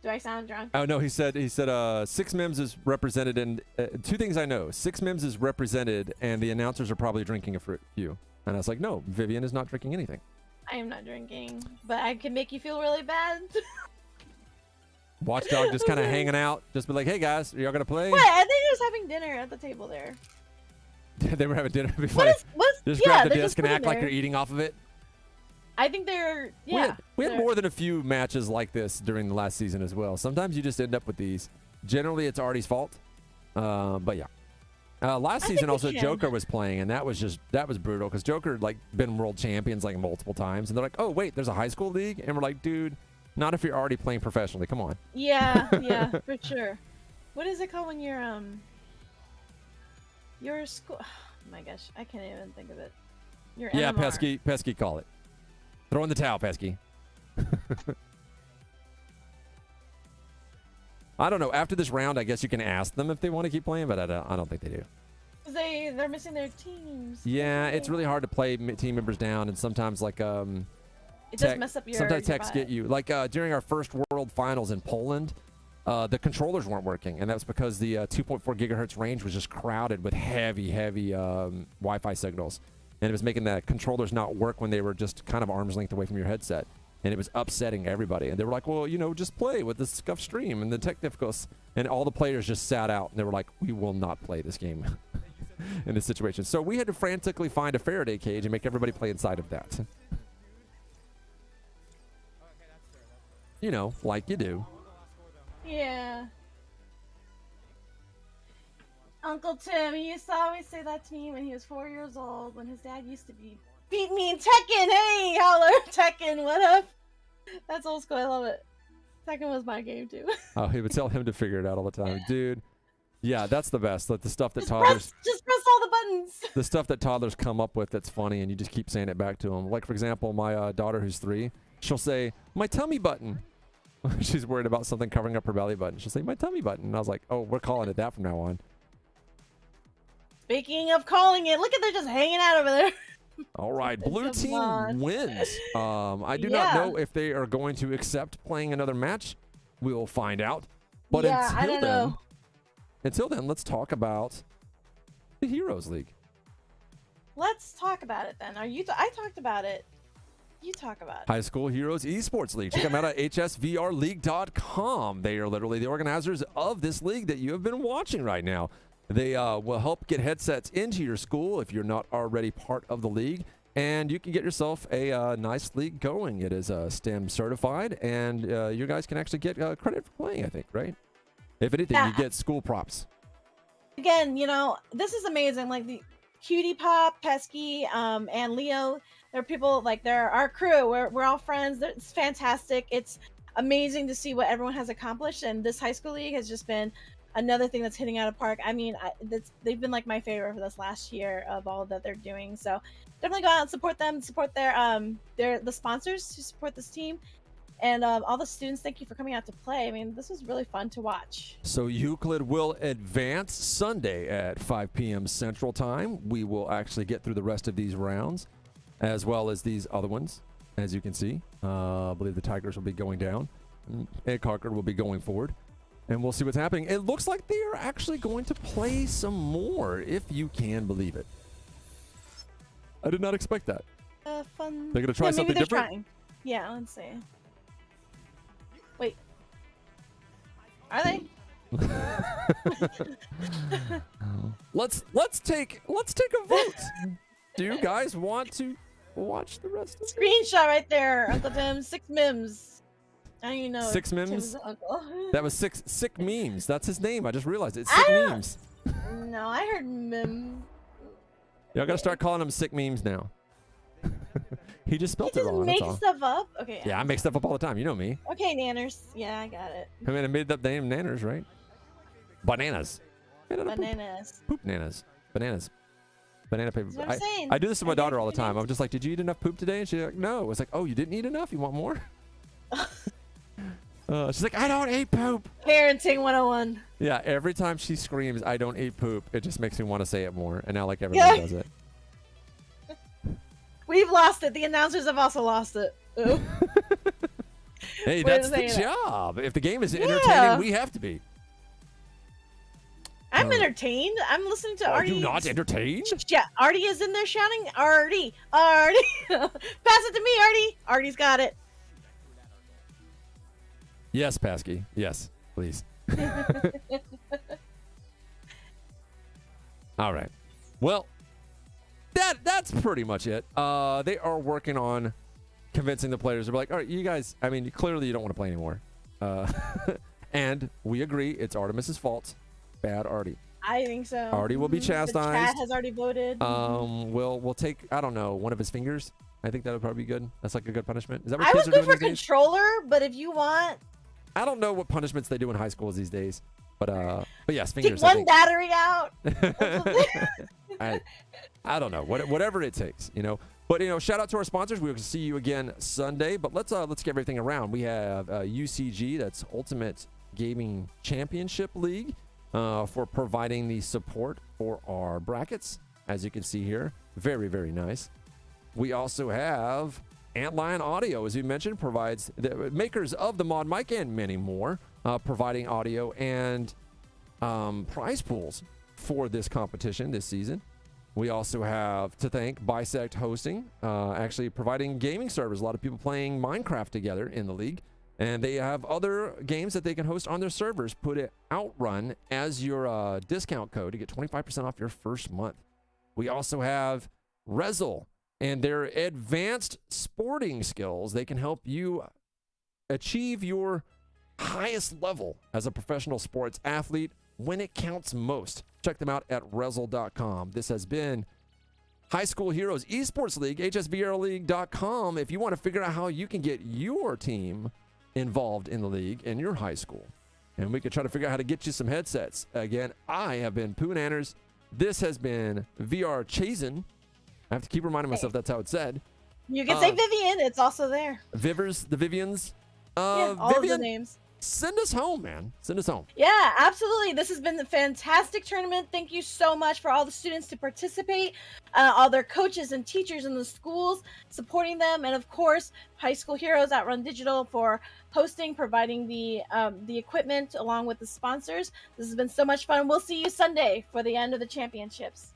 Do I sound drunk? Oh no, he said 6 Mims is represented in 2 things I know. 6 Mims is represented, and the announcers are probably drinking a few. And I was like, no, Vivian is not drinking anything. I am not drinking, but I can make you feel really bad. Watchdog just kind of hanging out, just be like, hey guys, are y'all gonna play? What? I think they're just having dinner at the table there. They were having dinner. It'd be funny. Just grab the disc and act like you're eating off of it. I think they're, yeah. We had more than a few matches like this during the last season as well. Sometimes you just end up with these. Generally, it's Artie's fault. But yeah. Last season also Joker was playing, and that was brutal because Joker like been world champions like multiple times, and they're like, oh wait, there's a high school league, and we're like, dude, not if you're already playing professionally. Come on. Yeah, for sure. What is it called when you're your school? Oh my gosh, I can't even think of it. Your NMR. Pesky, call it. Throw in the towel, Pesky. I don't know. After this round, I guess you can ask them if they want to keep playing, but I don't think they do. They're missing their teams. Yeah, it's really hard to play team members down, and sometimes like It does mess up your. Sometimes your techs vibe. get you. Like during our first World Finals in Poland, the controllers weren't working, and that was because the 2.4 gigahertz range was just crowded with heavy Wi-Fi signals, and it was making the controllers not work when they were just kind of arm's length away from your headset, and it was upsetting everybody. And they were like, well, just play with the scuff stream and the technificals, and all the players just sat out, and they were like, we will not play this game in this situation. So we had to frantically find a Faraday cage and make everybody play inside of that. Like you do. Yeah. Uncle Tim, he used to always say that to me when he was 4 years old, when his dad used to beat me in Tekken. Hey, holler, Tekken, what up? That's old school, I love it. Tekken was my game too. Oh, he would tell him to figure it out all the time. Dude, yeah, that's the best. Like the stuff that toddlers... Just press all the buttons. The stuff that toddlers come up with that's funny, and you just keep saying it back to them. Like, for example, my daughter who's 3, she'll say, my tummy button. She's worried about something covering up her belly button. She'll say, my tummy button. And I was like, oh, we're calling it that from now on. Speaking of calling it, look at they're just hanging out over there. All right, blue team wins. I do not know if they are going to accept playing another match. We will find out. But until then, let's talk about the Heroes League. Let's talk about it then. I talked about it. You talk about it. High School Heroes Esports League. Check them out at hsvrleague.com. They are literally the organizers of this league that you have been watching right now. They will help get headsets into your school if you're not already part of the league, and you can get yourself a nice league going. It is STEM certified, and you guys can actually get credit for playing, I think, right? If anything, you get school props. Again, this is amazing. Like the Cutie Pop, Pesky, and Leo, they're people, like they're our crew. We're all friends. It's fantastic. It's amazing to see what everyone has accomplished, and this high school league has just been another thing that's hitting out of park. I mean, they've been like my favorite for this last year of all that they're doing. So definitely go out and support them, support the sponsors who support this team, and all the students. Thank you for coming out to play. I mean, this was really fun to watch. So Euclid will advance Sunday at 5 p.m. Central Time. We will actually get through the rest of these rounds, as well as these other ones. As you can see, I believe the Tigers will be going down, and Concord will be going forward. And we'll see what's happening. It looks like they are actually going to play some more, if you can believe it. I did not expect that. Fun. They're going to try something different? Trying. Yeah, let's see. Wait. Are they? Let's take a vote. Do you guys want to watch the rest of it? Screenshot right there, Uncle Tim. 6 memes. I don't even know. 6 memes? Tim's uncle. That was sick memes. That's his name. I just realized it's sick memes. No, I heard mem. Y'all gotta start calling him sick memes now. He just spelled it wrong. Make stuff up. Okay. Yeah, I make stuff up all the time. You know me. Okay, Nanners. Yeah, I got it. I mean, I made up the name Nanners, right? Bananas. Bananas. Poop nanas. Bananas. Banana paper. That's what I'm saying. I do this to my daughter all the time. I'm just like, did you eat enough poop today? And she's like, no. It's like, oh, you didn't eat enough? You want more? She's like, I don't eat poop. Parenting 101. Yeah, every time she screams, I don't eat poop, it just makes me want to say it more. And now, like, everyone does it. We've lost it. The announcers have also lost it. Ooh. Hey, that's the job. If the game is entertaining, we have to be. I'm entertained. I'm listening to Artie. Are you not entertained? Yeah, Artie is in there shouting, Artie. Pass it to me, Artie. Artie's got it. Yes, Pasky. Yes, please. All right. Well, that's pretty much it. They are working on convincing the players. They're like, all right, you guys, I mean, clearly you don't want to play anymore. And we agree, it's Artemis's fault. Bad Artie. I think so. Artie will be chastised. The chat has already voted. We'll take, I don't know, one of his fingers. I think that would probably be good. That's like a good punishment. Is that what I kids would are go doing for these days? controller, but if you want, I don't know what punishments they do in high schools these days, but yes, fingers. take one battery out. I don't know, whatever it takes, you know. But shout out to our sponsors. We will see you again Sunday. But let's get everything around. We have UCG, that's Ultimate Gaming Championship League, for providing the support for our brackets, as you can see here. Very, very nice. We also have Antlion Audio, as you mentioned, provides the makers of the Mod Mic and many more, providing audio and prize pools for this competition this season. We also have to thank Bisect Hosting, actually providing gaming servers. A lot of people playing Minecraft together in the league, and they have other games that they can host on their servers. Put it Outrun as your discount code to get 25% off your first month. We also have Rezel and their advanced sporting skills. They can help you achieve your highest level as a professional sports athlete when it counts most. Check them out at Rezel.com. This has been High School Heroes Esports League, hsvrleague.com. If you want to figure out how you can get your team involved in the league in your high school, and we could try to figure out how to get you some headsets. Again, I have been Pooh Nanners. This has been VR Chazen. I have to keep reminding myself that's how it's said. You can say Vivian. It's also there. Vivers, the Vivians. Yeah, all Vivian, of the names. send us home, man. Send us home. Yeah, absolutely. This has been a fantastic tournament. Thank you so much for all the students to participate, all their coaches and teachers in the schools supporting them, and of course, High School Heroes at Run Digital for hosting, providing the equipment along with the sponsors. This has been so much fun. We'll see you Sunday for the end of the championships.